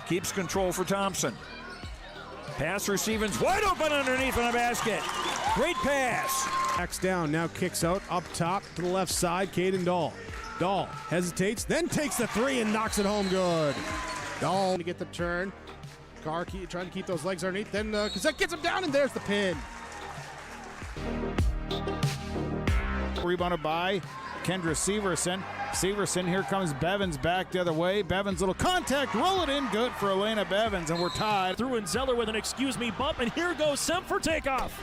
Keeps control for Thompson. Pass receiving's wide open underneath in the basket. Great pass. Backs down, now kicks out up top to the left side. Caden Dahl. Dahl hesitates, then takes the three and knocks it home good. Dahl to get the turn. Carr trying to keep those legs underneath. Then Cassette gets him down, and there's the pin. Rebounded by Kendra Severson. Severson, here comes Bevins back the other way. Bevins, little contact, roll it in, good for Elena Bevins, and we're tied. Through and Zeller with an excuse me bump, and here goes Semp for takeoff.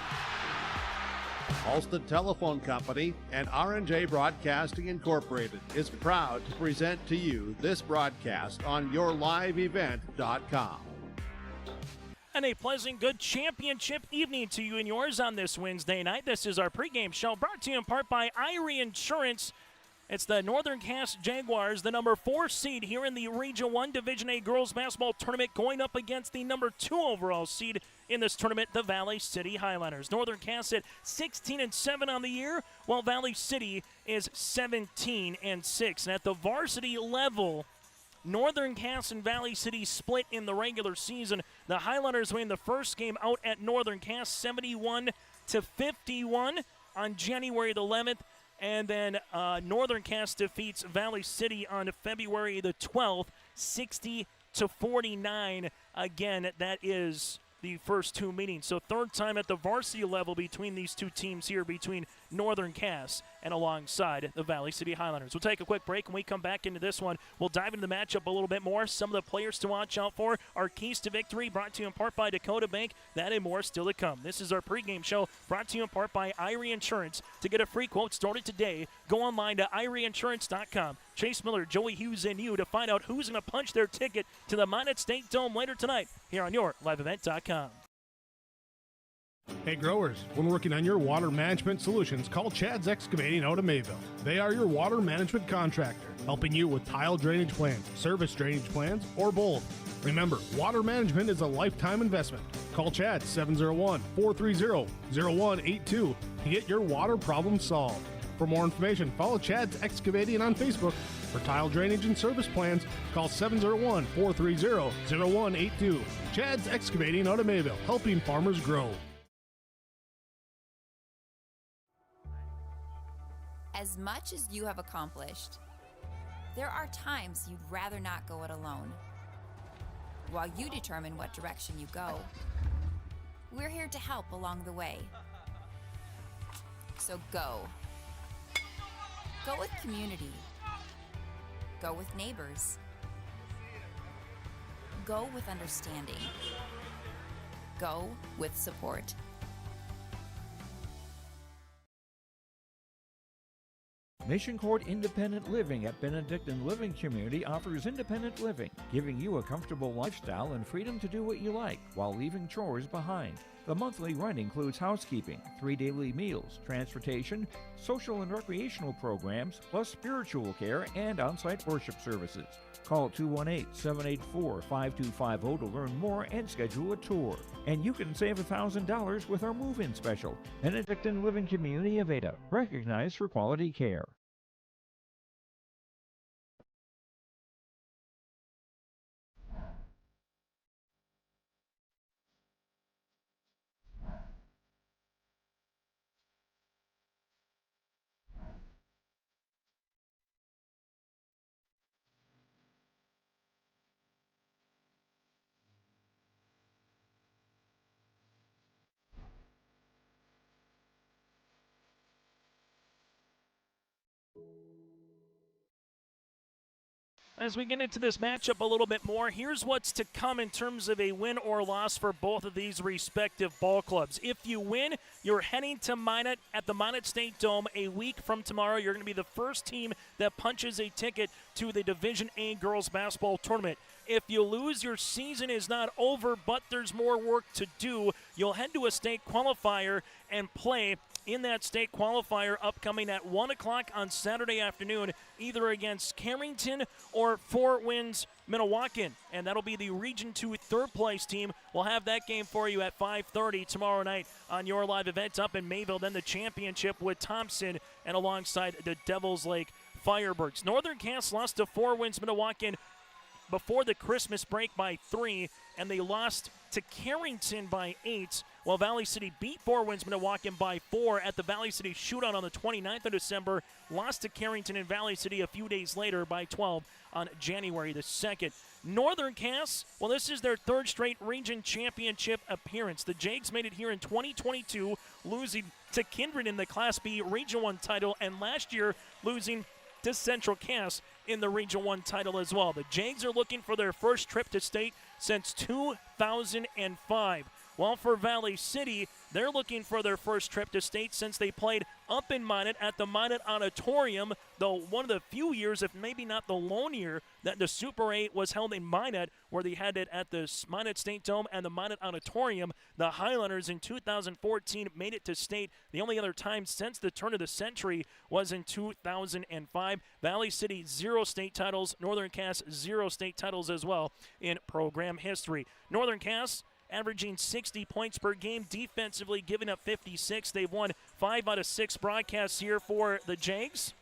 Alston Telephone Company and R&J Broadcasting Incorporated is proud to present to you this broadcast on YourLiveEvent.com. And a pleasant, good championship evening to you and yours on this Wednesday night. This is our pregame show brought to you in part by Irie Insurance. It's the Northern Cass Jaguars, the number 4 seed here in the Region 1 Division A Girls Basketball Tournament, going up against the number 2 overall seed in this tournament, the Valley City Highlanders. Northern Cass at 16-7 on the year, while Valley City is 17-6. And at the varsity level, Northern Cass and Valley City split in the regular season. The Highlanders win the first game out at Northern Cass 71-51 on January the 11th. And then Northern Cass defeats Valley City on February the 12th, 60-49. Again, that is the first 2 meetings. So third time at the varsity level between these two teams here, between Northern Cass and alongside the Valley City Highlanders. We'll take a quick break. When we come back into this one, we'll dive into the matchup a little bit more. Some of the players to watch out for, our keys to victory, brought to you in part by Dakota Bank. That and more still to come. This is our pregame show, brought to you in part by Irie Insurance. To get a free quote started today, go online to IrieInsurance.com. Chase Miller, Joey Hughes, and you to find out who's going to punch their ticket to the Minot State Dome later tonight here on YourLiveEvent.com. Hey growers, when working on your water management solutions, call Chad's Excavating out of Mayville. They are your water management contractor, helping you with tile drainage plans, service drainage plans, or both. Remember, water management is a lifetime investment. Call Chad 701-430-0182 to get your water problem solved. For more information, follow Chad's Excavating on Facebook. For tile drainage and service plans, call 701-430-0182. Chad's Excavating out of Mayville, helping farmers grow. As much as you have accomplished, there are times you'd rather not go it alone. While you determine what direction you go, we're here to help along the way. So go. Go with community. Go with neighbors. Go with understanding. Go with support. Mission Court Independent Living at Benedictine Living Community offers independent living, giving you a comfortable lifestyle and freedom to do what you like while leaving chores behind. The monthly rent includes housekeeping, 3 daily meals, transportation, social and recreational programs, plus spiritual care and on-site worship services. Call 218-784-5250 to learn more and schedule a tour. And you can save $1,000 with our move-in special. Benedictine Living Community of Ada, recognized for quality care. As we get into this matchup a little bit more, here's what's to come in terms of a win or loss for both of these respective ball clubs. If you win, you're heading to Minot at the Minot State Dome a week from tomorrow. You're going to be the first team that punches a ticket to the Division A Girls Basketball Tournament. If you lose, your season is not over, but there's more work to do. You'll head to a state qualifier and play in that state qualifier upcoming at 1 o'clock on Saturday afternoon, either against Carrington or Fort Winds Minnewacan. And that'll be the Region 2 third place team. We'll have that game for you at 5:30 tomorrow night on your live event up in Mayville. Then the championship with Thompson and alongside the Devils Lake Firebirds. Northern Cass lost to Fort Winds Minnewacan before the Christmas break by 3, and they lost to Carrington by 8, while Valley City beat Fort Winds Minnewacan by 4 at the Valley City Shootout on the 29th of December, lost to Carrington and Valley City a few days later by 12 on January the 2nd. Northern Cass, well, this is their third straight region championship appearance. The Jags made it here in 2022, losing to Kindred in the Class B Region 1 title, and last year losing to Central Cass in the Region 1 title as well. The Jags are looking for their first trip to state since 2005. While for Valley City, they're looking for their first trip to state since they played up in Minot at the Minot Auditorium, though one of the few years, if maybe not the lone year, that the Super 8 was held in Minot, where they had it at the Minot State Dome and the Minot Auditorium. The Highlanders in 2014 made it to state. The only other time since the turn of the century was in 2005. Valley City, 0 state titles. Northern Cass, 0 state titles as well in program history. Northern Cass averaging 60 points per game, defensively giving up 56. They've won 5 out of 6 broadcasts here for the Jags.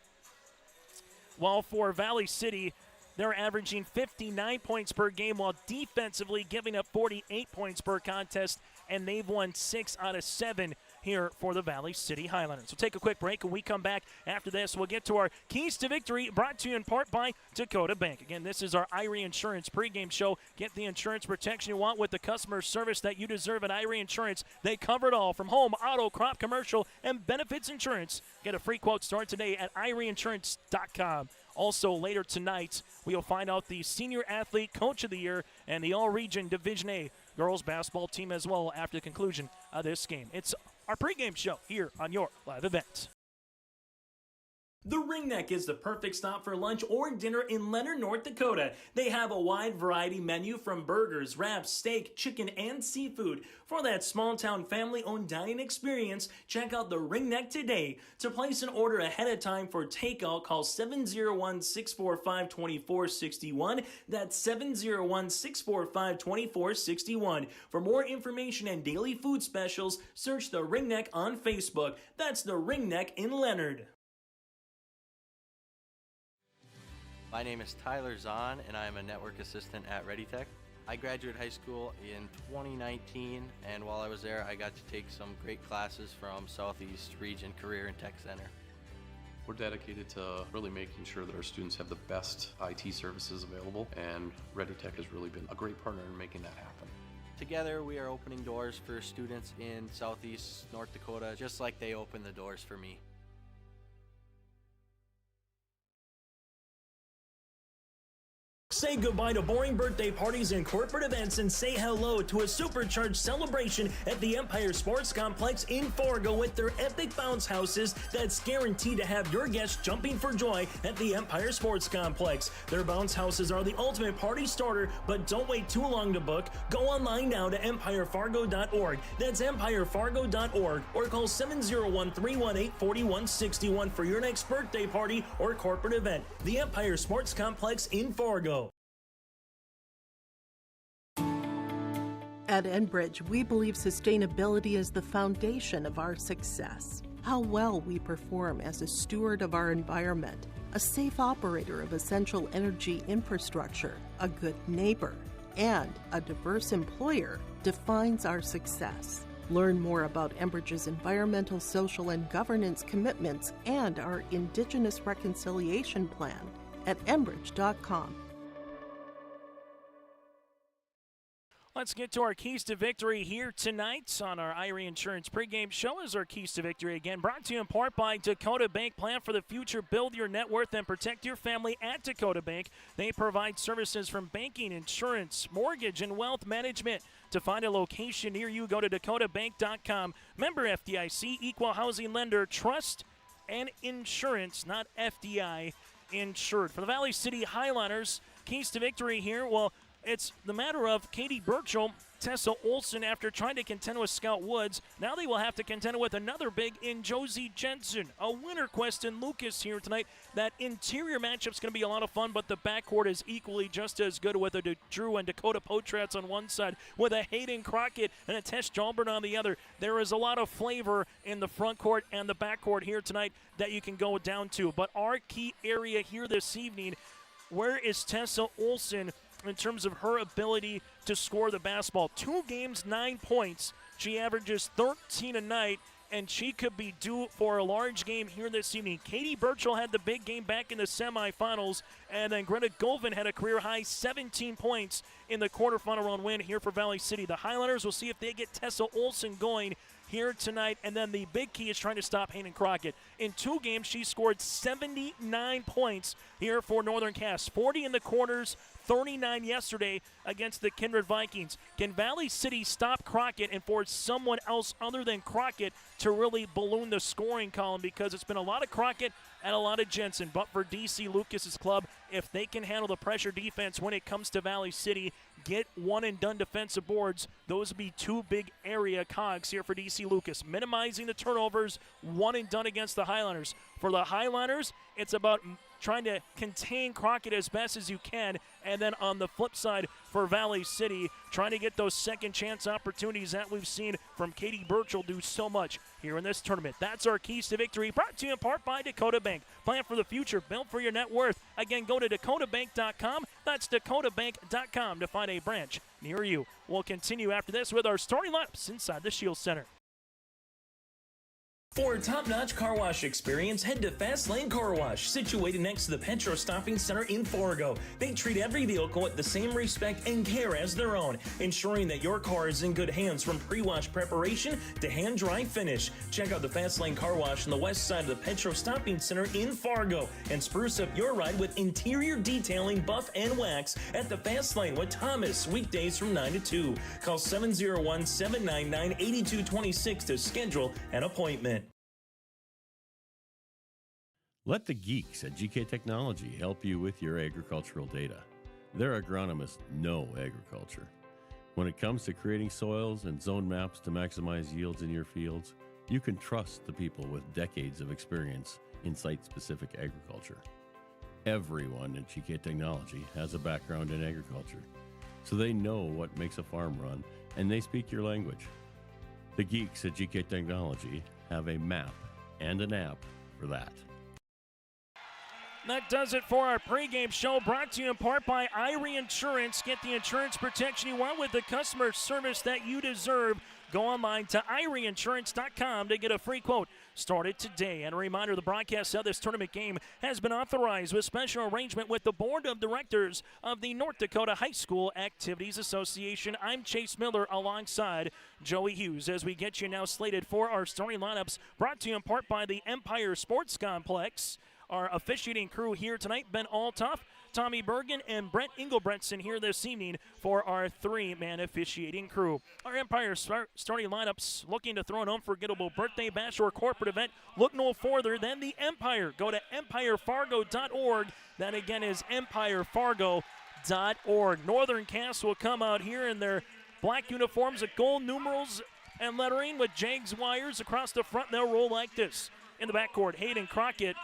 While for Valley City, they're averaging 59 points per game while defensively giving up 48 points per contest, and they've won 6 out of 7 here for the Valley City Highlanders. So take a quick break. When we come back after this, we'll get to our Keys to Victory, brought to you in part by Dakota Bank. Again, this is our Irie Insurance pregame show. Get the insurance protection you want with the customer service that you deserve at Irie Insurance. They cover it all, from home, auto, crop, commercial, and benefits insurance. Get a free quote. Start today at IrieInsurance.com. Also, later tonight, we'll find out the Senior Athlete Coach of the Year and the All-Region Division A girls basketball team as well after the conclusion of this game. It's our pregame show here on your live event. The Ringneck is the perfect stop for lunch or dinner in Leonard, North Dakota. They have a wide variety menu from burgers, wraps, steak, chicken, and seafood. For that small-town family-owned dining experience, check out the Ringneck today. To place an order ahead of time for takeout, call 701-645-2461. That's 701-645-2461. For more information and daily food specials, search the Ringneck on Facebook. That's the Ringneck in Leonard. My name is Tyler Zahn, and I am a network assistant at ReadyTech. I graduated high school in 2019, and while I was there, I got to take some great classes from Southeast Region Career and Tech Center. We're dedicated to really making sure that our students have the best IT services available, and ReadyTech has really been a great partner in making that happen. Together, we are opening doors for students in Southeast North Dakota, just like they opened the doors for me. Say goodbye to boring birthday parties and corporate events and say hello to a supercharged celebration at the Empire Sports Complex in Fargo with their epic bounce houses that's guaranteed to have your guests jumping for joy at the Empire Sports Complex. Their bounce houses are the ultimate party starter, but don't wait too long to book. Go online now to empirefargo.org. That's empirefargo.org, or call 701-318-4161 for your next birthday party or corporate event. The Empire Sports Complex in Fargo. At Enbridge, we believe sustainability is the foundation of our success. How well we perform as a steward of our environment, a safe operator of essential energy infrastructure, a good neighbor, and a diverse employer defines our success. Learn more about Enbridge's environmental, social, and governance commitments and our Indigenous Reconciliation Plan at Enbridge.com. Let's get to our Keys to Victory here tonight on our Irie Insurance pregame show. Is our Keys to Victory again, brought to you in part by Dakota Bank. Plan for the future, build your net worth, and protect your family at Dakota Bank. They provide services from banking, insurance, mortgage, and wealth management. To find a location near you, go to dakotabank.com. Member FDIC, equal housing lender, trust and insurance, not FDI insured. For the Valley City Highlanders, Keys to Victory here. Well, it's the matter of Katie Burchell, Tessa Olsen, after trying to contend with Scout Woods. Now they will have to contend with another big in Josie Jensen. A winner quest in Lucas here tonight. That interior matchup's going to be a lot of fun, but the backcourt is equally just as good with a Drew and Dakota Potratz on one side, with a Hayden Crockett and a Tess Jalbert on the other. There is a lot of flavor in the front court and the backcourt here tonight that you can go down to. But our key area here this evening, where is Tessa Olsen in terms of her ability to score the basketball. 2 games, 9 points. She averages 13 a night, and she could be due for a large game here this evening. Katie Burchell had the big game back in the semifinals, and then Greta Govan had a career-high 17 points in the quarterfinal round win here for Valley City. The Highlanders will see if they get Tessa Olsen going here tonight, and then the big key is trying to stop Hayden Crockett. In 2 games, she scored 79 points here for Northern Cass. 40 in the quarters, 39 yesterday against the Kindred Vikings. Can Valley City stop Crockett and force someone else other than Crockett to really balloon the scoring column? Because it's been a lot of Crockett and a lot of Jensen. But for DC Lucas's club, if they can handle the pressure defense when it comes to Valley City, get one-and-done defensive boards, those would be 2 big area cogs here for DC Lucas. Minimizing the turnovers, one-and-done against the Highlanders. For the Highlanders, it's about trying to contain Crockett as best as you can, and then on the flip side for Valley City, trying to get those second chance opportunities that we've seen from Katie Burchell do so much here in this tournament. That's our keys to victory, brought to you in part by Dakota Bank. Plan for the future, build for your net worth. Again, go to dakotabank.com. That's dakotabank.com to find a branch near you. We'll continue after this with our starting lineups inside the Shield Center. For a top-notch car wash experience, head to Fast Lane Car Wash, situated next to the Petro Stopping Center in Fargo. They treat every vehicle with the same respect and care as their own, ensuring that your car is in good hands from pre-wash preparation to hand-dry finish. Check out the Fast Lane Car Wash on the west side of the Petro Stopping Center in Fargo and spruce up your ride with interior detailing, buff, and wax at the Fast Lane with Thomas, weekdays from 9 to 2. Call 701-799-8226 to schedule an appointment. Let the geeks at GK Technology help you with your agricultural data. Their agronomists know agriculture. When it comes to creating soils and zone maps to maximize yields in your fields, you can trust the people with decades of experience in site-specific agriculture. Everyone at GK Technology has a background in agriculture, so they know what makes a farm run, and they speak your language. The geeks at GK Technology have a map and an app for that. That does it for our pregame show, brought to you in part by Irie Insurance. Get the insurance protection you want with the customer service that you deserve. Go online to IrieInsurance.com to get a free quote. Started today. And a reminder, the broadcast of this tournament game has been authorized with special arrangement with the Board of Directors of the North Dakota High School Activities Association. I'm Chase Miller alongside Joey Hughes as we get you now slated for our starting lineups, brought to you in part by the Empire Sports Complex. Our officiating crew here tonight, Ben Altoff, Tommy Bergen, and Brent Engelbretson here this evening for our 3-man officiating crew. Our Empire starting lineups looking to throw an unforgettable birthday bash or corporate event. Look no further than the Empire. Go to empirefargo.org. That again is empirefargo.org. Northern Cass will come out here in their black uniforms with gold numerals and lettering with Jags wires across the front. They'll roll like this. In the backcourt, Hayden Crockett.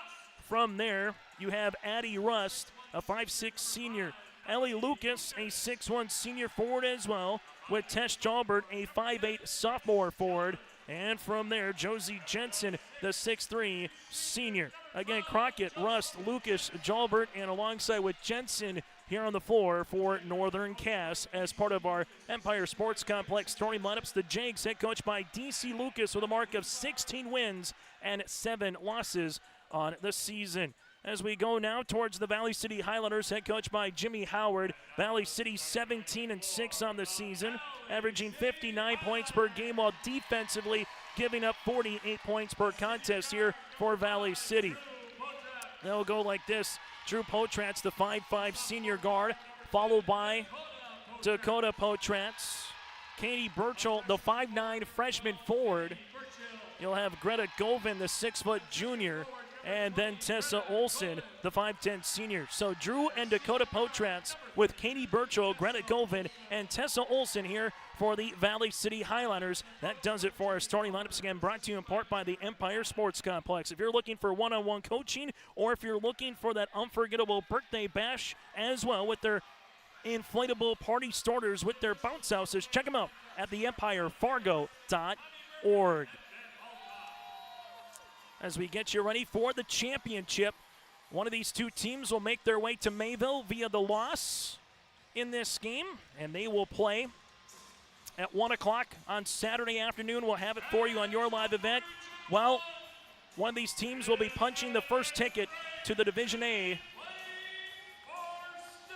From there, you have Addie Rust, a 5'6 senior. Ellie Lucas, a 6'1 senior forward as well, with Tess Jalbert, a 5'8 sophomore forward. And from there, Josie Jensen, the 6'3 senior. Again, Crockett, Rust, Lucas, Jalbert, and alongside with Jensen here on the floor for Northern Cass as part of our Empire Sports Complex starting lineups. The Jags, head coached by DC Lucas, with a mark of 16 wins and 7 losses on the season. As we go now towards the Valley City Highlanders, head coached by Jimmy Howard. Valley City 17-6 on the season, averaging 59 points per game while defensively giving up 48 points per contest here for Valley City. They'll go like this. Drew Potratz, the 5'5 senior guard, followed by Dakota Potratz. Katie Burchell, the 5'9 freshman forward. You'll have Greta Govan, the 6' junior. And then Tessa Olsen, the 5'10 senior. So Drew and Dakota Potratz with Katie Burchell, Greta Govan, and Tessa Olsen here for the Valley City Highlanders. That does it for our starting lineups. Again, brought to you in part by the Empire Sports Complex. If you're looking for one-on-one coaching, or if you're looking for that unforgettable birthday bash as well with their inflatable party starters with their bounce houses, check them out at theempirefargo.org. As we get you ready for the championship, one of these two teams will make their way to Mayville via the loss in this game, and they will play at 1 o'clock on Saturday afternoon. We'll have it for you on your live event. Well, one of these teams will be punching the first ticket to the Division A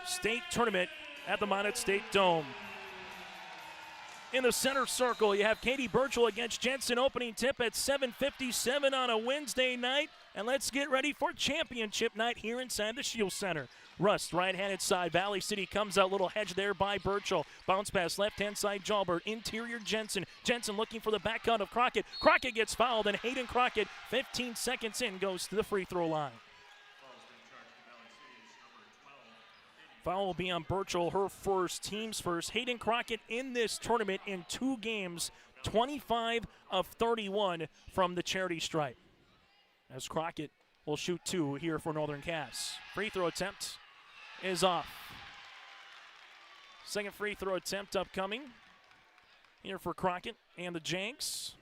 state tournament at the Minot State Dome. In the center circle, you have Katie Burchell against Jensen, opening tip at 7:57 on a Wednesday night. And let's get ready for championship night here inside the Shield Center. Rust, right-handed side. Valley City comes out, little hedge there by Burchell. Bounce pass, left-hand side, Jalbert. Interior, Jensen. Jensen looking for the back cut of Crockett. Crockett gets fouled, and Hayden Crockett, 15 seconds in, goes to the free throw line. Foul will be on Burchell, her first, team's first. Hayden Crockett in this tournament in 2 games, 25 of 31 from the charity stripe. As Crockett will shoot 2 here for Northern Cass. Free throw attempt is off. Second free throw attempt upcoming here for Crockett and the Janks.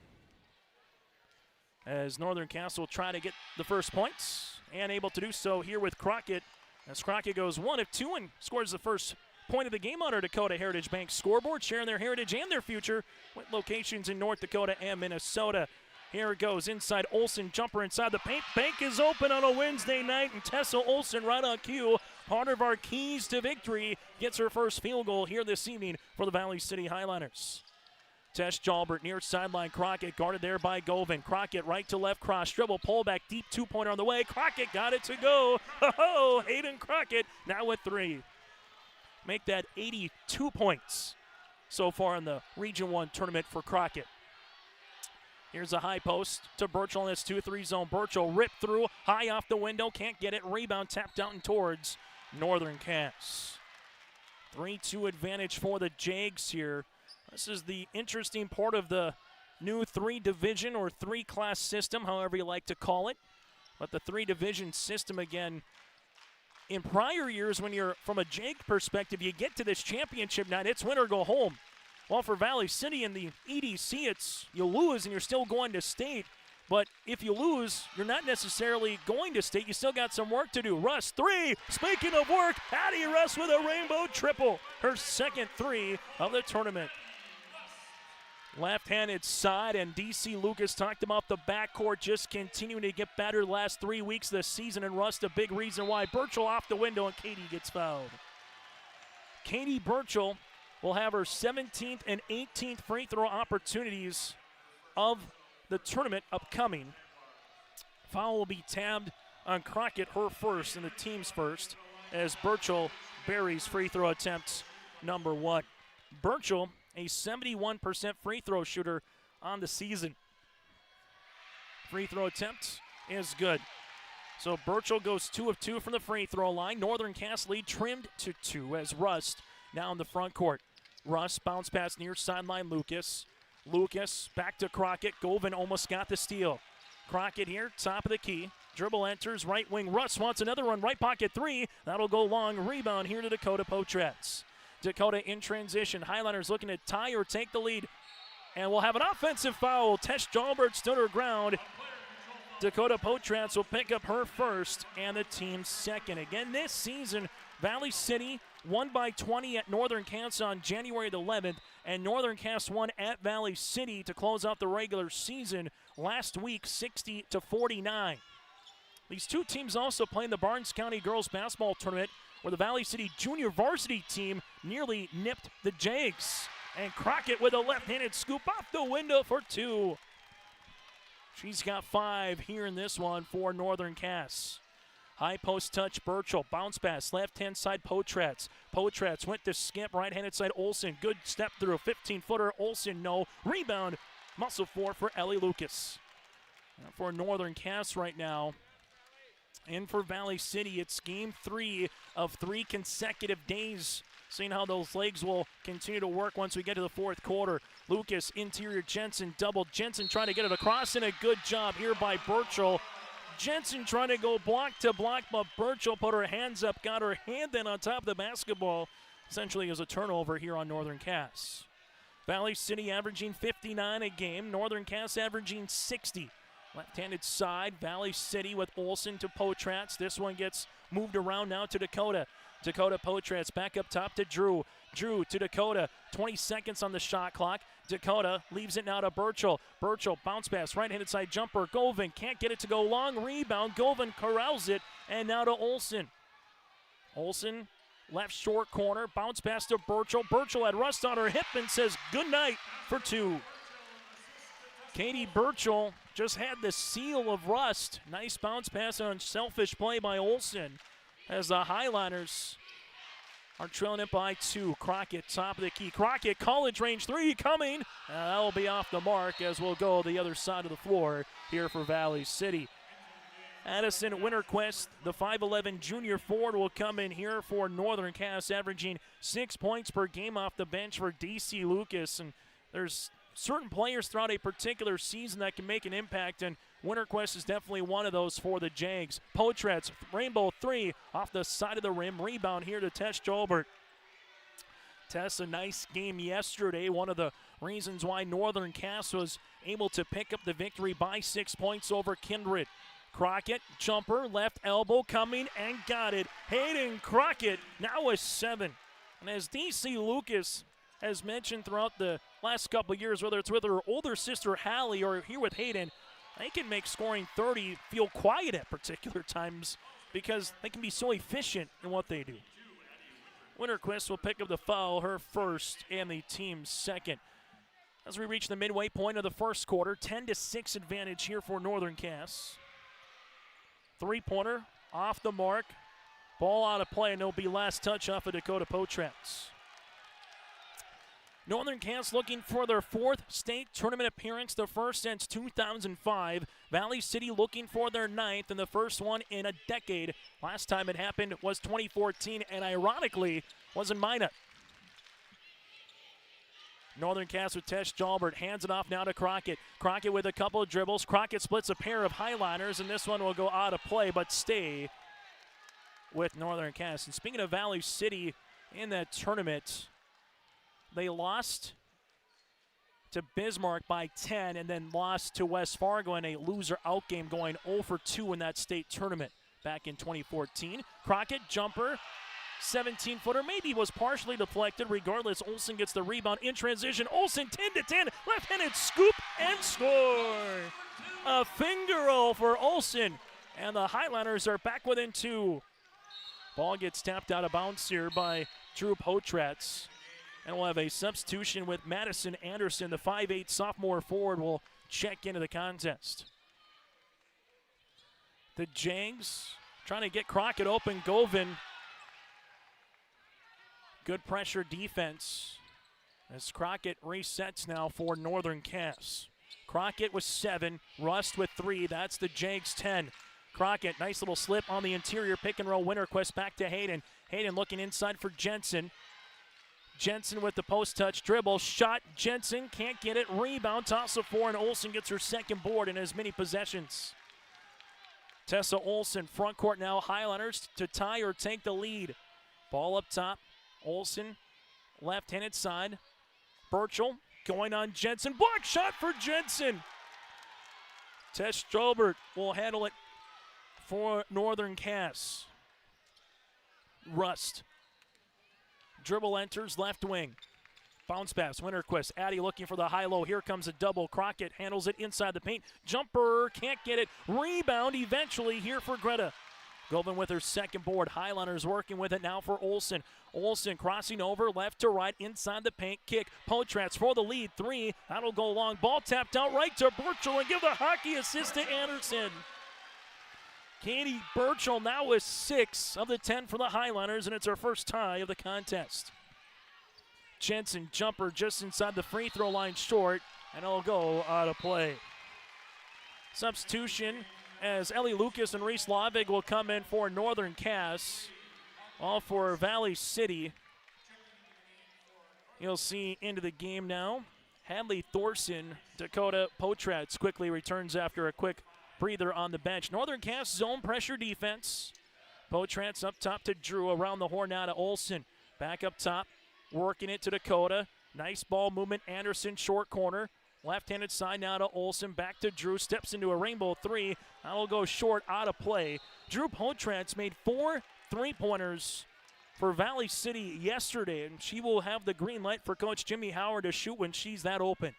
As Northern Cass will try to get the first points, and able to do so here with Crockett. As Crockett goes 1 of 2 and scores the first point of the game on our Dakota Heritage Bank scoreboard, sharing their heritage and their future with locations in North Dakota and Minnesota. Here it goes, inside Olsen, jumper inside the paint. Bank is open on a Wednesday night, and Tessa Olsen right on cue. Part of our keys to victory, gets her first field goal here this evening for the Valley City Highliners. Tess Jalbert near sideline. Crockett guarded there by Govan. Crockett right to left cross dribble, pull back deep 2-pointer on the way. Crockett got it to go. Oh, Hayden Crockett now with 3. Make that 82 points so far in the Region 1 tournament for Crockett. Here's a high post to Burchell in this 2-3 zone. Burchell ripped through, high off the window, can't get it. Rebound tapped out and towards Northern Cass. 3-2 advantage for the Jags here. This is the interesting part of the new 3-division or 3-class system, however you like to call it. But the 3-division system again, in prior years when you're from a Jag perspective, you get to this championship night, it's win or go home. Well, for Valley City in the EDC, it's you lose and you're still going to state. But if you lose, you're not necessarily going to state. You still got some work to do. Rust, 3. Speaking of work, Addie Rust with a rainbow triple. Her second 3 of the tournament. Left-handed side, and DC Lucas talked about the backcourt just continuing to get better the last 3 weeks of the season, and Rust a big reason why. Burchell off the window, and Katie gets fouled. Katie Burchell will have her 17th and 18th free throw opportunities of the tournament upcoming. Foul will be tabbed on Crockett, her first and the team's first, as Burchell buries free throw attempt number 1. Burchell, a 71% free throw shooter on the season. Free throw attempt is good. So Burchell goes 2 of 2 from the free throw line. Northern Cass lead trimmed to 2 as Rust now in the front court. Rust bounce pass near sideline Lucas. Lucas back to Crockett. Govan almost got the steal. Crockett here, top of the key. Dribble enters, right wing. Rust wants another one, right pocket 3. That'll go long. Rebound here to Dakota Potrats. Dakota in transition. Highliners looking to tie or take the lead. And we'll have an offensive foul. Tess Jalbert stood her ground. Dakota Potrats will pick up her first and the team's second. Again, this season, Valley City won by 20 at Northern Cass on January the 11th, and Northern Cass won at Valley City to close out the regular season last week, 60-49. These two teams also play in the Barnes County Girls Basketball Tournament, where the Valley City junior varsity team nearly nipped the Jags. And Crockett with a left-handed scoop off the window for 2. She's got 5 here in this one for Northern Cass. High post touch, Burchell. Bounce pass, left-hand side, Potrats. Potrats went to skip, right-handed side, Olsen. Good step through, 15-footer. Olsen, no. Rebound, muscle 4 for Ellie Lucas. And for Northern Cass right now, and for Valley City, it's game 3 of 3 consecutive days. Seeing how those legs will continue to work once we get to the fourth quarter. Lucas, interior, Jensen, double. Jensen trying to get it across, and a good job here by Burchell. Jensen trying to go block to block, but Burchell put her hands up, got her hand then on top of the basketball. Essentially as a turnover here on Northern Cass. Valley City averaging 59 a game. Northern Cass averaging 60. Left-handed side, Valley City with Olsen to Potratz. This one gets moved around now to Dakota. Dakota Potratz back up top to Drew. Drew to Dakota. 20 seconds on the shot clock. Dakota leaves it now to Burchell. Burchell bounce pass, right-handed side jumper. Govan can't get it to go long. Rebound. Govan corrals it. And now to Olsen. Olsen, left short corner. Bounce pass to Burchell. Burchell had rust on her hip and says good night for two. Katie Burchell just had the seal of rust. Nice bounce pass on selfish play by Olsen as the Highliners are trailing it by 2. Crockett, top of the key. Crockett, college range 3 coming. That'll be off the mark as we'll go the other side of the floor here for Valley City. Addison Winterquist, the 5'11 junior forward, will come in here for Northern Cass, averaging 6 points per game off the bench for DC Lucas. And there's certain players throughout a particular season that can make an impact, and Winterquist is definitely one of those for the Jags. Potratz, rainbow 3 off the side of the rim. Rebound here to Tess Jolbert. Tess, a nice game yesterday. One of the reasons why Northern Cass was able to pick up the victory by 6 points over Kindred. Crockett, jumper, left elbow coming and got it. Hayden Crockett now a 7. And as DC Lucas has mentioned throughout the last couple of years, whether it's with her older sister Hallie or here with Hayden, they can make scoring 30 feel quiet at particular times because they can be so efficient in what they do. Winterquist will pick up the foul, her first and the team's second. As we reach the midway point of the first quarter, 10-6 advantage here for Northern Cass. Three-pointer off the mark. Ball out of play, and it'll be last touch off of Dakota Potratz. Northern Cass looking for their 4th state tournament appearance, the first since 2005. Valley City looking for their 9th and the first one in a decade. Last time it happened was 2014, and ironically was in Minot. Northern Cass with Tess Jalbert hands it off now to Crockett. Crockett with a couple of dribbles. Crockett splits a pair of Highliners, and this one will go out of play but stay with Northern Cass. And speaking of Valley City in that tournament, they lost to Bismarck by 10 and then lost to West Fargo in a loser-out game, going 0-for-2 in that state tournament back in 2014. Crockett, jumper, 17-footer, maybe was partially deflected. Regardless, Olsen gets the rebound in transition. Olsen 10-10, left-handed scoop and score. A finger roll for Olsen, and the Highliners are back within 2. Ball gets tapped out of bounds here by Drew Potratz. And we'll have a substitution with Madison Anderson, the 5'8 sophomore forward, will check into the contest. The Jags trying to get Crockett open. Govan, good pressure defense as Crockett resets now for Northern Cass. Crockett with 7, Rust with 3. That's the Jags 10. Crockett, nice little slip on the interior pick and roll. Winterquist back to Hayden. Hayden looking inside for Jensen. Jensen with the post touch dribble. Shot. Jensen can't get it. Rebound. Toss of 4, and Olsen gets her second board in as many possessions. Tessa Olsen, front court now. Highliners to tie or take the lead. Ball up top. Olsen, left-handed side. Burchell going on Jensen. Block shot for Jensen. Tess Strobert will handle it for Northern Cass. Rust. Dribble enters left wing. Bounce pass, Winterquist. Addy looking for the high-low. Here comes a double. Crockett handles it inside the paint. Jumper, can't get it. Rebound eventually here for Greta. Govan with her second board. Highliners working with it now for Olsen. Olsen crossing over left to right inside the paint. Kick. Potratz for the lead. 3. That'll go long. Ball tapped out right to Burchell and give the hockey assist to Anderson. Katie Burchell now with 6 of the 10 for the Highliners, and it's her first tie of the contest. Jensen, jumper just inside the free throw line short, and it'll go out of play. Substitution as Ellie Lucas and Reese Lavig will come in for Northern Cass. All for Valley City. You'll see into the game now. Hadley Thorson, Dakota Potratz quickly returns after a quick breather on the bench. Northern Cass zone pressure defense. Potratz up top to Drew, around the horn now to Olsen. Back up top, working it to Dakota. Nice ball movement. Anderson short corner. Left-handed side now to Olsen. Back to Drew. Steps into a rainbow three. That'll go short, out of play. Drew Potrats made 4 3-pointers for Valley City yesterday, and she will have the green light for Coach Jimmy Howard to shoot when she's that open.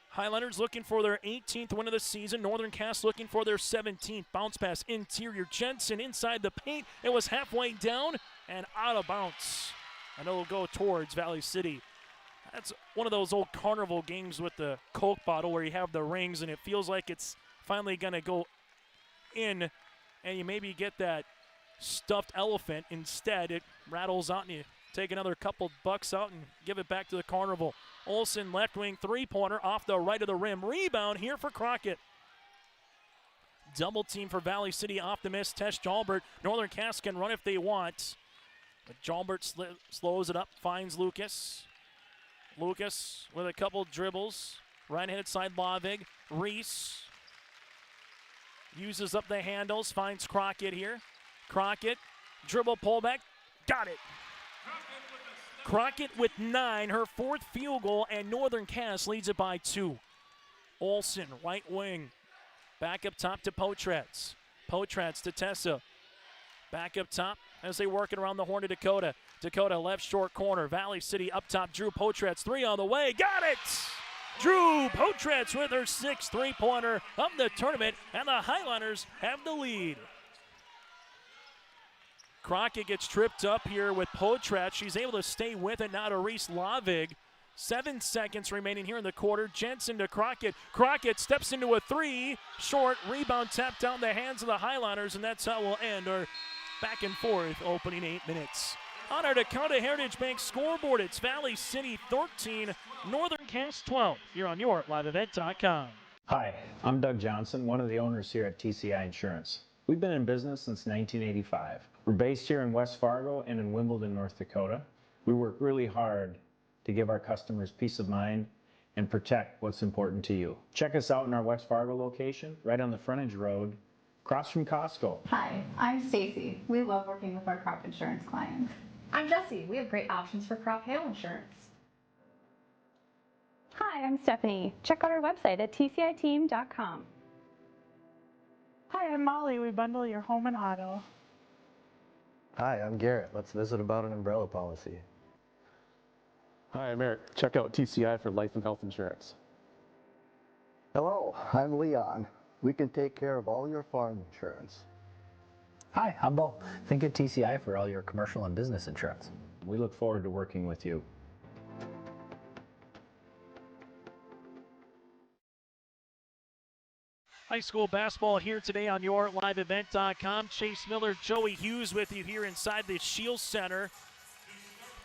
Highlanders looking for their 18th win of the season. Northern Cass looking for their 17th. Bounce pass interior. Jensen inside the paint. It was halfway down and out of bounds. And it'll go towards Valley City. That's one of those old carnival games with the Coke bottle where you have the rings and it feels like it's finally going to go in and you maybe get that stuffed elephant. Instead, it rattles out and you take another couple bucks out and give it back to the carnival. Olsen, left wing three-pointer off the right of the rim. Rebound here for Crockett. Double team for Valley City off the miss. Tesh Jalbert. Northern Cass can run if they want. But Jalbert slows it up, finds Lucas. Lucas with a couple dribbles. Right-handed side, Lavig. Reese uses up the handles, finds Crockett here. Crockett, dribble, pullback, got it. Crockett with 9, her 4th field goal, and Northern Cass leads it by 2. Olsen, right wing. Back up top to Potrats. Potrats to Tessa. Back up top as they work it around the horn to Dakota. Dakota left short corner. Valley City up top. Drew Potrats, 3 on the way. Got it! Drew Potrats with her 6th three-pointer of the tournament, and the Highlanders have the lead. Crockett gets tripped up here with Potrats. She's able to stay with it now to Reese Lavig. 7 seconds remaining here in the quarter. Jensen to Crockett. Crockett steps into a 3. Short rebound tapped down the hands of the Highlanders, and that's how we'll end our back and forth opening 8 minutes. On our Dakota Heritage Bank scoreboard, it's Valley City 13, Northern Cass 12. You're on your liveevent.com. Hi, I'm Doug Johnson, one of the owners here at TCI Insurance. We've been in business since 1985. We're based here in West Fargo and in Wimbledon, North Dakota. We work really hard to give our customers peace of mind and protect what's important to you. Check us out in our West Fargo location, right on the frontage road, across from Costco. Hi, I'm Stacy. We love working with our crop insurance clients. I'm Jessie. We have great options for crop hail insurance. Hi, I'm Stephanie. Check out our website at tciteam.com. Hi, I'm Molly. We bundle your home and auto. Hi, I'm Garrett. Let's visit about an umbrella policy. Hi, I'm Eric. Check out TCI for life and health insurance. Hello, I'm Leon. We can take care of all your farm insurance. Hi, I'm Bo. Think of TCI for all your commercial and business insurance. We look forward to working with you. High school basketball here today on your liveevent.com. Chase Miller, Joey Hughes with you here inside the Shield Center.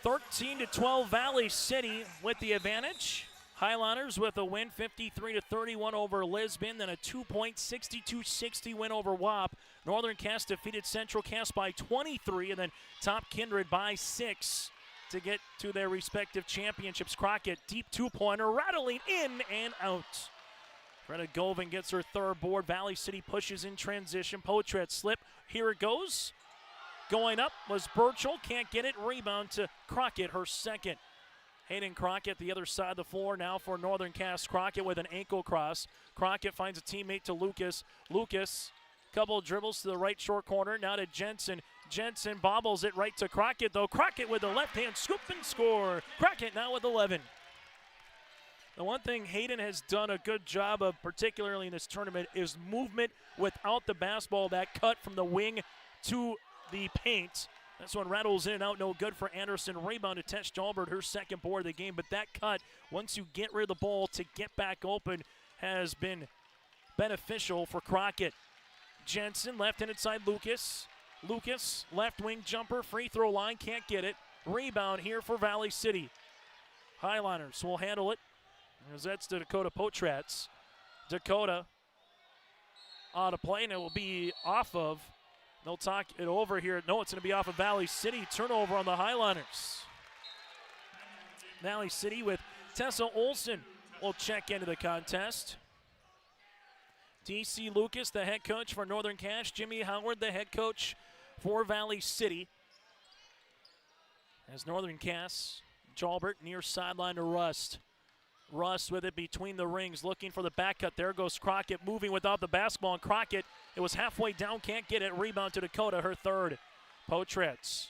13-12 Valley City with the advantage. Highlanders with a win, 53-31 over Lisbon, then a 2-point 62-60 win over WAP. Northern Cass defeated Central Cass by 23, and then Top Kindred by 6 to get to their respective championships. Crockett, deep two-pointer, rattling in and out. Greta Govan gets her 3rd board. Valley City pushes in transition. Potret slip. Here it goes. Going up was Burchell. Can't get it. Rebound to Crockett, her 2nd. Hayden Crockett, the other side of the floor now for Northern Cass. Crockett with an ankle cross. Crockett finds a teammate to Lucas. Lucas, couple of dribbles to the right short corner. Now to Jensen. Jensen bobbles it right to Crockett, though. Crockett with the left hand scoop and score. Crockett now with 11. The one thing Hayden has done a good job of, particularly in this tournament, is movement without the basketball. That cut from the wing to the paint. This one rattles in and out, no good for Anderson. Rebound to Tesh Jalbert, her 2nd board of the game. But that cut, once you get rid of the ball to get back open, has been beneficial for Crockett. Jensen, left-handed side, Lucas. Lucas, left wing jumper, free throw line, can't get it. Rebound here for Valley City. Highlanders will handle it. As that's to Dakota Potrats. Dakota out of play, and it will be off of. They'll talk it over here. No, it's going to be off of Valley City. Turnover on the Highlanders. Valley City with Tessa Olsen will check into the contest. DC Lucas, the head coach for Northern Cass. Jimmy Howard, the head coach for Valley City. As Northern Cass, Jalbert near sideline to Rust. Russ with it between the rings, looking for the back cut. There goes Crockett, moving without the basketball. And Crockett, it was halfway down, can't get it. Rebound to Dakota, her third. Potratz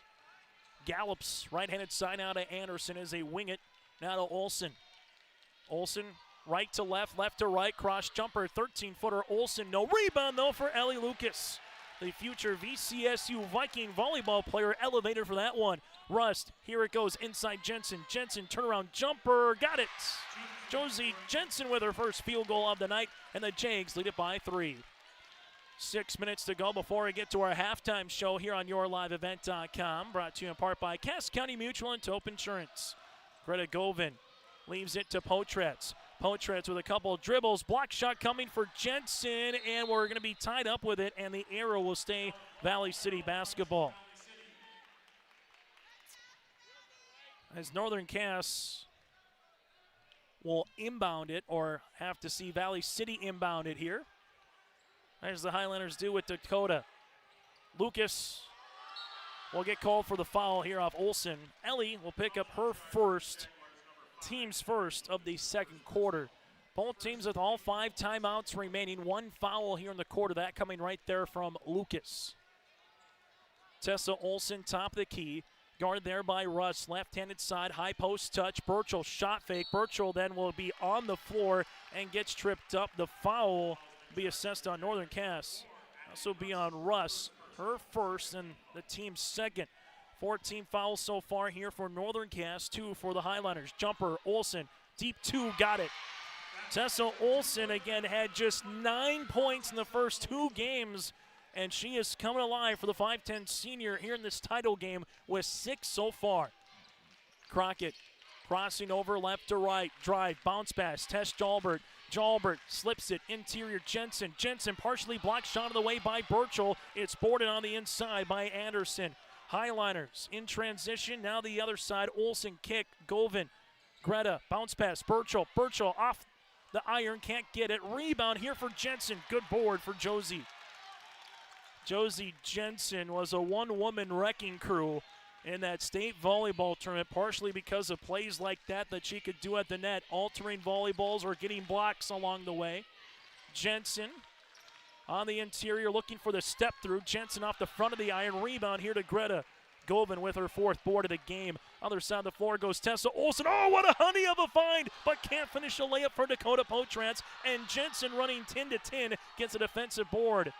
gallops right-handed side out of Anderson as they wing it. Now to Olsen. Olsen right to left, left to right, cross jumper, 13-footer. Olsen, no rebound though for Ellie Lucas. The future VCSU Viking volleyball player elevated for that one. Rust, here it goes inside Jensen. Jensen, turnaround jumper, got it. Josie Jensen with her first field goal of the night, and the Jags lead it by 3. 6 minutes to go before we get to our halftime show here on YourLiveEvent.com. Brought to you in part by Cass County Mutual and Tope Insurance. Greta Govin leaves it to Potratz. Potratz with a couple of dribbles. Block shot coming for Jensen, and we're going to be tied up with it, and the arrow will stay Valley City basketball. As Northern Cass will inbound it, or have to see Valley City inbound it here, as the Highlanders do with Dakota. Lucas will get called for the foul here off Olsen. Ellie will pick up her first, team's first of the second quarter. Both teams with all 5 timeouts remaining. 1 foul here in the quarter, that coming right there from Lucas. Tessa Olsen, top of the key. Guarded there by Russ, left-handed side, high post touch. Burchell shot fake. Burchell then will be on the floor and gets tripped up. The foul will be assessed on Northern Cass. Also be on Russ, her first and the team's second. 14 fouls so far here for Northern Cass, 2 for the Highlanders. Jumper, Olsen, deep 2, got it. Tessa Olsen again had just 9 points in the first 2 games, and she is coming alive for the 5'10 senior here in this title game with 6 so far. Crockett crossing over left to right, drive, bounce pass, Tess Jalbert. Jalbert slips it, interior Jensen. Jensen partially blocked, shot of the way by Burchell. It's boarded on the inside by Anderson. Highliners in transition, now the other side. Olsen kick, Govin. Greta, bounce pass, Burchell. Burchell off the iron, can't get it. Rebound here for Jensen, good board for Josie. Josie Jensen was a one-woman wrecking crew in that state volleyball tournament, partially because of plays like that she could do at the net, altering volleyballs or getting blocks along the way. Jensen on the interior looking for the step through. Jensen off the front of the iron. Rebound here to Greta. Govin with her 4th board of the game. Other side of the floor goes Tessa Olsen. Oh, what a honey of a find, but can't finish a layup for Dakota Potratz. And Jensen running 10 to 10 gets a defensive board.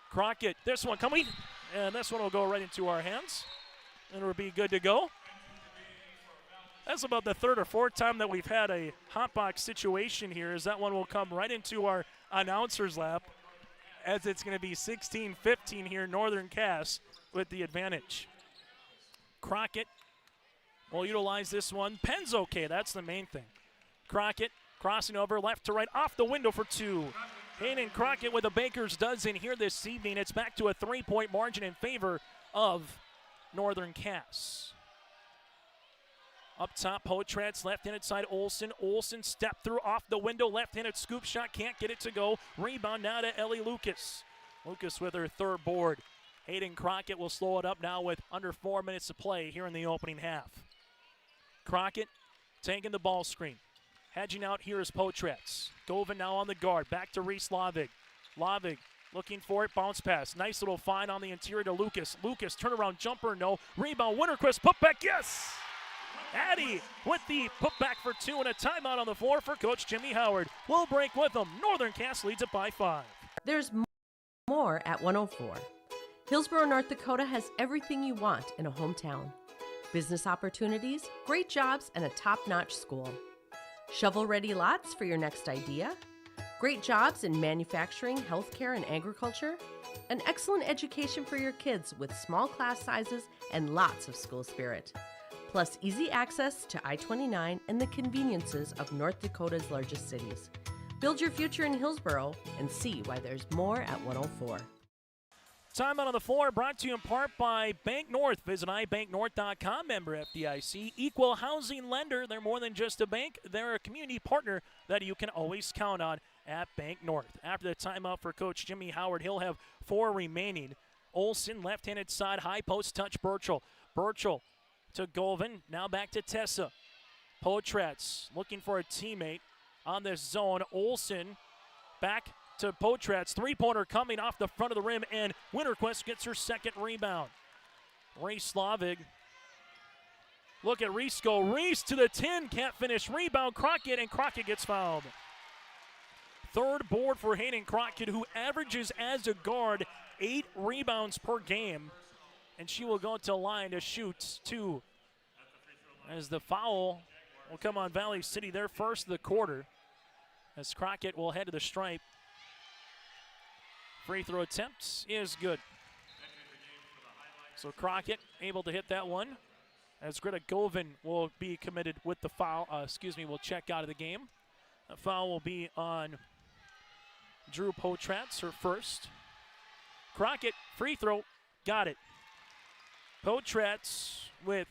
Crockett, this one coming, and this one will go right into our hands. And it'll be good to go. That's about the 3rd or 4th time that we've had a hot box situation here, as that one will come right into our announcer's lap, as it's going to be 16-15 here, Northern Cass with the advantage. Crockett will utilize this one. Penn's okay, that's the main thing. Crockett crossing over left to right, off the window for 2. Hayden Crockett with a baker's dozen here this evening. It's back to a 3-point margin in favor of Northern Cass. Up top, Potratz, left-handed side, Olsen. Olsen step through off the window, left-handed scoop shot, can't get it to go. Rebound now to Ellie Lucas. Lucas with her 3rd board. Hayden Crockett will slow it up now with under 4 minutes to play here in the opening half. Crockett taking the ball screen. Hedging out here is Potratz. Govin now on the guard, back to Reese Lavig. Lavig looking for it, bounce pass. Nice little find on the interior to Lucas. Lucas, turnaround jumper, no. Rebound, Winterquist, putback, yes! Addy with the putback for 2 and a timeout on the floor for Coach Jimmy Howard. We'll break with them. Northern Cass leads it by 5. There's more at 104. Hillsborough, North Dakota has everything you want in a hometown. Business opportunities, great jobs, and a top-notch school. Shovel-ready lots for your next idea. Great jobs in manufacturing, healthcare, and agriculture. An excellent education for your kids with small class sizes and lots of school spirit. Plus easy access to I-29 and the conveniences of North Dakota's largest cities. Build your future in Hillsborough and see why there's more at 104. Timeout on the floor brought to you in part by Bank North. Visit ibanknorth.com, member FDIC. Equal housing lender. They're more than just a bank. They're a community partner that you can always count on at Bank North. After the timeout for Coach Jimmy Howard, he'll have 4 remaining. Olsen, left-handed side, high post touch Burchell. Burchell to Govin, now back to Tessa. Potratz looking for a teammate on this zone. Olsen back to Potratz. Three-pointer coming off the front of the rim, and Winterquist gets her second rebound. Ray Slavig. Look at Reese go. Reese to the 10, can't finish. Rebound Crockett, and Crockett gets fouled. Third board for Hayden Crockett, who averages as a guard 8 rebounds per game. And she will go to the line to shoot 2. As the foul will come on Valley City, their first of the quarter. As Crockett will head to the stripe. Free throw attempt is good. So Crockett able to hit that one. As Greta Govin will be committed with the foul, will check out of the game. The foul will be on Drew Potratz, her first. Crockett, free throw, got it. Potratz with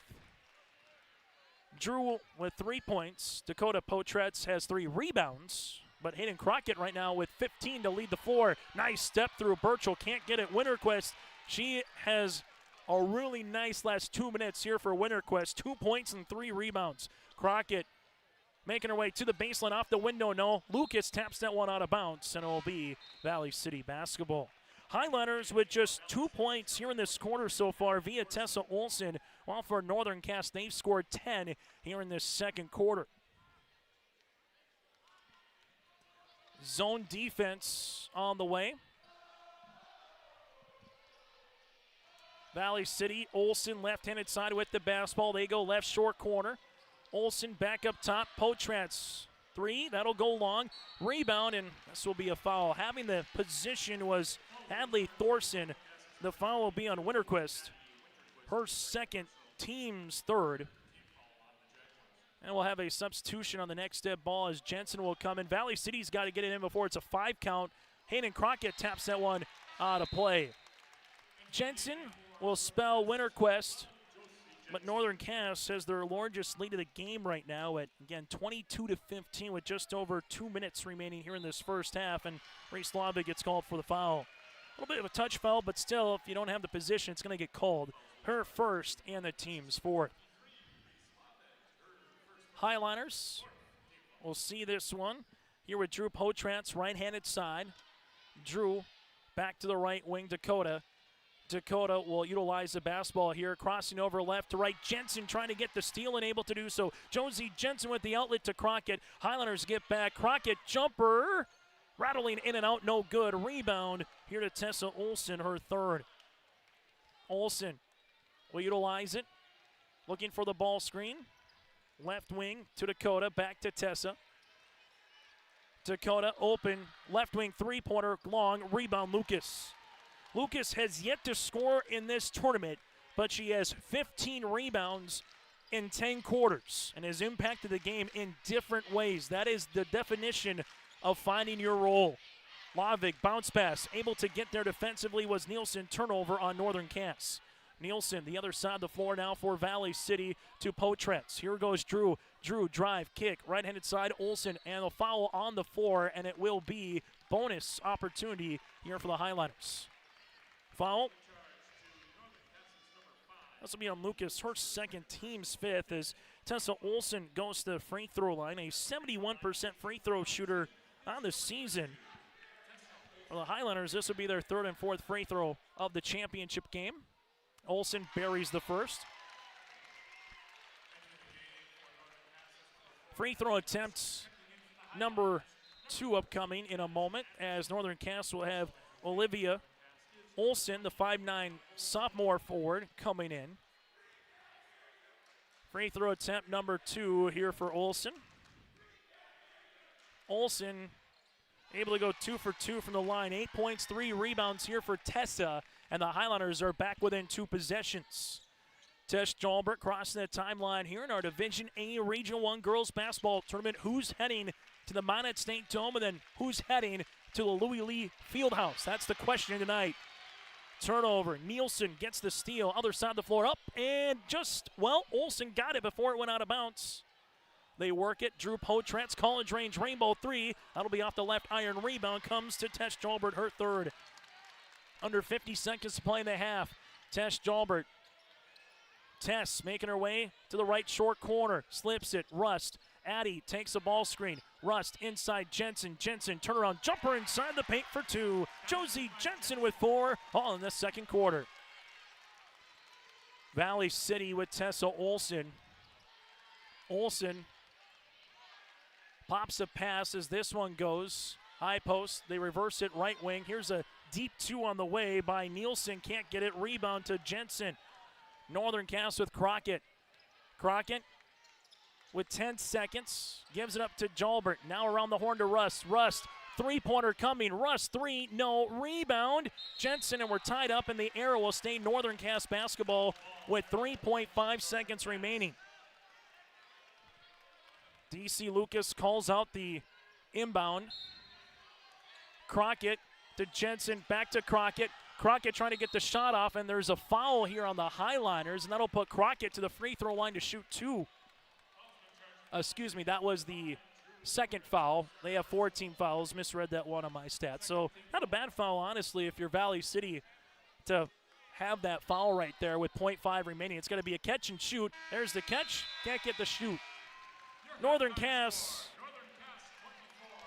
Drew with 3 points. Dakota Potratz has 3 rebounds. But Hayden Crockett right now with 15 to lead the floor. Nice step through. Burchell can't get it. Winterquist, she has a really nice last 2 minutes here for Winterquist. 2 points and 3 rebounds. Crockett making her way to the baseline, off the window. No, Lucas taps that one out of bounds, and it will be Valley City basketball. Highliners with just 2 points here in this quarter so far via Tessa Olsen, while for Northern Cass they've scored 10 here in this second quarter. Zone defense on the way. Valley City, Olsen left-handed side with the basketball. They go left short corner. Olsen back up top. Potratz 3, that'll go long. Rebound, and this will be a foul. Having the position was Hadley Thorson. The foul will be on Winterquist. Her second, team's third. And we'll have a substitution on the next step ball as Jensen will come in. Valley City's got to get it in before it's a 5 count. Hayden Crockett taps that one out of play. Jensen will spell Winterquist, but Northern Cass has their largest lead of the game right now at, again, 22-15 with just over 2 minutes remaining here in this first half, and Ray Slavik gets called for the foul. A little bit of a touch foul, but still, if you don't have the position, it's going to get called. Her first and the team's fourth. Highliners, we'll see this one here with Drew Potratz, right-handed side. Drew back to the right wing, Dakota. Dakota will utilize the basketball here, crossing over left to right. Jensen trying to get the steal and able to do so. Jonesy Jensen with the outlet to Crockett. Highlanders get back. Crockett jumper, rattling in and out, no good. Rebound here to Tessa Olsen, her third. Olsen will utilize it, looking for the ball screen. Left wing to Dakota, back to Tessa. Dakota open, left wing three-pointer, long, rebound Lucas. Lucas has yet to score in this tournament, but she has 15 rebounds in 10 quarters and has impacted the game in different ways. That is the definition of finding your role. Lavik, bounce pass, able to get there defensively was Nielsen. Turnover on Northern Cass. Nielsen, the other side of the floor now for Valley City to Potratz. Here goes Drew. Drew, drive, kick, right-handed side, Olsen, and a foul on the floor, and it will be bonus opportunity here for the Highliners. Foul. This will be on Lucas, her second, team's fifth, as Tessa Olsen goes to the free throw line, a 71% free throw shooter on the season. For the Highliners, this will be their third and fourth free throw of the championship game. Olsen buries the first. Free throw attempts number 2 upcoming in a moment, as Northern Cass will have Olivia Olsen, the 5'9" sophomore forward, coming in. Free throw attempt number 2 here for Olsen. Olsen able to go 2 for 2 from the line. 8 points, 3 rebounds here for Tessa, and the Highlanders are back within 2 possessions. Tess Jalbert crossing the timeline here in our Division A Regional 1 girls basketball tournament. Who's heading to the Minot State Dome, and then who's heading to the Louis Lee Fieldhouse? That's the question tonight. Turnover. Nielsen gets the steal. Other side of the floor up, and Olsen got it before it went out of bounds. They work it. Drew Potratz, college range, rainbow 3. That'll be off the left iron. Rebound comes to Tess Jalbert, her third. Under 50 seconds to play in the half. Tess Jalbert Tess making her way to the right short corner. Slips it. Rust. Addy takes a ball screen. Rust inside Jensen. Jensen turnaround jumper inside the paint for 2. Josie Jensen with 4, all in the second quarter. Valley City with Tessa Olsen. Olsen pops a pass as this one goes. High post. They reverse it right wing. Here's a deep 2 on the way by Nielsen. Can't get it. Rebound to Jensen. Northern Cass with Crockett. Crockett with 10 seconds. Gives it up to Jalbert. Now around the horn to Rust. Rust, three-pointer coming. Rust, 3, no. Rebound. Jensen, and we're tied up, and the arrow will stay Northern Cass basketball with 3.5 seconds remaining. DC Lucas calls out the inbound. Crockett to Jensen, back to Crockett. Crockett trying to get the shot off, and there's a foul here on the Highliners, and that'll put Crockett to the free throw line to shoot 2. Excuse me, that was the second foul. They have 14 fouls. Misread that one on my stats. So not a bad foul, honestly, if you're Valley City to have that foul right there with 0.5 remaining. It's going to be a catch and shoot. There's the catch. Can't get the shoot. Northern Cass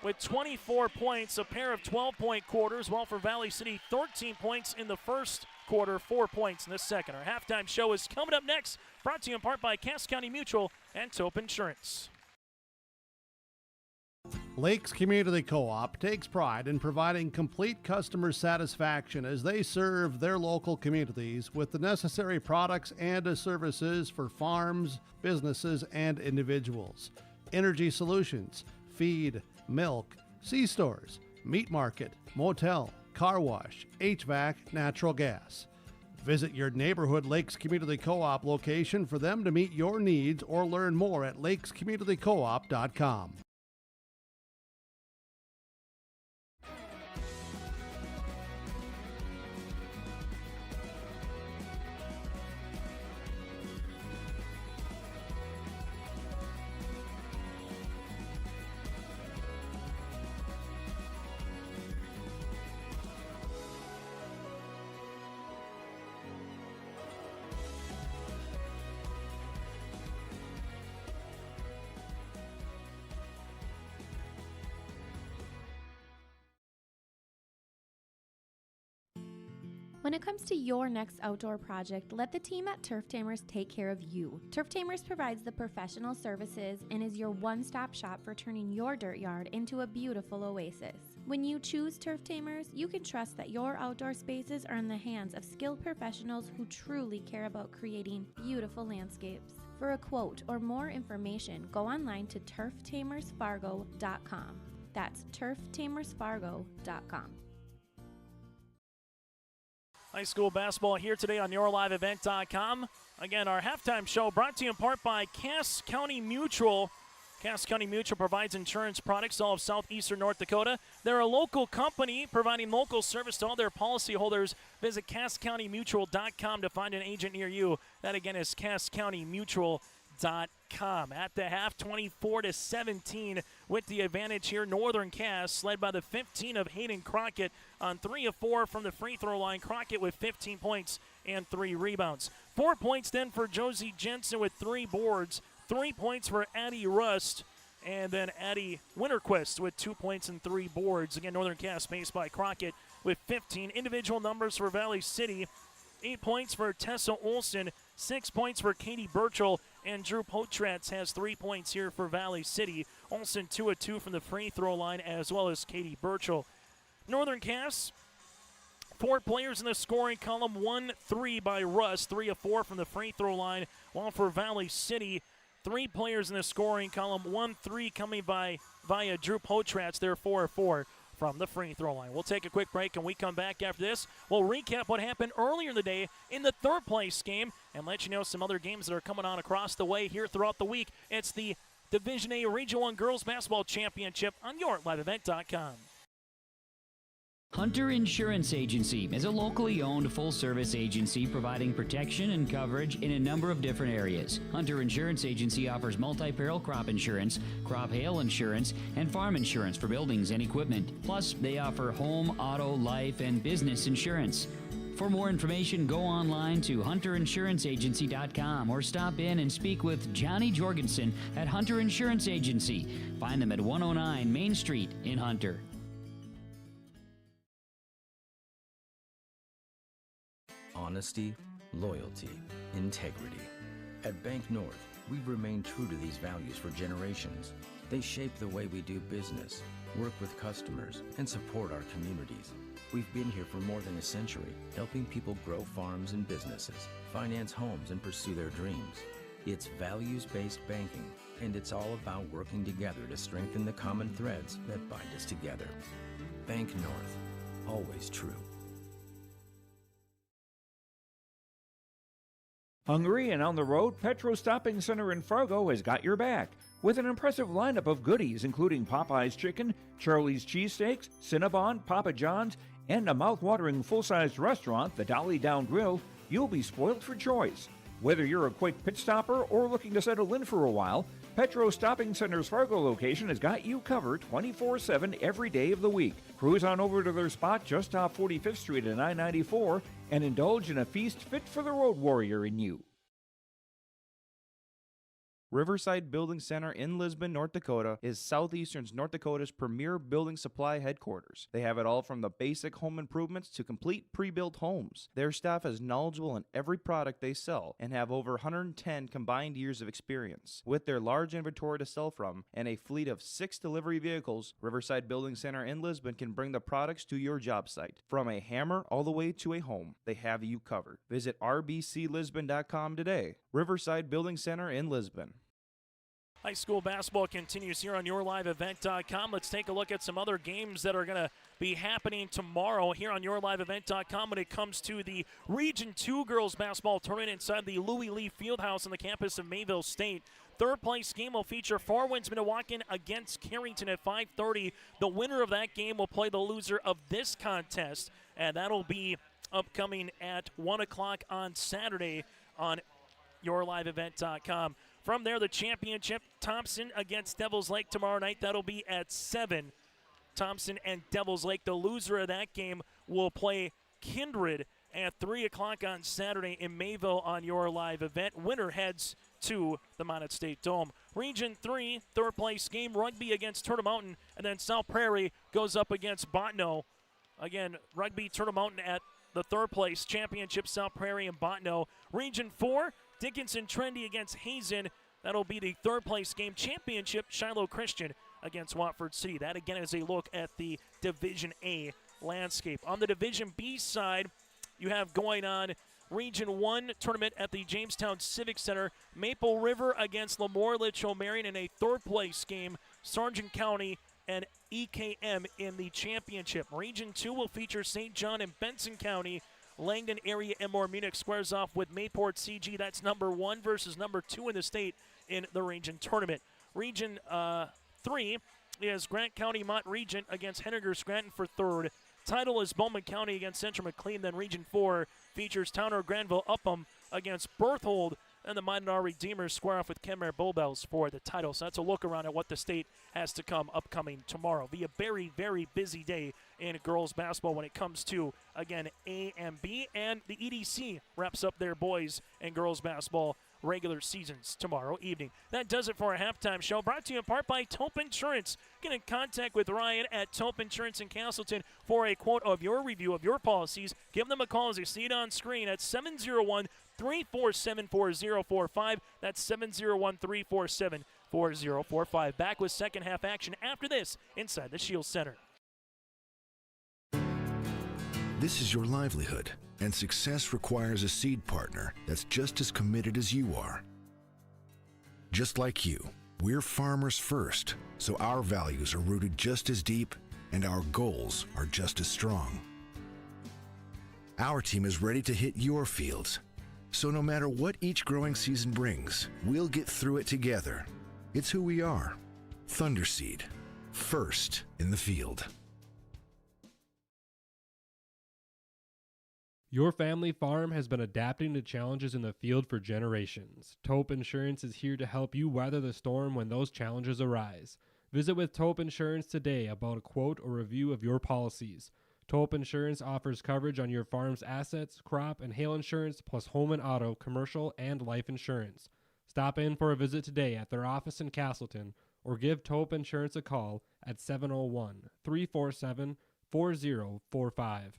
with 24 points, a pair of 12-point quarters, while for Valley City, 13 points in the first quarter, 4 points in the second. Our halftime show is coming up next, brought to you in part by Cass County Mutual and Tope Insurance. Lakes Community Co-op takes pride in providing complete customer satisfaction as they serve their local communities with the necessary products and services for farms, businesses, and individuals. Energy solutions, feed, milk, C-stores, meat market, motel, car wash, HVAC, natural gas. Visit your neighborhood Lakes Community Co-op location for them to meet your needs or learn more at lakescommunitycoop.com. When it comes to your next outdoor project, let the team at Turf Tamers take care of you. Turf Tamers provides the professional services and is your one-stop shop for turning your dirt yard into a beautiful oasis. When you choose Turf Tamers, you can trust that your outdoor spaces are in the hands of skilled professionals who truly care about creating beautiful landscapes. For a quote or more information, go online to turftamersfargo.com. That's turftamersfargo.com. High school basketball here today on YourLiveEvent.com. Again, our halftime show brought to you in part by Cass County Mutual. Cass County Mutual provides insurance products all of southeastern North Dakota. They're a local company providing local service to all their policyholders. Visit CassCountyMutual.com to find an agent near you. That again is CassCountyMutual.com. At the half, 24-17 with the advantage here. Northern Cass led by the 15 of Hayden Crockett on 3 of 4 from the free throw line. Crockett with 15 points and 3 rebounds. 4 points then for Josie Jensen with 3 boards. 3 points for Addie Rust. And then Addie Winterquist with 2 points and 3 boards. Again, Northern Cass paced by Crockett with 15. Individual numbers for Valley City. 8 points for Tessa Olsen. 6 points for Katie Burchell. And Drew Potratz has 3 points here for Valley City. Olsen 2 of 2 from the free throw line, as well as Katie Burchell. Northern Cass, 4 players in the scoring column. 1-3 by Rust. 3 of 4 from the free throw line. While for Valley City, 3 players in the scoring column. 1-3 coming via Drew Potratz. They're 4 of 4 from the free throw line. We'll take a quick break, and we come back after this. We'll recap what happened earlier in the day in the third place game and let you know some other games that are coming on across the way here throughout the week. It's the Division A Region 1 Girls Basketball Championship on YourLiveEvent.com. Hunter Insurance Agency is a locally owned full-service agency providing protection and coverage in a number of different areas. Hunter Insurance Agency offers multi-peril crop insurance, crop hail insurance, and farm insurance for buildings and equipment. Plus, they offer home, auto, life, and business insurance. For more information, go online to hunterinsuranceagency.com or stop in and speak with Johnny Jorgensen at Hunter Insurance Agency. Find them at 109 Main Street in Hunter. Honesty, loyalty, integrity. At Bank North, we've remained true to these values for generations. They shape the way we do business, work with customers, and support our communities. We've been here for more than a century, helping people grow farms and businesses, finance homes, and pursue their dreams. It's values-based banking, and it's all about working together to strengthen the common threads that bind us together. Bank North, always true. Hungry and on the road, Petro Stopping Center in Fargo has got your back. With an impressive lineup of goodies including Popeye's Chicken, Charlie's Cheesesteaks, Cinnabon, Papa John's, and a mouth-watering full-sized restaurant, the Dolly Down Grill, you'll be spoiled for choice. Whether you're a quick pit stopper or looking to settle in for a while, Petro Stopping Center's Fargo location has got you covered 24/7 every day of the week. Cruise on over to their spot just off 45th Street and I-94 and indulge in a feast fit for the road warrior in you. Riverside Building Center in Lisbon, North Dakota is Southeastern North Dakota's premier building supply headquarters. They have it all from the basic home improvements to complete pre-built homes. Their staff is knowledgeable in every product they sell and have over 110 combined years of experience. With their large inventory to sell from and a fleet of 6 delivery vehicles, Riverside Building Center in Lisbon can bring the products to your job site. From a hammer all the way to a home, they have you covered. Visit rbclisbon.com today. Riverside Building Center in Lisbon. High school basketball continues here on YourLiveEvent.com. Let's take a look at some other games that are going to be happening tomorrow here on YourLiveEvent.com when it comes to the Region 2 girls basketball tournament inside the Louis Lee Fieldhouse on the campus of Mayville State. Third place game will feature Far Winds Minnewacan against Carrington at 5:30. The winner of that game will play the loser of this contest, and that'll be upcoming at 1 o'clock on Saturday on YourLiveEvent.com. From there, the championship, Thompson against Devils Lake tomorrow night. That'll be at 7. Thompson and Devils Lake. The loser of that game will play Kindred at 3 o'clock on Saturday in Mayville on Your Live Event. Winner heads to the Minot State Dome. Region 3, third place game, Rugby against Turtle Mountain. And then South Prairie goes up against Bottineau. Again, Rugby, Turtle Mountain at the third place. Championship, South Prairie and Bottineau. Region 4, Dickinson Trendy against Hazen. That'll be the third place game. Championship, Shiloh Christian against Watford City. That again is a look at the Division A landscape. On the Division B side, you have going on Region 1 tournament at the Jamestown Civic Center. Maple River against Lemoore Litchfield-Marion in a third place game. Sargent County and EKM in the championship. Region 2 will feature St. John and Benson County. Langdon area Emmor Munich squares off with Mayport CG. That's number 1 versus number 2 in the state in the region tournament. Region 3 is Grant County Mott Regent against Henniger Scranton for third. Title is Bowman County against Central McLean. Then Region 4 features Towner Granville Upham against Berthold. And the Minot Redeemers square off with Kenmare Bullbells for the title. So that's a look around at what the state has to come upcoming tomorrow. Be a very, very busy day in girls basketball when it comes to, again, A and B. And the EDC wraps up their boys and girls basketball regular seasons tomorrow evening. That does it for our halftime show, brought to you in part by Taupe Insurance. Get in contact with Ryan at Taupe Insurance in Castleton for a quote of your review of your policies. Give them a call as you see it on screen at 701-347-4045. That's 701-347-4045. Back with second half action after this inside the Shield Center. This is your livelihood, and success requires a seed partner that's just as committed as you are. Just like you, we're farmers first, so our values are rooted just as deep and our goals are just as strong. Our team is ready to hit your fields, so no matter what each growing season brings, we'll get through it together. It's who we are. Thunderseed, first in the field. Your family farm has been adapting to challenges in the field for generations. Taupe Insurance is here to help you weather the storm when those challenges arise. Visit with Taupe Insurance today about a quote or review of your policies. Taupe Insurance offers coverage on your farm's assets, crop, and hail insurance, plus home and auto, commercial, and life insurance. Stop in for a visit today at their office in Castleton or give Taupe Insurance a call at 701-347-4045.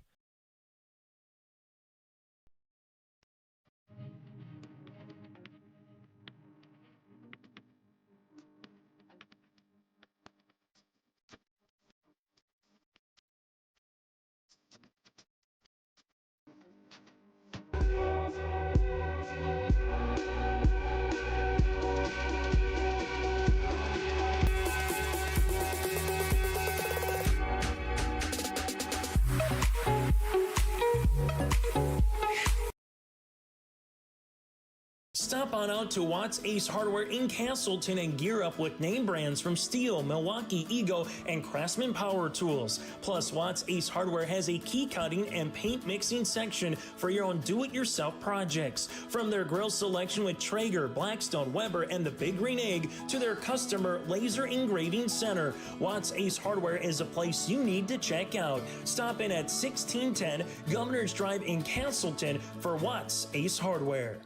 Stop on out to Watts Ace Hardware in Castleton and gear up with name brands from Steel, Milwaukee, Ego, and Craftsman Power Tools. Plus, Watts Ace Hardware has a key cutting and paint mixing section for your own do-it-yourself projects. From their grill selection with Traeger, Blackstone, Weber, and the Big Green Egg to their customer laser engraving center, Watts Ace Hardware is a place you need to check out. Stop in at 1610 Governor's Drive in Castleton for Watts Ace Hardware.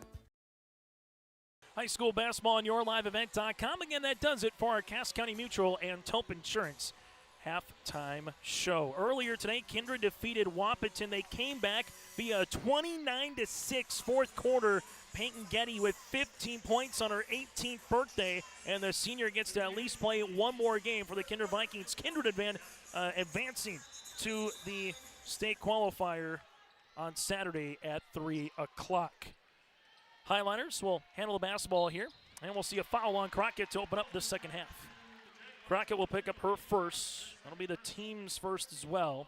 High school basketball on YourLiveEvent.com. Again, that does it for our Cass County Mutual and Taupe Insurance halftime show. Earlier today, Kindred defeated Wahpeton. They came back via 29-6 fourth quarter. Peyton Getty with 15 points on her 18th birthday, and the senior gets to at least play one more game for the Kindred Vikings. Kindred advancing to the state qualifier on Saturday at 3 o'clock. Highliners will handle the basketball here, and we'll see a foul on Crockett to open up the second half. Crockett will pick up her first. That'll be the team's first as well.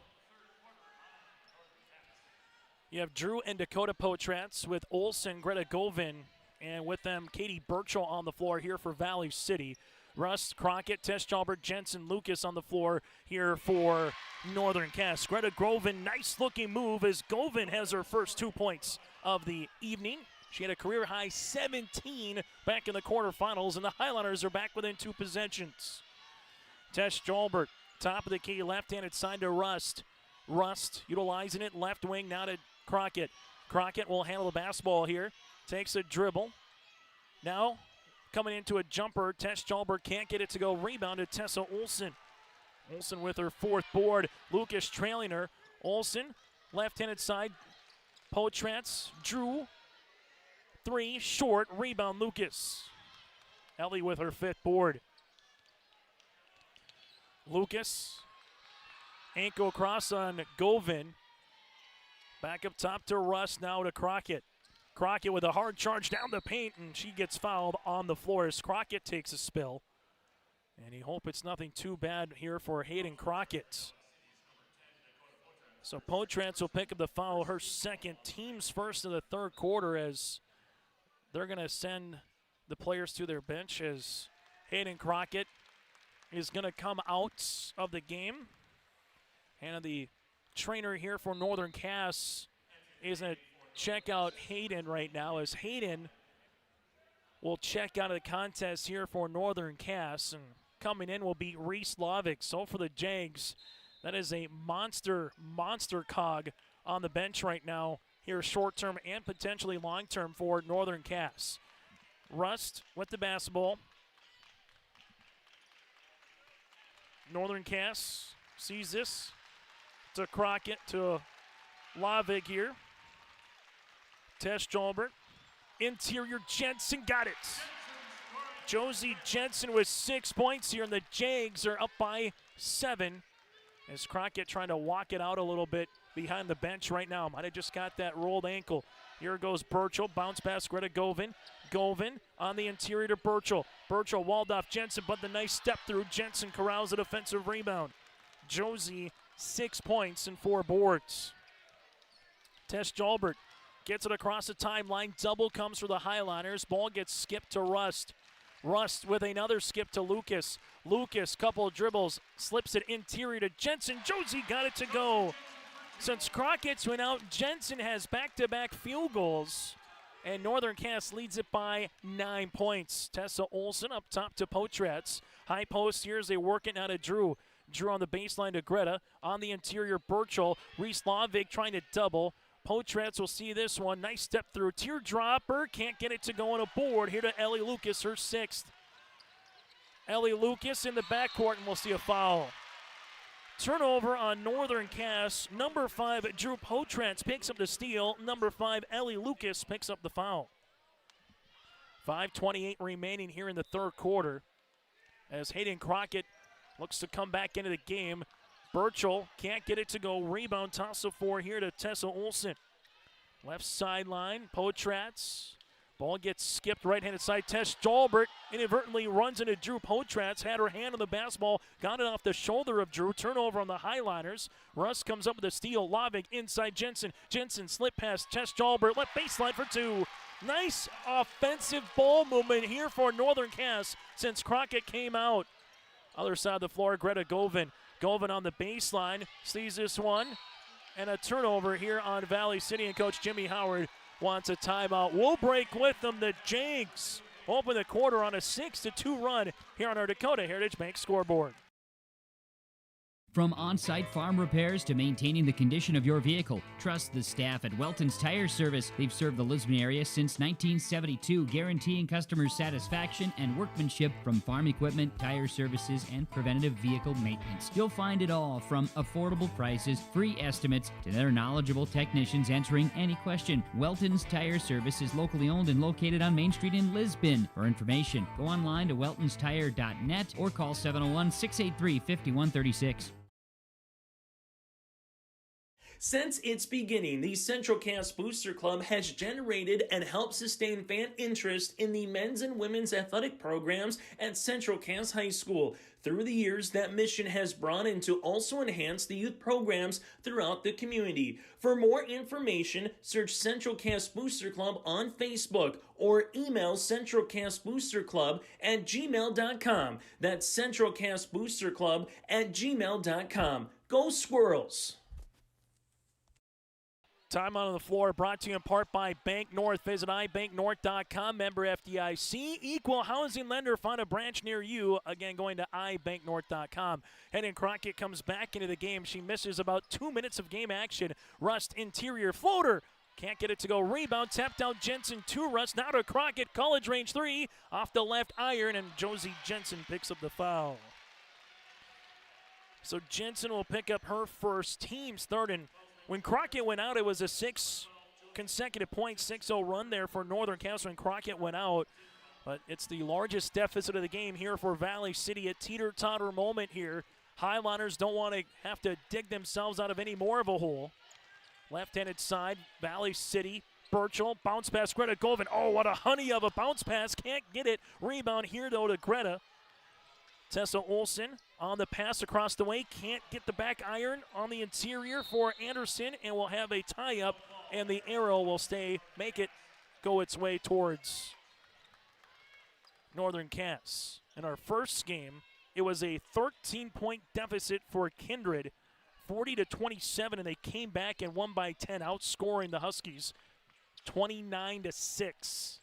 You have Drew and Dakota Potratz with Olsen, Greta Govin, and with them Katie Burchell on the floor here for Valley City. Rust, Crockett, Tess Jalbert, Jensen, Lucas on the floor here for Northern Cass. Greta Govin, nice looking move as Govin has her first 2 points of the evening. She had a career-high 17 back in the quarterfinals, and the Highlanders are back within 2 possessions. Tess Jalbert, top of the key, left-handed side to Rust. Rust utilizing it, left wing, now to Crockett. Crockett will handle the basketball here. Takes a dribble. Now coming into a jumper. Tess Jalbert can't get it to go. Rebound to Tessa Olsen. Olsen with her 4th board. Lucas trailing her. Olsen, left-handed side. Potratz, Drew. 3, short, rebound Lucas. Ellie with her 5th board. Lucas, ankle cross on Govin. Back up top to Russ, now to Crockett. Crockett with a hard charge down the paint, and she gets fouled on the floor as Crockett takes a spill. And you hope it's nothing too bad here for Hayden Crockett. So Potratz will pick up the foul, her second, team's first of the third quarter, as they're going to send the players to their bench as Hayden Crockett is going to come out of the game. And the trainer here for Northern Cass is going to check out Hayden right now, as Hayden will check out of the contest here for Northern Cass. And coming in will be Reese Lovick. So for the Jags, that is a monster cog on the bench right now, here short-term and potentially long-term for Northern Cass. Rust with the basketball. Northern Cass sees this. To Crockett, to Lavig here. Tess Jalbert. Interior, Jensen got it. Josie Jensen with 6 points here, and the Jags are up by 7. As Crockett trying to walk it out a little bit behind the bench right now. Might have just got that rolled ankle. Here goes Burchell. Bounce pass, Greta Govin. Govin on the interior to Burchell. Burchell walled off Jensen, but the nice step through. Jensen corrals a defensive rebound. Josie, 6 points and 4 boards. Tess Jalbert gets it across the timeline. Double comes for the Highliners. Ball gets skipped to Rust. Rust with another skip to Lucas. Lucas, couple of dribbles, slips it interior to Jensen. Josie got it to go. Since Crockett's went out, Jensen has back-to-back field goals, and Northern Cass leads it by 9 points. Tessa Olsen up top to Potratz. High post here as they work it out of Drew. Drew on the baseline to Greta. On the interior, Burchell. Reese Lavig trying to double. Potratz will see this one. Nice step through. Teardropper. Can't get it to go on a board. Here to Ellie Lucas, her 6th. Ellie Lucas in the backcourt, and we'll see a foul. Turnover on Northern Cass. Number 5, Drew Potratz picks up the steal. Number 5, Ellie Lucas picks up the foul. 5:28 remaining here in the third quarter as Hayden Crockett looks to come back into the game. Burchell can't get it to go. Rebound, toss of 4 here to Tessa Olsen. Left sideline, Potratz. Ball gets skipped right-handed side. Tess Jalbert inadvertently runs into Drew Potratz. Had her hand on the basketball. Got it off the shoulder of Drew. Turnover on the Highliners. Russ comes up with a steal. Lavig inside Jensen. Jensen slip pass. Tess Jalbert left baseline for 2. Nice offensive ball movement here for Northern Cass since Crockett came out. Other side of the floor, Greta Govan. Govan on the baseline. Sees this one. And a turnover here on Valley City. And Coach Jimmy Howard wants a timeout. We'll break with them. The Jags open the quarter on a 6-2 run here on our Dakota Heritage Bank scoreboard. From on-site farm repairs to maintaining the condition of your vehicle, trust the staff at Welton's Tire Service. They've served the Lisbon area since 1972, guaranteeing customer satisfaction and workmanship from farm equipment, tire services, and preventative vehicle maintenance. You'll find it all from affordable prices, free estimates, to their knowledgeable technicians answering any question. Welton's Tire Service is locally owned and located on Main Street in Lisbon. For information, go online to weltonstire.net or call 701-683-5136. Since its beginning, the Central Cass Booster Club has generated and helped sustain fan interest in the men's and women's athletic programs at Central Cass High School. Through the years, that mission has broadened to also enhance the youth programs throughout the community. For more information, search Central Cass Booster Club on Facebook or email centralcassboosterclub@gmail.com. That's centralcassboosterclub@gmail.com. Go Squirrels! Time on the floor brought to you in part by Bank North. Visit ibanknorth.com, member FDIC, equal housing lender. Find a branch near you. Again, going to ibanknorth.com. Hayden Crockett comes back into the game. She misses about 2 minutes of game action. Rust interior floater. Can't get it to go. Rebound, tapped out Jensen to Rust. Now to Crockett. College range 3 off the left iron, and Josie Jensen picks up the foul. So Jensen will pick up her first, team's third. And when Crockett went out, it was a 6 consecutive point, 6-0 run there for Northern Cass when Crockett went out. But it's the largest deficit of the game here for Valley City. A teeter-totter moment here. Highliners don't want to have to dig themselves out of any more of a hole. Left-handed side, Valley City. Burchell, bounce pass, Greta Govan. Oh, what a honey of a bounce pass. Can't get it. Rebound here, though, to Greta. Tessa Olsen on the pass across the way. Can't get the back iron on the interior for Anderson, and we'll have a tie-up, and the arrow will make it go its way towards Northern Cass. In our first game, it was a 13-point deficit for Kindred, 40-27, and they came back and won by 10, outscoring the Huskies 29-6.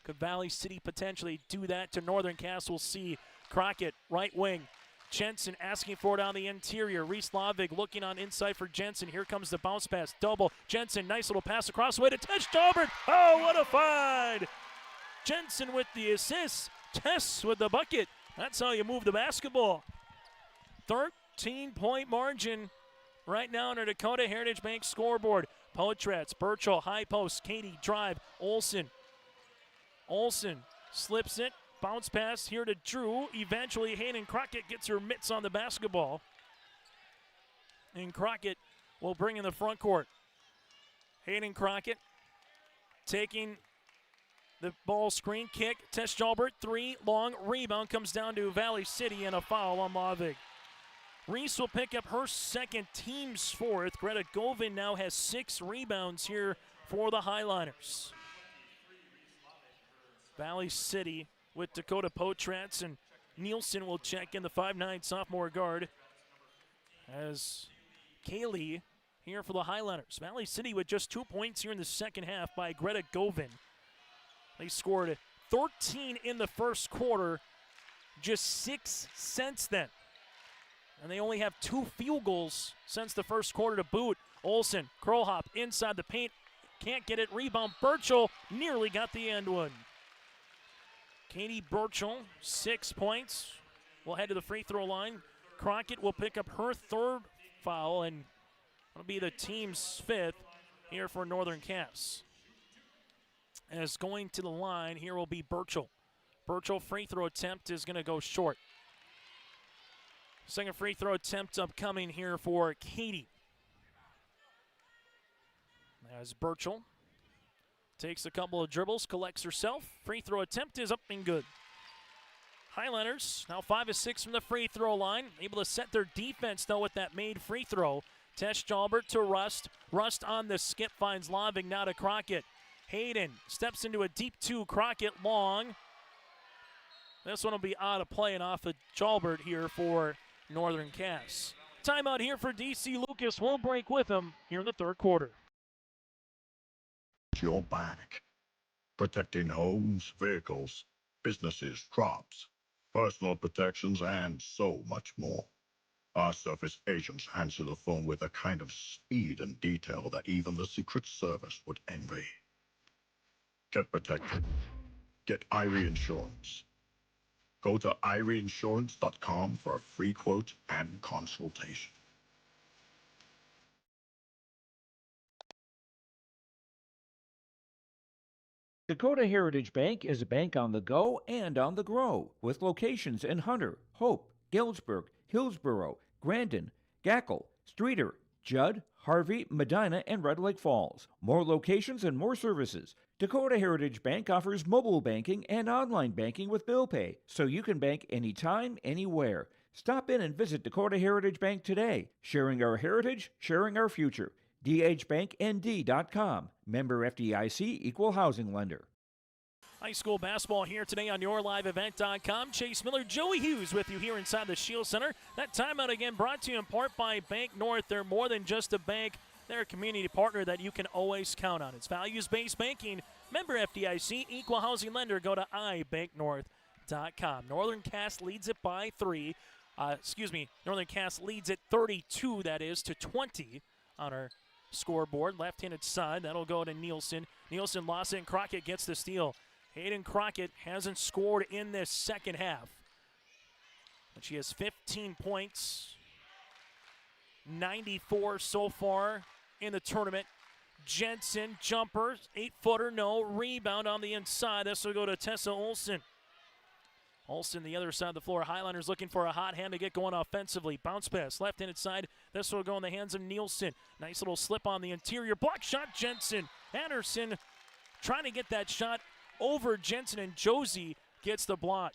Could Valley City potentially do that to Northern Cass? We'll see. Crockett, right wing. Jensen asking for it on the interior. Reese Lavig looking on inside for Jensen. Here comes the bounce pass. Double. Jensen, nice little pass across the way to Tess Jalbert. Oh, what a find! Jensen with the assist. Tess with the bucket. That's how you move the basketball. 13-point margin right now on our Dakota Heritage Bank scoreboard. Potratz, Burchell, high post. Katie, drive. Olsen slips it. Bounce pass here to Drew. Eventually, Hayden Crockett gets her mitts on the basketball. And Crockett will bring in the front court. Hayden Crockett taking the ball screen kick. Tess Jalbert, 3, long rebound comes down to Valley City, and a foul on Lavig. Reese will pick up her second, team's fourth. Greta Govan now has 6 rebounds here for the Highliners. Valley City with Dakota Potratz, and Nielsen will check in, the 5'9" sophomore guard, as Kaylee here for the Highlanders. Valley City with just 2 points here in the second half by Greta Govan. They scored 13 in the first quarter, just 6 since then. And they only have 2 field goals since the first quarter to boot. Olsen, curl hop inside the paint. Can't get it. Rebound. Burchell nearly got the end one. Katie Burchell, 6 points. Will head to the free throw line. Crockett will pick up her 3rd foul, and it'll be the team's 5th here for Northern Cass. As going to the line, here will be Burchell. Burchell free throw attempt is going to go short. Second free throw attempt upcoming here for Katie. As Burchell takes a couple of dribbles, collects herself. Free throw attempt is up and good. Highlanders now 5 of 6 from the free throw line. Able to set their defense, though, with that made free throw. Tess Jalbert to Rust. Rust on the skip finds Loving, now to Crockett. Hayden steps into a deep 2. Crockett long. This one will be out of play and off of Jalbert here for Northern Cass. Timeout here for DC Lucas. We'll break with him here in the 3rd quarter. Your back. Protecting homes, vehicles, businesses, crops, personal protections, and so much more. Our surface agents answer the phone with a kind of speed and detail that even the Secret Service would envy. Get protected. Get Irie Insurance. Go to IrieInsurance.com for a free quote and consultation. Dakota Heritage Bank is a bank on the go and on the grow, with locations in Hunter, Hope, Galesburg, Hillsboro, Grandin, Gackle, Streeter, Judd, Harvey, Medina, and Red Lake Falls. More locations and more services. Dakota Heritage Bank offers mobile banking and online banking with bill pay, so you can bank anytime, anywhere. Stop in and visit Dakota Heritage Bank today. Sharing our heritage, sharing our future. dhbanknd.com. Member FDIC, Equal Housing Lender. High school basketball here today on YourLiveEvent.com. Chase Miller, Joey Hughes with you here inside the Shield Center. That timeout again brought to you in part by Bank North. They're more than just a bank. They're a community partner that you can always count on. It's values-based banking. Member FDIC, Equal Housing Lender. Go to ibanknorth.com. Northern Cass leads it by 3. Northern Cass leads it 32, that is, to 20 on our scoreboard. Left-handed side, that'll go to Nielsen. Nielsen lost it, and Crockett gets the steal. Hayden Crockett hasn't scored in this second half. But she has 15 points, 94 so far in the tournament. Jensen, jumper, 8-footer, no. Rebound on the inside. This will go to Tessa Olsen. Olsen, the other side of the floor. Highlanders looking for a hot hand to get going offensively. Bounce pass, left-handed side. This will go in the hands of Nielsen. Nice little slip on the interior. Block shot, Jensen. Anderson trying to get that shot over Jensen, and Josie gets the block.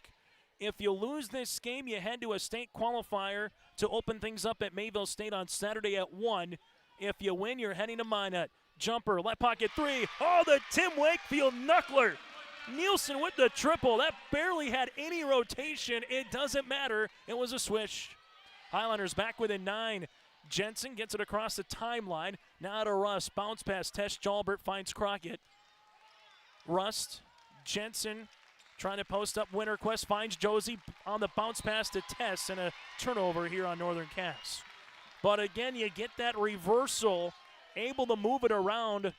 If you lose this game, you head to a state qualifier to open things up at Mayville State on Saturday at 1. If you win, you're heading to Minot. Jumper, left pocket 3. Oh, the Tim Wakefield knuckler. Nielsen with the triple. That barely had any rotation. It doesn't matter. It was a swish. Highlanders back within 9. Jensen gets it across the timeline. Now to Rust. Bounce pass. Tess Jalbert finds Crockett. Rust. Jensen trying to post up Winterquest. Finds Josie on the bounce pass to Tess, and a turnover here on Northern Cass. But again, you get that reversal, able to move it around.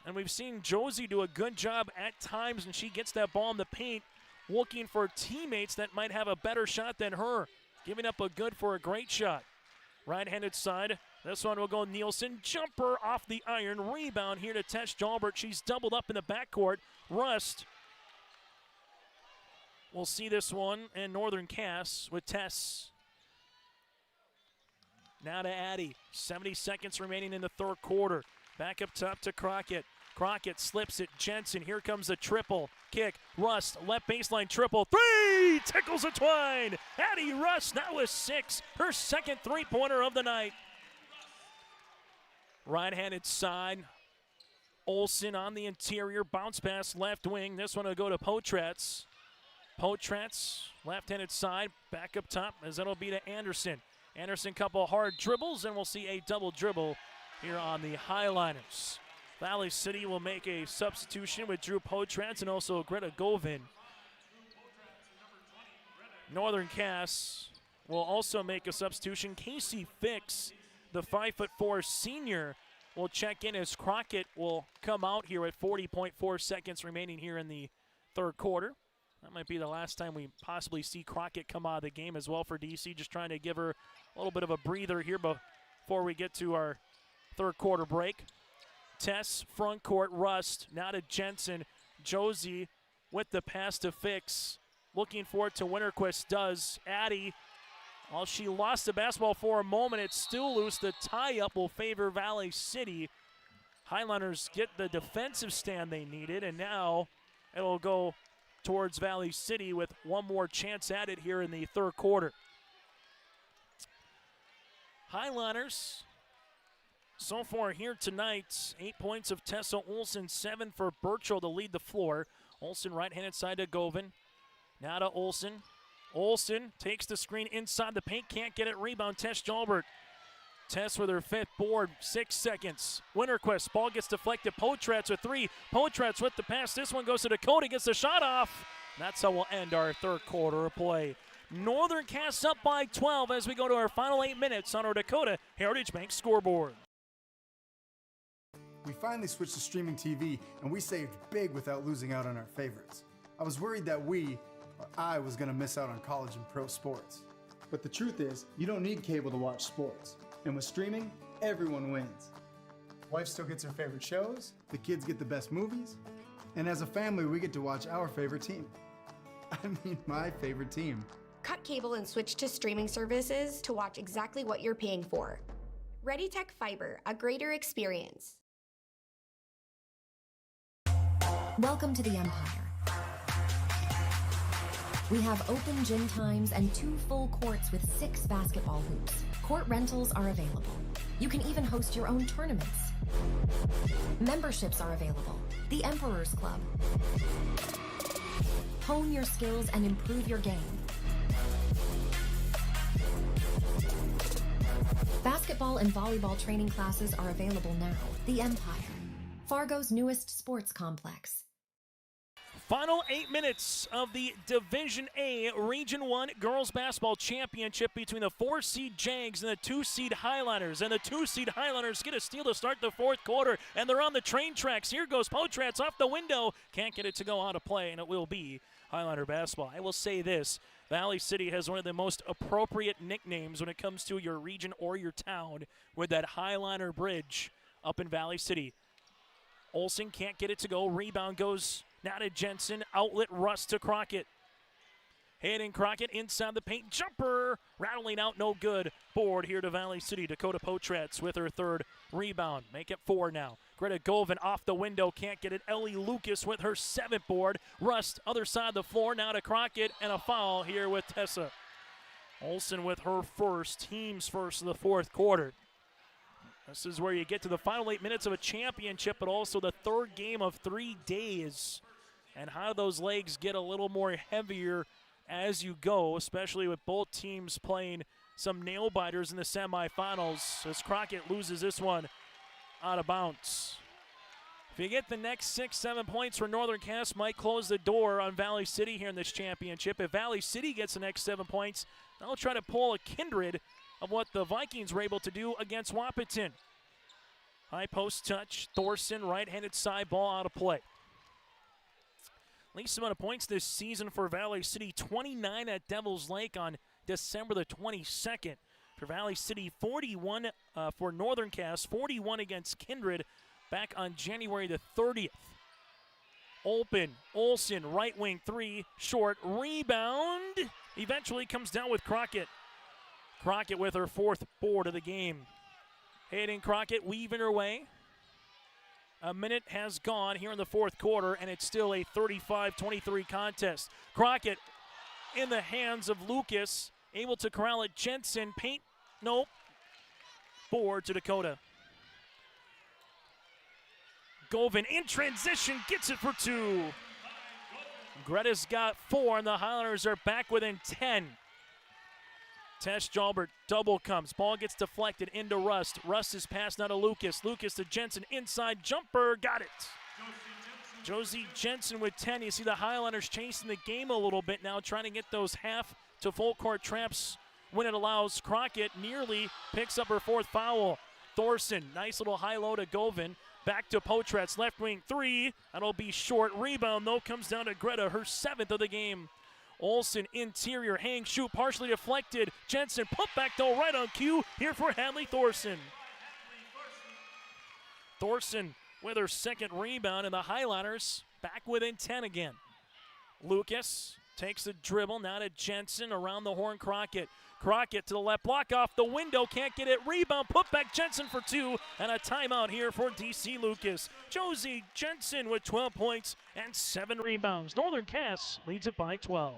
And we've seen Josie do a good job at times, and she gets that ball in the paint, looking for teammates that might have a better shot than her. Giving up a good for a great shot. Right-handed side. This one will go Nielsen. Jumper off the iron. Rebound here to Tess Jalbert. She's doubled up in the backcourt. Rust. We'll see this one in Northern Cass with Tess. Now to Addy. 70 seconds remaining in the 3rd quarter. Back up top to Crockett. Crockett slips it. Jensen. Here comes the triple. Kick. Rust. Left baseline triple. 3! Tickles a twine. Addie Rust now with 6. Her second three-pointer of the night. Right-handed side. Olsen on the interior. Bounce pass left wing. This one will go to Potratz. Potratz, left-handed side. Back up top as that'll be to Anderson. Anderson, couple hard dribbles, and we'll see a double dribble here on the Highliners. Valley City will make a substitution with Drew Potratz and also Greta Govin. Northern Cass will also make a substitution. Casey Fix, the 5'4" senior, will check in as Crockett will come out here at 40.4 seconds remaining here in the third quarter. That might be the last time we possibly see Crockett come out of the game as well for DC, just trying to give her a little bit of a breather here before we get to our third quarter break. Tess, front court, Rust, now to Jensen. Josie with the pass to Fix. Looking for it to Winterquist, does. Addie, well, she lost the basketball for a moment. It's still loose. The tie-up will favor Valley City. Highlanders get the defensive stand they needed, and now it'll go towards Valley City with one more chance at it here in the third quarter. Highlanders so far here tonight, 8 points of Tessa Olsen, 7 for Burchell to lead the floor. Olsen right-handed side to Govan. Now to Olsen. Olsen takes the screen inside the paint, can't get it. Rebound, Tess Jalbert. Tess with her 5th board, 6 seconds. Winterquist, ball gets deflected. Potratz with 3. Potratz with the pass. This one goes to Dakota, gets the shot off. That's how we'll end our third quarter of play. Northern Casts up by 12 as we go to our final 8 minutes on our Dakota Heritage Bank scoreboard. We finally switched to streaming TV, and we saved big without losing out on our favorites. I was worried that I was going to miss out on college and pro sports. But the truth is, you don't need cable to watch sports. And with streaming, everyone wins. Wife still gets her favorite shows, the kids get the best movies, and as a family, we get to watch our favorite team. I mean, my favorite team. Cut cable and switch to streaming services to watch exactly what you're paying for. ReadyTech Fiber, a greater experience. Welcome to the Empire. We have open gym times and 2 full courts with 6 basketball hoops. Court rentals are available. You can even host your own tournaments. Memberships are available. The Emperor's Club. Hone your skills and improve your game. Basketball and volleyball training classes are available now. The Empire, Fargo's newest sports complex. Final 8 minutes of the Division A Region 1 Girls Basketball Championship between the 4-seed Jags and the 2-seed Highlanders. And the 2-seed Highlanders get a steal to start the fourth quarter, and they're on the train tracks. Here goes Potratz off the window. Can't get it to go out of play, and it will be Highlander basketball. I will say this. Valley City has one of the most appropriate nicknames when it comes to your region or your town with that Highlander Bridge up in Valley City. Olsen can't get it to go. Rebound goes now to Jensen. Outlet Rust to Crockett. Hayden Crockett inside the paint. Jumper rattling out, no good. Board here to Valley City. Dakota Potratz with her 3rd rebound. Make it 4 now. Greta Govan off the window. Can't get it. Ellie Lucas with her 7th board. Rust other side of the floor. Now to Crockett. And a foul here with Tessa. Olsen with her first. Team's first of the fourth quarter. This is where you get to the final 8 minutes of a championship, but also the 3rd game of 3 days. And how those legs get a little more heavier as you go, especially with both teams playing some nail-biters in the semifinals, as Crockett loses this one out of bounds. If you get the next 6-7 points for Northern Cass, might close the door on Valley City here in this championship. If Valley City gets the next 7 points, they'll try to pull a kindred of what the Vikings were able to do against Wahpeton. High post touch, Thorson, right-handed side, ball out of play. Least amount of points this season for Valley City, 29 at Devil's Lake on December the 22nd. For Valley City, 41 for Northern Cass, 41 against Kindred back on January the 30th. Open, Olsen, right wing 3, short, rebound. Eventually comes down with Crockett. Crockett with her 4th board of the game. Hayden Crockett weaving her way. A minute has gone here in the fourth quarter, and it's still a 35-23 contest. Crockett in the hands of Lucas, able to corral it. Jensen, paint, nope. Board to Dakota. Govan in transition, gets it for 2. Greta's got 4, and the Highlanders are back within 10. Tess Jalbert, double comes. Ball gets deflected into Rust. Rust is passed now to Lucas. Lucas to Jensen, inside jumper, got it. Josie Jensen with 10. You see the Highlanders chasing the game a little bit now, trying to get those half to full court traps when it allows. Crockett nearly picks up her 4th foul. Thorson, nice little high-low to Govin. Back to Potratz, left wing 3. That'll be short. Rebound, though, comes down to Greta, her 7th of the game. Olsen, interior, hang, shoot, partially deflected. Jensen, put back, though, right on cue here for Hadley Thorson. Thorson with her 2nd rebound, and the Highliners back within 10 again. Lucas takes the dribble, now to Jensen, around the horn, Crockett. Crockett to the left, block off the window, can't get it, rebound, put back Jensen for 2, and a timeout here for DC Lucas. Josie Jensen with 12 points and 7 rebounds. Northern Cass leads it by 12.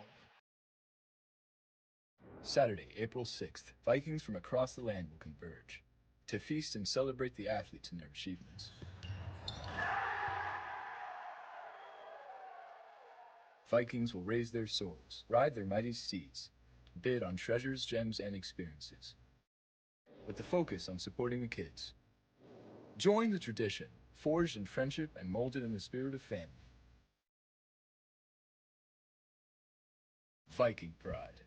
Saturday, April 6th, Vikings from across the land will converge to feast and celebrate the athletes and their achievements. Vikings will raise their swords, ride their mighty steeds, bid on treasures, gems, and experiences, with the focus on supporting the kids. Join the tradition, forged in friendship and molded in the spirit of family. Viking pride.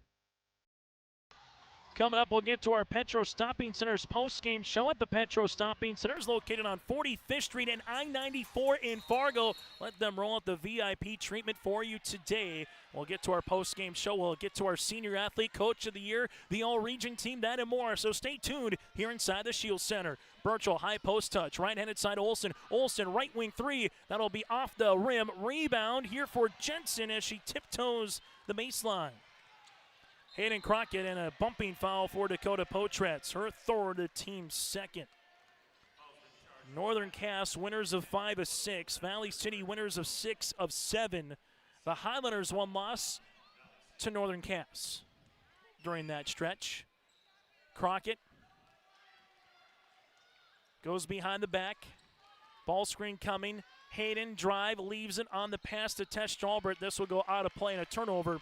Coming up, we'll get to our Petro Stopping Center's post-game show at the Petro Stopping Center is located on 45th Street and I-94 in Fargo. Let them roll out the VIP treatment for you today. We'll get to our post-game show. We'll get to our Senior Athlete Coach of the Year, the All-Region team, that and more. So stay tuned here inside the Shield Center. Burchell, high post touch, right-handed side Olsen. Olsen, right wing 3. That'll be off the rim. Rebound here for Jensen as she tiptoes the baseline. Hayden Crockett and a bumping foul for Dakota Potratz, her 3rd, the team's 2nd. Northern Cass winners of 5 of 6. Valley City winners of 6 of 7. The Highlanders 1 loss to Northern Cass during that stretch. Crockett goes behind the back. Ball screen coming. Hayden drive, leaves it on the pass to Tess Strawbert. This will go out of play and a turnover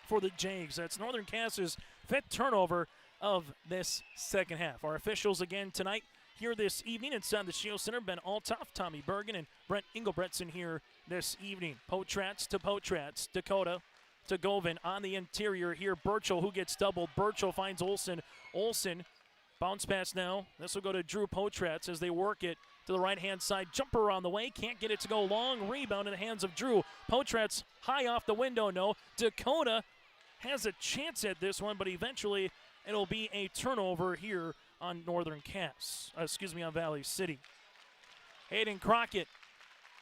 for the Jags. That's Northern Cass's 5th turnover of this 2nd half. Our officials again tonight here this evening inside the Shield Center. Ben Altoff, Tommy Bergen, and Brent Engelbretson here this evening. Potratz to Potratz. Dakota to Govin on the interior here. Burchell who gets doubled. Burchell finds Olsen. Olsen bounce pass now. This will go to Drew Potratz as they work it to the right-hand side. Jumper on the way. Can't get it to go long. Rebound in the hands of Drew. Potratz high off the window. No. Dakota has a chance at this one, but eventually it'll be a turnover here on Northern Cass. On Valley City. Hayden Crockett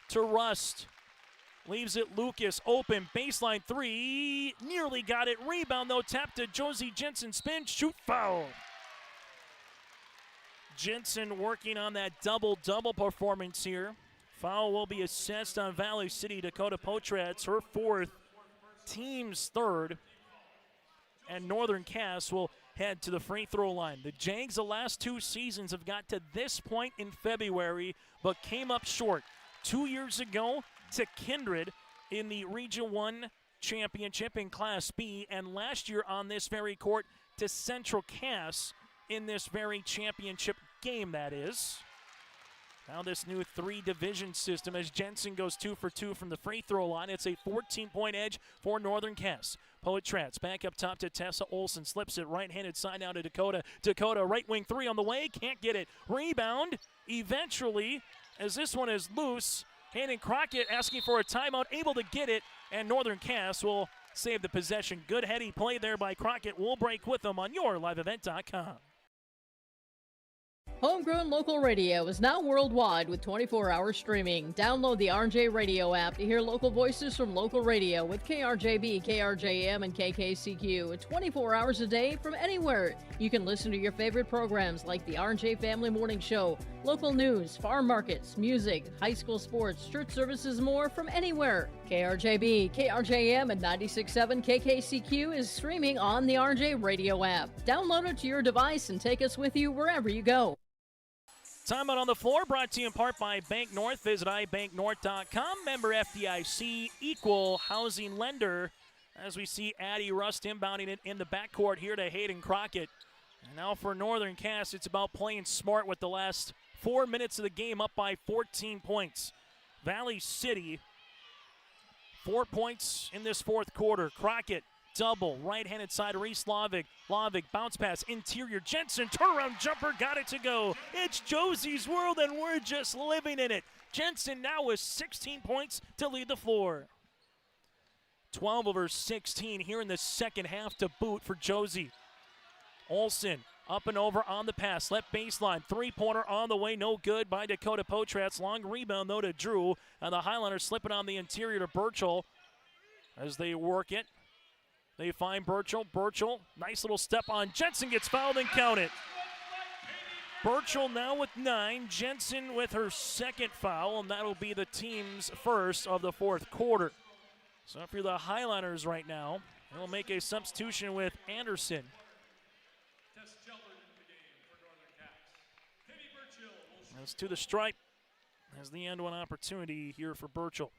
to Rust. Leaves it Lucas open. Baseline 3. Nearly got it. Rebound though. Tap to Josie Jensen. Spin. Shoot. Foul. Jensen working on that double-double performance here. Foul will be assessed on Valley City. Dakota Potratz, her 4th, team's 3rd. And Northern Cass will head to the free throw line. The Jags the last 2 seasons have got to this point in February, but came up short. 2 years ago to Kindred in the Region 1 championship in Class B, and last year on this very court to Central Cass in this very championship game, that is. Now this new 3-division system as Jensen goes 2 for 2 from the free throw line. It's a 14-point edge for Northern Cass. Potratz back up top to Tessa Olsen. Slips it right-handed side now to Dakota. Dakota right wing 3 on the way. Can't get it. Rebound eventually as this one is loose. Hayden Crockett asking for a timeout. Able to get it. And Northern Cass will save the possession. Good heady play there by Crockett. We'll break with them on YourLiveEvent.com. Homegrown local radio is now worldwide with 24-hour streaming. Download the RJ Radio app to hear local voices from local radio with KRJB, KRJM, and KKCQ 24 hours a day from anywhere. You can listen to your favorite programs like the RJ Family Morning Show, local news, farm markets, music, high school sports, church services, more from anywhere. KRJB, KRJM, and 96.7 KKCQ is streaming on the RJ Radio app. Download it to your device and take us with you wherever you go. Timeout on the floor brought to you in part by Bank North. Visit ibanknorth.com. Member FDIC, equal housing lender. As we see Addie Rust inbounding it in the backcourt here to Hayden Crockett. And now for Northern Cass, it's about playing smart with the last 4 minutes of the game up by 14 points. Valley City, 4 points in this 4th quarter. Crockett double. Right-handed side, Reese Lovick. Lovick, bounce pass, interior. Jensen, turnaround jumper, got it to go. It's Josie's world, and we're just living in it. Jensen now with 16 points to lead the floor. 12 over 16 here in the second half to boot for Josie. Olsen up and over on the pass. Left baseline. Three-pointer on the way. No good by Dakota Potratz. Long rebound, though, to Drew. And the Highlanders slipping on the interior to Burchell as they work it. They find Burchell. Burchell, nice little step on. Jensen gets fouled and count it. Burchell now with 9. Jensen with her second foul, and that'll be the team's first of the fourth quarter. So if you're the Highlanders right now, they'll make a substitution with Anderson. That's to the stripe as the end one opportunity here for Burchell.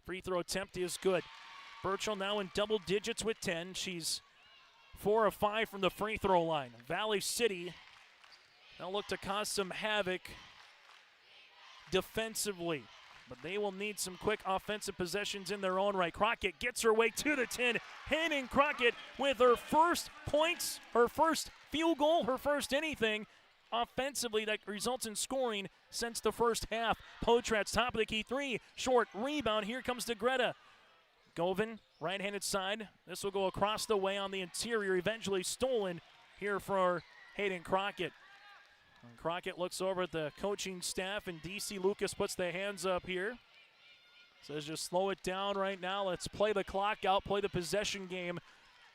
Free throw attempt is good. Burchell now in double digits with 10. She's 4 of 5 from the free throw line. Valley City, they'll look to cause some havoc defensively, but they will need some quick offensive possessions in their own right. Crockett gets her way to the 10. Hayden Crockett with her first points, her first field goal, her first anything offensively that results in scoring since the first half. Potratz, top of the key, 3, short rebound. Here comes DeGreta. Govan, right-handed side. This will go across the way on the interior, eventually stolen here for Hayden Crockett. And Crockett looks over at the coaching staff, and DC Lucas puts the hands up here. Says just slow it down right now. Let's play the clock out, play the possession game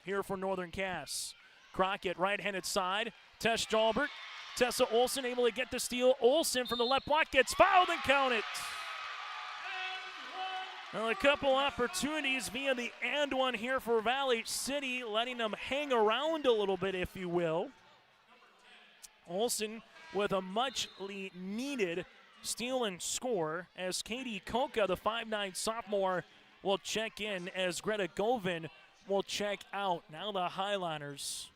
here for Northern Cass. Crockett, right-handed side. Tess Jalbert. Tessa Olsen able to get the steal. Olsen from the left block gets fouled and count it. Well, a couple opportunities via the and one here for Valley City, letting them hang around a little bit, if you will. Olsen with a muchly needed steal and score as Katie Koka, the 5'9 sophomore, will check in as Greta Govan will check out. Now the Highliners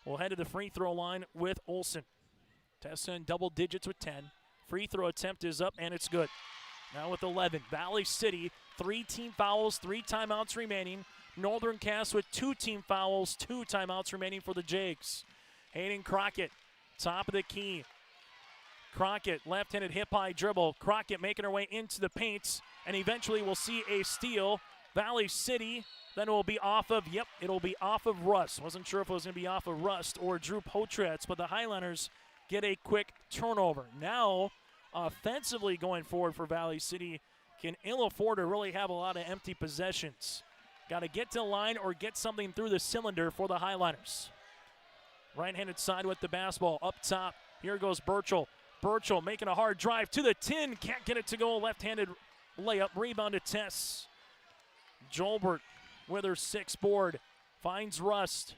will head to the free throw line with Olsen. Tessa in double digits with 10. Free throw attempt is up, and it's good. Now with 11. Valley City, 3 team fouls, 3 timeouts remaining. Northern Cass with 2 team fouls, 2 timeouts remaining for the Jags. Hayden Crockett, top of the key. Crockett, left-handed hip-high dribble. Crockett making her way into the paints, and eventually we'll see a steal. Valley City, then it will be off of, it'll be off of Rust. Wasn't sure if it was going to be off of Rust or Drew Potratz, but the Highlanders get a quick turnover. Now, offensively going forward for Valley City, can ill afford to really have a lot of empty possessions. Got to get to the line or get something through the cylinder for the Highliners. Right-handed side with the basketball up top. Here goes Burchell. Burchell making a hard drive to the 10. Can't get it to go. Left-handed layup. Rebound to Tess. Jolbert with her 6th board. Finds Rust.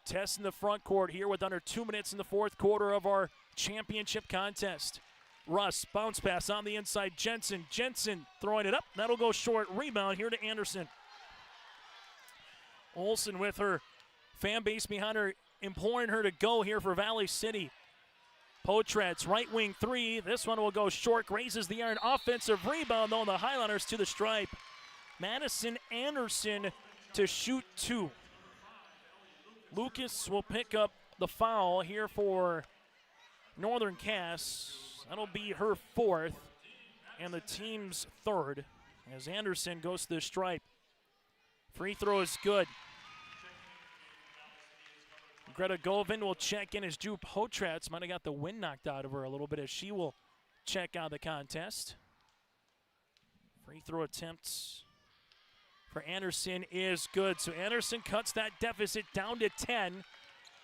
Tess in the front court here with under 2 minutes in the fourth quarter of our championship contest. Russ, bounce pass on the inside. Jensen throwing it up. That'll go short. Rebound here to Anderson. Olsen with her fan base behind her, imploring her to go here for Valley City. Potratz, right wing 3. This one will go short. Grazes the iron. Offensive rebound, though, on the Highlanders to the stripe. Madison Anderson to shoot 2. Lucas will pick up the foul here for Northern Cass. That'll be her 4th and the team's 3rd as Anderson goes to the stripe. Free throw is good. Greta Govan will check in as Drew Potratz might have got the wind knocked out of her a little bit as she will check out the contest. Free throw attempts for Anderson is good. So Anderson cuts that deficit down to 10.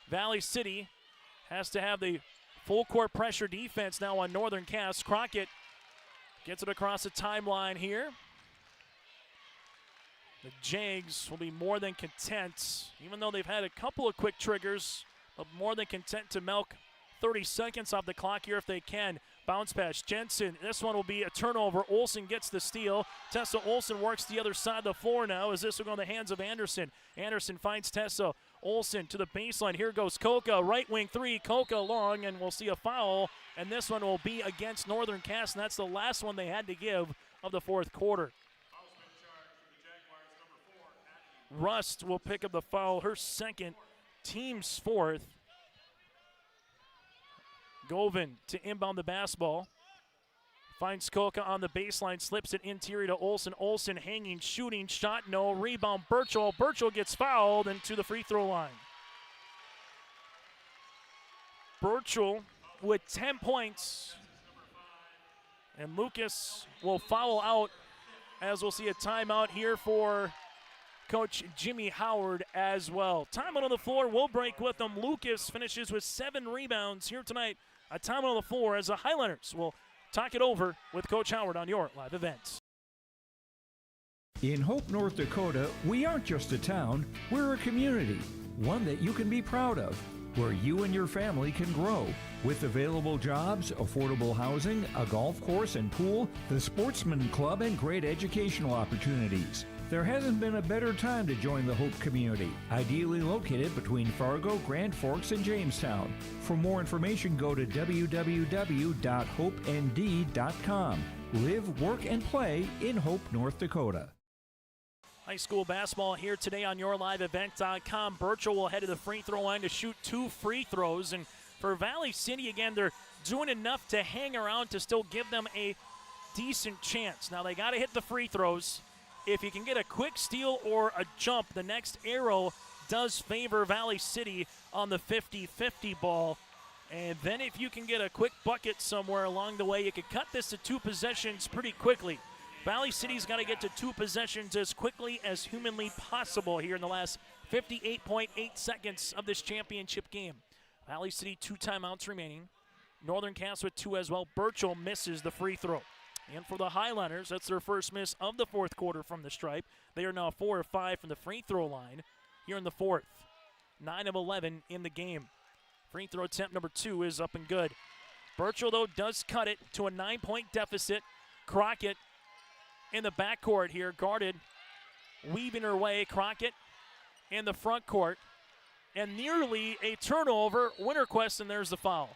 Valley City has to have the full court pressure defense now on Northern Cass. Crockett gets it across the timeline here. The Jags will be more than content, even though they've had a couple of quick triggers, but more than content to milk 30 seconds off the clock here if they can. Bounce pass, Jensen. This one will be a turnover. Olsen gets the steal. Tessa Olsen works the other side of the floor now as this will go in the hands of Anderson. Anderson finds Tessa Olsen to the baseline. Here goes Koka, right wing 3. Koka long, and we'll see a foul. And this one will be against Northern Cass, and that's the last one they had to give of the fourth quarter. Rust will pick up the foul, her second, team's fourth. Govan to inbound the basketball. Finds Koka on the baseline, slips it interior to Olsen. Olsen hanging, shooting, shot, no. Rebound, Birchall. Birchall gets fouled and to the free throw line. Birchall with 10 points. And Lucas will foul out, as we'll see a timeout here for Coach Jimmy Howard as well. Timeout on the floor, we'll break with them. Lucas finishes with 7 rebounds here tonight. A timeout on the floor as the Highlanders will talk it over with Coach Howard on your live event. In Hope, North Dakota, we aren't just a town, we're a community, one that you can be proud of, where you and your family can grow. With available jobs, affordable housing, a golf course and pool, the Sportsman Club, and great educational opportunities. There hasn't been a better time to join the Hope community, ideally located between Fargo, Grand Forks, and Jamestown. For more information, go to www.hopend.com. Live, work, and play in Hope, North Dakota. High school basketball here today on yourliveevent.com. Birchall will head to the free throw line to shoot 2 free throws. And for Valley City, again, they're doing enough to hang around to still give them a decent chance. Now, they got to hit the free throws. If you can get a quick steal or a jump, the next arrow does favor Valley City on the 50-50 ball. And then if you can get a quick bucket somewhere along the way, you can cut this to 2 possessions pretty quickly. Valley City's got to get to 2 possessions as quickly as humanly possible here in the last 58.8 seconds of this championship game. Valley City 2 timeouts remaining. Northern Cass with 2 as well. Birchall misses the free throw. And for the Highlanders, that's their first miss of the fourth quarter from the stripe. They are now 4 of 5 from the free throw line here in the fourth. 9 of 11 in the game. Free throw attempt number 2 is up and good. Birchall, though, does cut it to a 9-point deficit. Crockett in the backcourt here, guarded, weaving her way. Crockett in the front court. And nearly a turnover. Winterquist, and there's the foul.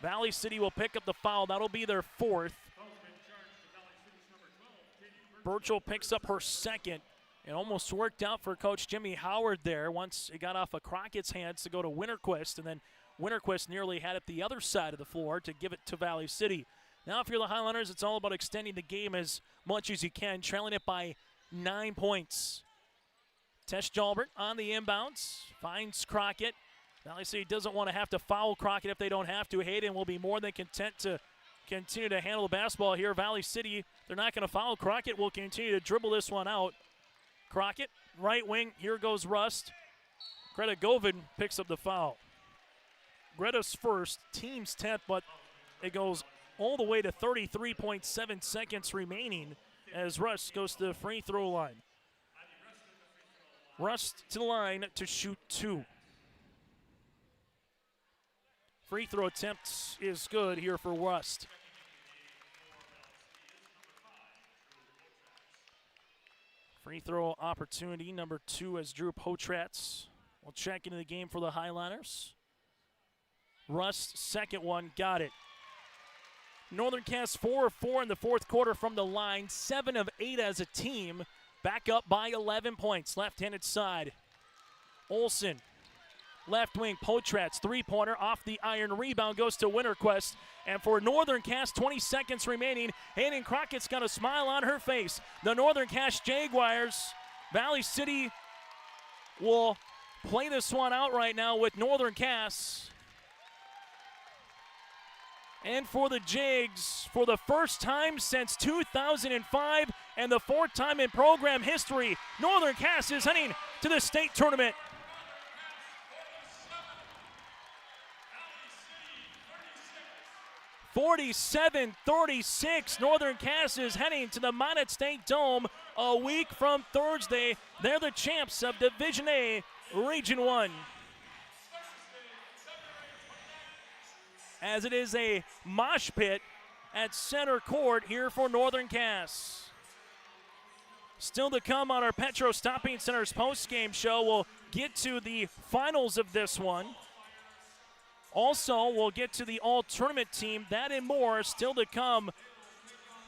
Valley City will pick up the foul. That'll be their 4th. Birchall picks up her 2nd. It almost worked out for Coach Jimmy Howard there once it got off of Crockett's hands to go to Winterquist, and then Winterquist nearly had it the other side of the floor to give it to Valley City. Now if you're the Highlanders, it's all about extending the game as much as you can, trailing it by 9 points. Tesh Jalbert on the inbounds, finds Crockett. Valley City doesn't want to have to foul Crockett if they don't have to. Hayden will be more than content to continue to handle the basketball here. Valley City, they're not going to foul. Crockett will continue to dribble this one out. Crockett, right wing, here goes Rust. Greta Govan picks up the foul. Greta's first, team's 10th, but it goes all the way to 33.7 seconds remaining as Rust goes to the free throw line. Rust to the line to shoot 2. Free throw attempt is good here for Rust. Free throw opportunity number 2 as Drew Potratz will check into the game for the Highlanders. Rust, second one, got it. Northern Cass 4 of 4 in the fourth quarter from the line, 7 of 8 as a team. Back up by 11 points, left-handed side. Olsen, left wing, Potratz, three-pointer off the iron. Rebound goes to Winterquist. And for Northern Cass, 20 seconds remaining. Hayden Crockett's got a smile on her face. The Northern Cass Jaguars, Valley City will play this one out right now with Northern Cass. And for the Jags, for the first time since 2005 and the 4th time in program history, Northern Cass is heading to the state tournament. (47-36), Northern Cass is heading to the Minot State Dome a week from Thursday. They're the champs of Division A, Region 1. As it is a mosh pit at center court here for Northern Cass. Still to come on our Petro Stopping Center's post-game show, we'll get to the finals of this one. Also, we'll get to the all-tournament team. That and more still to come.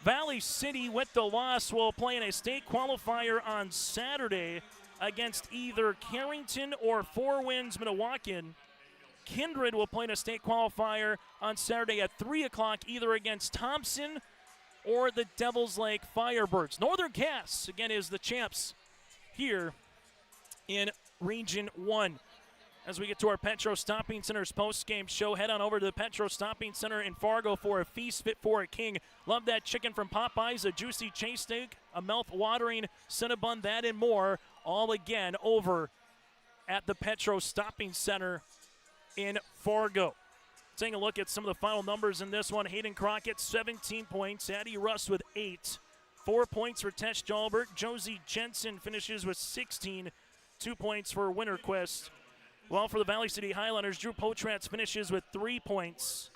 Valley City, with the loss, will play in a state qualifier on Saturday against either Carrington or Four Winds Minnewacan. Kindred will play in a state qualifier on Saturday at 3 o'clock, either against Thompson or the Devils Lake Firebirds. Northern Cass, again, is the champs here in Region 1. As we get to our Petro Stopping Center's post-game show, head on over to the Petro Stopping Center in Fargo for a feast fit for a king. Love that chicken from Popeyes, a juicy chase steak, a mouth-watering Cinnabon, that and more, all again over at the Petro Stopping Center in Fargo. Taking a look at some of the final numbers in this one. Hayden Crockett, 17 points. Addie Russ with 8. 4 points for Tesh Jalbert. Josie Jensen finishes with 16. 2 points for Winterquist. Well, for the Valley City Highlanders, Drew Potratz finishes with 3 points.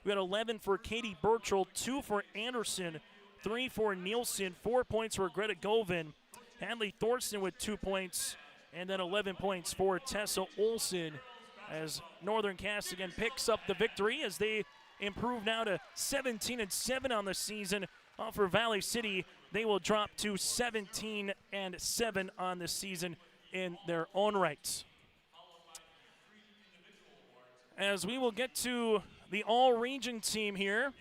We got 11 for Katie Burchell, 2 for Anderson, 3 for Nielsen, 4 points for Greta Govin. Hadley Thorson with 2 points, and then 11 points for Tessa Olson, as Northern Cass again picks up the victory as they improve now to 17-7 on the season. For Valley City, they will drop to 17-7 on the season in their own right. As we will get to the all-region team here,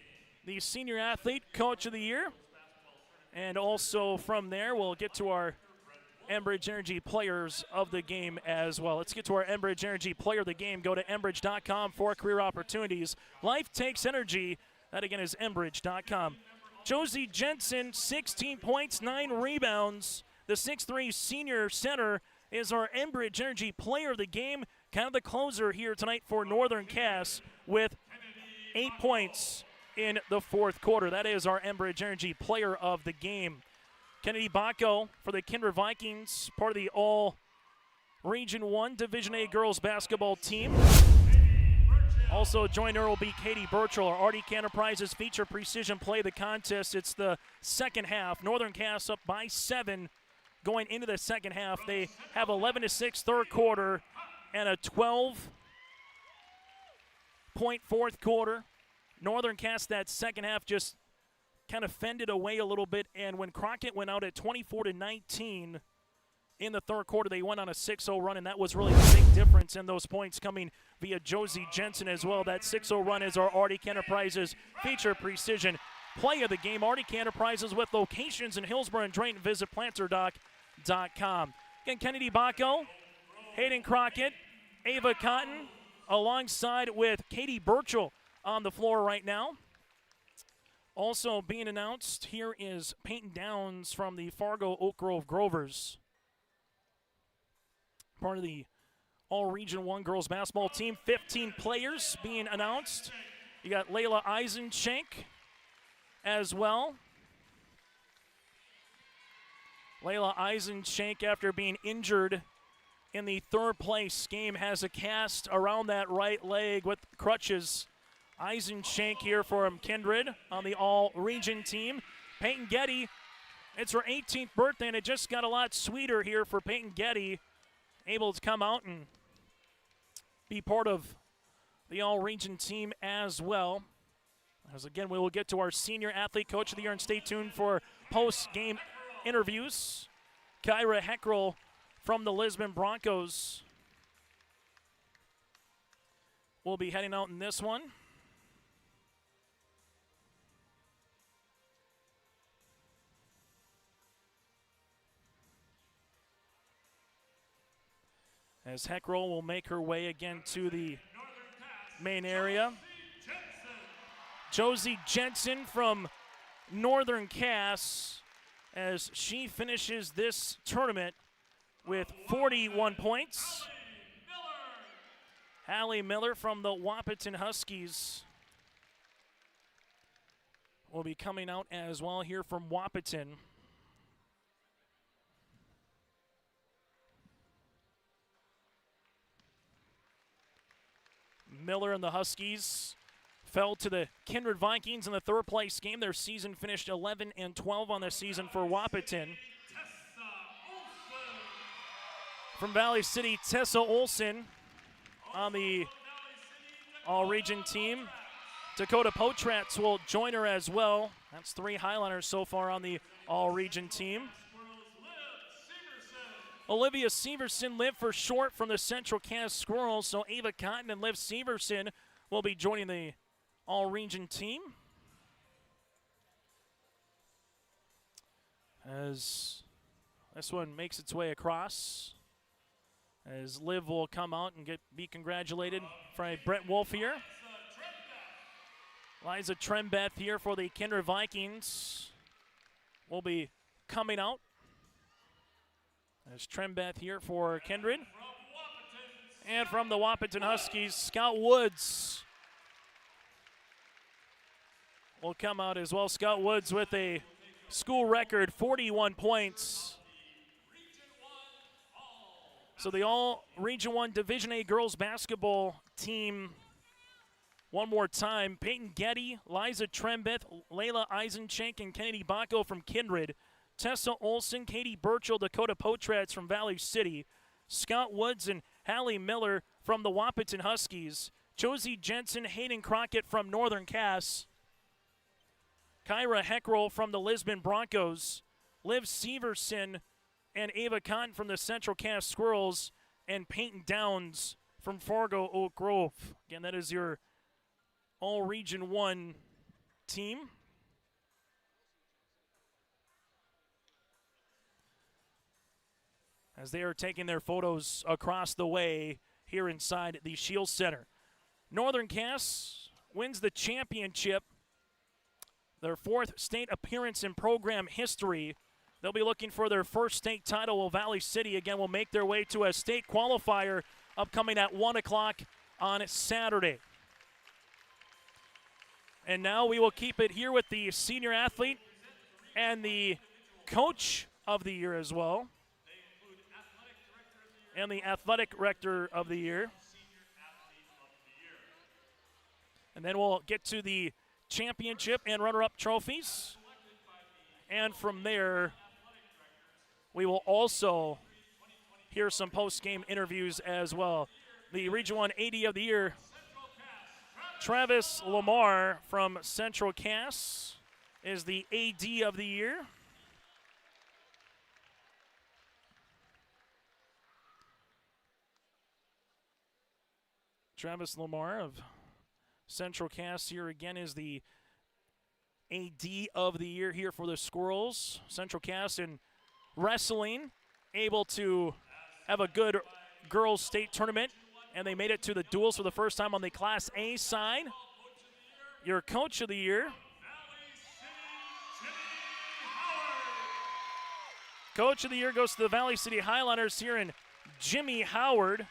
the Senior Athlete Coach of the Year, and also from there we'll get to our Enbridge Energy Players of the Game as well. Let's get to our Enbridge Energy Player of the Game. Go to Enbridge.com for career opportunities. Life takes energy. That again is Enbridge.com. Josie Jensen, 16 points, 9 rebounds. The 6'3 senior center is our Enbridge Energy Player of the Game. Kind of the closer here tonight for Northern Cass with 8 points in the fourth quarter. That is our Enbridge Energy Player of the Game. Kennedy Bacco for the Kindred Vikings, part of the All-Region 1 Division A girls basketball team. Also joining her will be Katie Burchell. Our Arctic Enterprises feature precision play of the contest. It's the second half. Northern Cass up by 7 going into the second half. They have 11-6 third quarter and a 12-point fourth quarter. Northern Cass that second half just kind of fended away a little bit, and when Crockett went out at 24-19 in the third quarter, they went on a 6-0 run, and that was really the big difference in those points coming via Josie Jensen as well. That 6-0 run is our Arctic Enterprises feature precision play of the game. Arctic Enterprises with locations in Hillsborough and Drayton. Visit planterdoc.com. Again, Kennedy Bacco, Hayden Crockett, Ava Cotton, alongside with Katie Burchell on the floor right now. Also being announced here is Peyton Downs from the Fargo Oak Grove Grovers. Part of the All-Region 1 girls basketball team. 15 players being announced. You got Layla Eisenschenk as well. Layla Eisenschenk, after being injured in the third place game, has a cast around that right leg with crutches. Eisenschenk here from Kindred on the all-region team. Peyton Getty, it's her 18th birthday, and it just got a lot sweeter here for Peyton Getty, able to come out and be part of the all-region team as well. As again, we will get to our Senior Athlete Coach of the Year, and stay tuned for post-game interviews. Kyra Heckrell from the Lisbon Broncos will be heading out in this one. As Heckrell will make her way again to the main area. Josie Jensen from Northern Cass, as she finishes this tournament with 41 points. Hallie Miller from the Wahpeton Huskies will be coming out as well here from Wahpeton. Miller and the Huskies fell to the Kindred Vikings in the third place game. Their season finished 11-12 on the season for Wahpeton. From Valley City, Tessa Olson on the all-region team. Dakota Potratz will join her as well. That's 3 Highlanders so far on the all-region team. Olivia Severson, Liv for short from the Central Cass Squirrels. So Ava Cotton and Liv Severson will be joining the all-region team. As this one makes its way across, as Liv will come out and be congratulated by Brett Wolf here. Liza Trembeth here for the Kindred Vikings will be coming out. There's Trembeth here for Kindred. And from the Wahpeton Huskies, Scout Woods will come out as well. Scout Woods with a school record 41 points. So the all Region 1 Division A girls basketball team, one more time: Peyton Getty, Liza Trembeth, Layla Eisenchenk, and Kennedy Bacco from Kindred. Tessa Olson, Katie Burchell, Dakota Potratz from Valley City. Scott Woods and Hallie Miller from the Wahpeton Huskies. Josie Jensen, Hayden Crockett from Northern Cass. Kyra Heckroll from the Lisbon Broncos. Liv Severson and Ava Cotton from the Central Cass Squirrels. And Peyton Downs from Fargo Oak Grove. Again, that is your all Region 1 team. As they are taking their photos across the way here inside the Shields Center. Northern Cass wins the championship, their 4th state appearance in program history. They'll be looking for their first state title, while Valley City, again, will make their way to a state qualifier upcoming at 1 o'clock on Saturday. And now we will keep it here with the senior athlete and the coach of the year as well. And the athletic director of the year. And then we'll get to the championship and runner-up trophies. And from there, we will also hear some post-game interviews as well. The Region 1 AD of the year, Travis Lamar from Central Cass, is the AD of the year. Travis Lamar of Central Cass here again is the AD of the year here for the Squirrels. Central Cass in wrestling, able to have a good girls state tournament, and they made it to the duels for the first time on the Class A side. Your coach of the year, coach of the year goes to the Valley City Highlanders here in Jimmy Howard.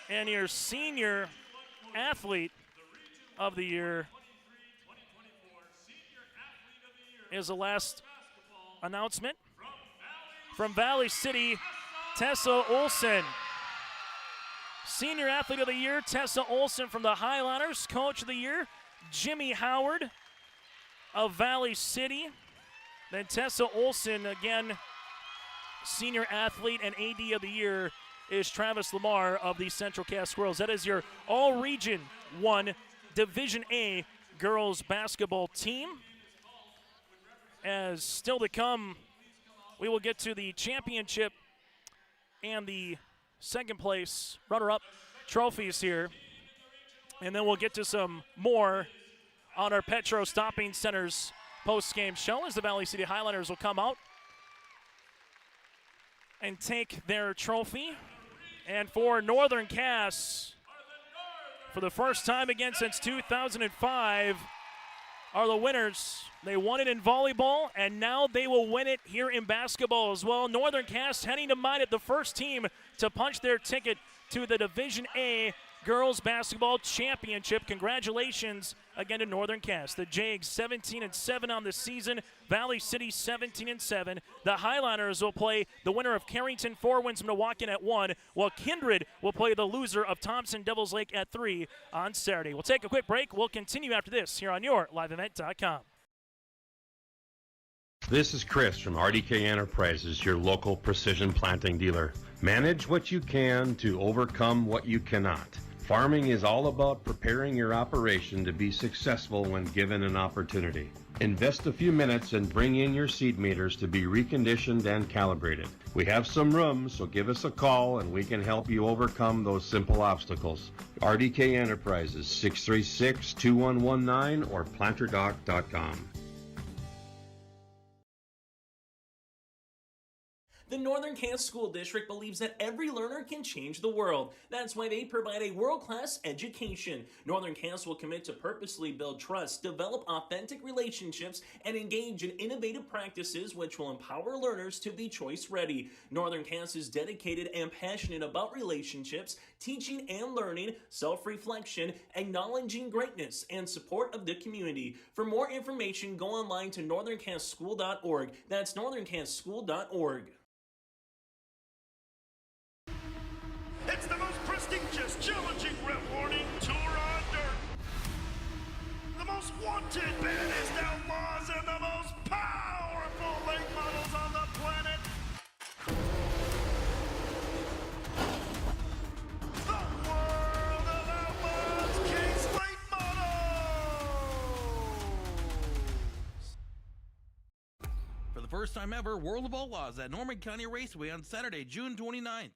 And your senior athlete of the year is the last announcement from Valley City, Tessa Olson. Senior athlete of the year, Tessa Olson from the Highlanders. Coach of the year, Jimmy Howard of Valley City. Then Tessa Olson, again, senior athlete and AD of the year, is Travis Lamar of the Central Cass Squirrels. That is your all-Region 1 Division A girls basketball team. As still to come, we will get to the championship and the second place runner-up trophies here. And then we'll get to some more on our Petro Stopping Center's post-game show as the Valley City Highlanders will come out and take their trophy. And for Northern Cass, for the first time again since 2005, are the winners. They won it in volleyball, and now they will win it here in basketball as well. Northern Cass heading to Minot, the first team to punch their ticket to the Division A Girls Basketball Championship. Congratulations again to Northern Cass. The Jags 17-7 on the season. Valley City 17-7. The Highlanders will play the winner of Carrington 4 wins Milwaukee at 1, while Kindred will play the loser of Thompson Devils Lake at 3 on Saturday. We'll take a quick break. We'll continue after this here on your LiveEvent.com. This is Chris from RDK Enterprises, your local precision planting dealer. Manage what you can to overcome what you cannot. Farming is all about preparing your operation to be successful when given an opportunity. Invest a few minutes and bring in your seat meters to be reconditioned and calibrated. We have some room, so give us a call and we can help you overcome those simple obstacles. RDK Enterprises, 636-2119 or planterdock.com. The Northern Kansas School District believes that every learner can change the world. That's why they provide a world-class education. Northern Kansas will commit to purposely build trust, develop authentic relationships, and engage in innovative practices which will empower learners to be choice-ready. Northern Kansas is dedicated and passionate about relationships, teaching and learning, self-reflection, acknowledging greatness, and support of the community. For more information, go online to northernkansasschool.org. That's northernkansasschool.org. It's the most prestigious, challenging rep warning tour on dirt. The most wanted, baddest outlaws and the most powerful late models on the planet. The world of outlaws, King's Late Models. For the first time ever, World of Outlaws at Norman County Raceway on Saturday, June 29th.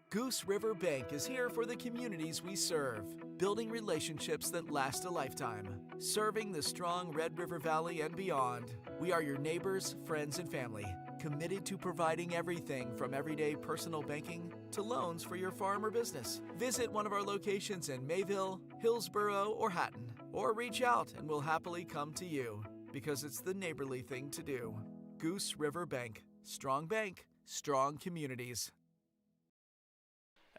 Goose River Bank is here for the communities we serve, building relationships that last a lifetime. Serving the strong Red River Valley and beyond, we are your neighbors, friends, and family, committed to providing everything from everyday personal banking to loans for your farm or business. Visit one of our locations in Mayville, Hillsboro, or Hatton, or reach out and we'll happily come to you, because it's the neighborly thing to do. Goose River Bank. Strong bank, strong communities.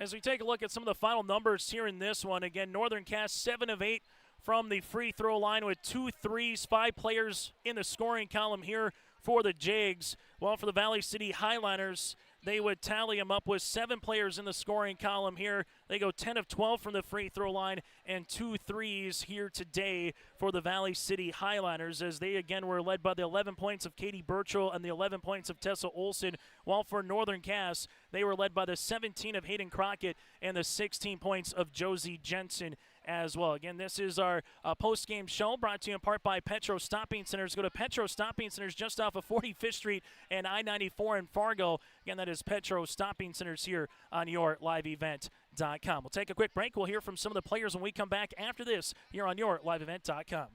As we take a look at some of the final numbers here in this one, again, Northern Cass 7 of 8 from the free throw line with 2 threes, 5 players in the scoring column here for the Jags. Well, for the Valley City Highliners, they would tally them up with 7 players in the scoring column here. They go 10 of 12 from the free throw line and 2 threes here today for the Valley City Highliners, as they again were led by the 11 points of Katie Burchell and the 11 points of Tessa Olson, while for Northern Cass, they were led by the 17 of Hayden Crockett and the 16 points of Josie Jensen as well. Again, this is our post-game show brought to you in part by Petro Stopping Centers. Go to Petro Stopping Centers just off of 45th Street and I-94 in Fargo. Again, that is Petro Stopping Centers here on your liveevent.com. We'll take a quick break. We'll hear from some of the players when we come back after this here on your liveevent.com.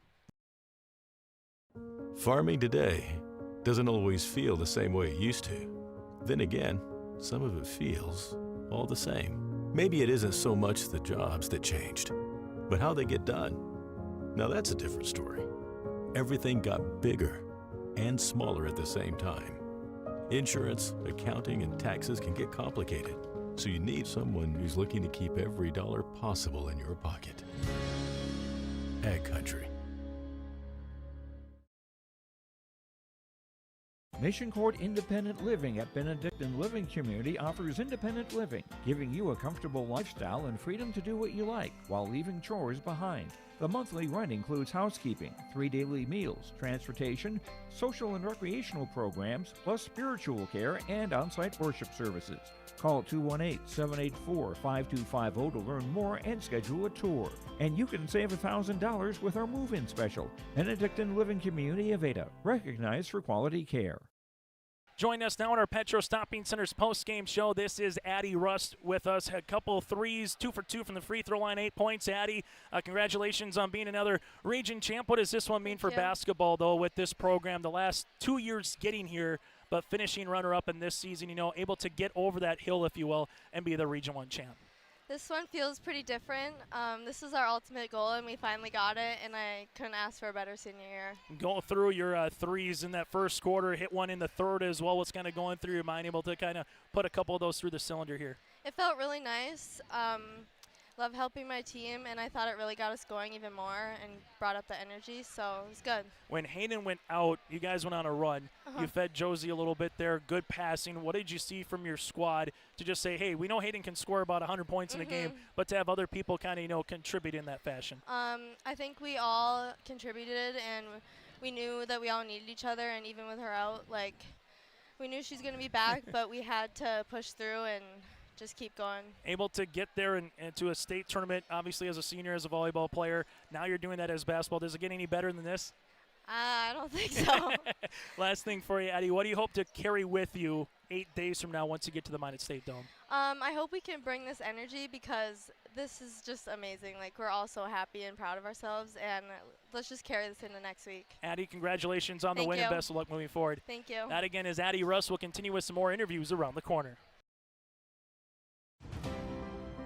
Farming today doesn't always feel the same way it used to. Then again, some of it feels all the same. Maybe it isn't so much the jobs that changed, but how they get done. Now that's a different story. Everything got bigger and smaller at the same time. Insurance, accounting, and taxes can get complicated, so you need someone who's looking to keep every dollar possible in your pocket. Ag Country. Mission Court Independent Living at Benedictine Living Community offers independent living, giving you a comfortable lifestyle and freedom to do what you like while leaving chores behind. The monthly rent includes housekeeping, 3 daily meals, transportation, social and recreational programs, plus spiritual care and on-site worship services. Call 218-784-5250 to learn more and schedule a tour. And you can save $1,000 with our move-in special. Benedictine Living Community of Ada, recognized for quality care. Join us now on our Petro Stopping Centers post-game show. This is Addie Rust with us. A couple of threes, 2 for 2 from the free throw line, 8 points. Addie, congratulations on being another region champ. What does this one mean for basketball, though, with this program? The last 2 years getting here, but finishing runner-up in this season, able to get over that hill, if you will, and be the Region 1 champ. This one feels pretty different. This is our ultimate goal, and we finally got it, and I couldn't ask for a better senior year. Go through your threes in that first quarter, hit one in the third as well. What's kind of going through your mind, able to kind of put a couple of those through the cylinder here? It felt really nice. Love helping my team, and I thought it really got us going even more and brought up the energy, so it was good. When Hayden went out, you guys went on a run. You fed Josie a little bit there, good passing. What did you see from your squad to just say, hey, we know Hayden can score about 100 points in a game, but to have other people kind of, contribute in that fashion? I think we all contributed, and we knew that we all needed each other, and even with her out, we knew she's going to be back, but we had to push through and just keep going. Able to get there and to a state tournament, obviously as a senior, as a volleyball player. Now you're doing that as basketball. Does it get any better than this? I don't think so. Last thing for you, Addie, what do you hope to carry with you 8 days from now once you get to the Minot State Dome? I hope we can bring this energy because this is just amazing. Like, we're all so happy and proud of ourselves, and let's just carry this into next week. Addie, congratulations on the Thank win you. and best of luck moving forward. Thank you. That again is Addie Russ. We'll continue with some more interviews around the corner.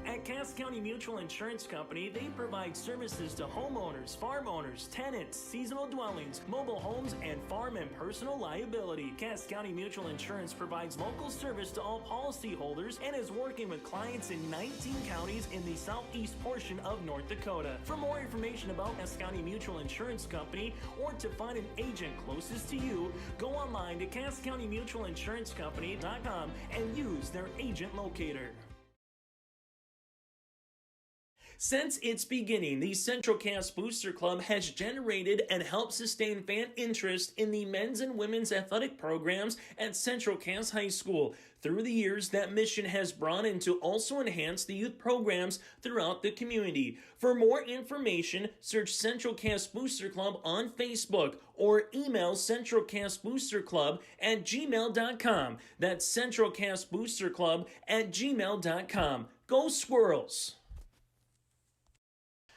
At Cass County Mutual Insurance Company, they provide services to homeowners, farm owners, tenants, seasonal dwellings, mobile homes, and farm and personal liability. Cass County Mutual Insurance provides local service to all policyholders and is working with clients in 19 counties in the southeast portion of North Dakota. For more information about Cass County Mutual Insurance Company or to find an agent closest to you, go online to CassCountyMutualInsuranceCompany.com and use their agent locator. Since its beginning, the Central Cass Booster Club has generated and helped sustain fan interest in the men's and women's athletic programs at Central Cass High School. Through the years, that mission has brought in to also enhance the youth programs throughout the community. For more information, search Central Cass Booster Club on Facebook or email centralcassboosterclub@gmail.com. That's centralcassboosterclub@gmail.com. Go Squirrels!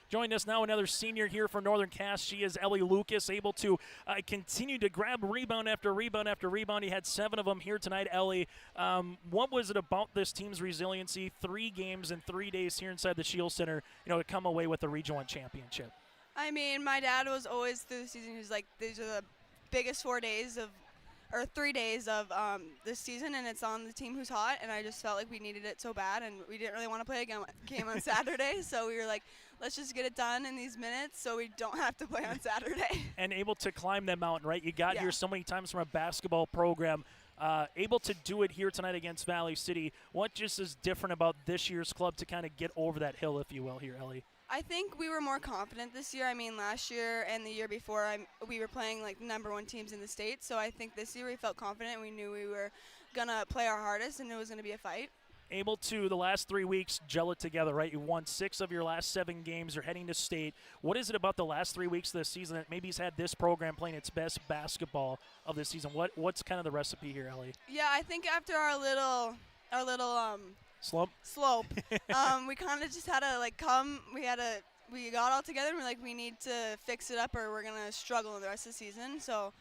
Joining us now, another senior here for Northern Cass. She is Ellie Lucas, able to continue to grab rebound after rebound after rebound. He had 7 of them here tonight, Ellie. What was it about this team's resiliency? 3 games in 3 days here inside the Shield Center, to come away with the Region 1 championship. I mean, my dad was always through the season. He was like, these are the biggest 3 days of this season, and it's on the team who's hot, and I just felt like we needed it so bad, and we didn't really want to play a game on Saturday, so we were like, let's just get it done in these minutes so we don't have to play on Saturday. And able to climb that mountain, right? You got here so many times from a basketball program, able to do it here tonight against Valley City. What just is different about this year's club to kind of get over that hill, if you will, here, Ellie? I think we were more confident this year. I mean, last year and the year before, we were playing like #1 teams in the state. So I think this year we felt confident. We knew we were going to play our hardest and it was going to be a fight. Able to, the last 3 weeks, gel it together, right? You won 6 of your last 7 games. You're heading to state. What is it about the last 3 weeks of the season that maybe has had this program playing its best basketball of the season? What's kind of the recipe here, Ellie? Yeah, I think after our little slope, we kind of just had to we got all together and we're like, we need to fix it up or we're gonna struggle in the rest of the season. So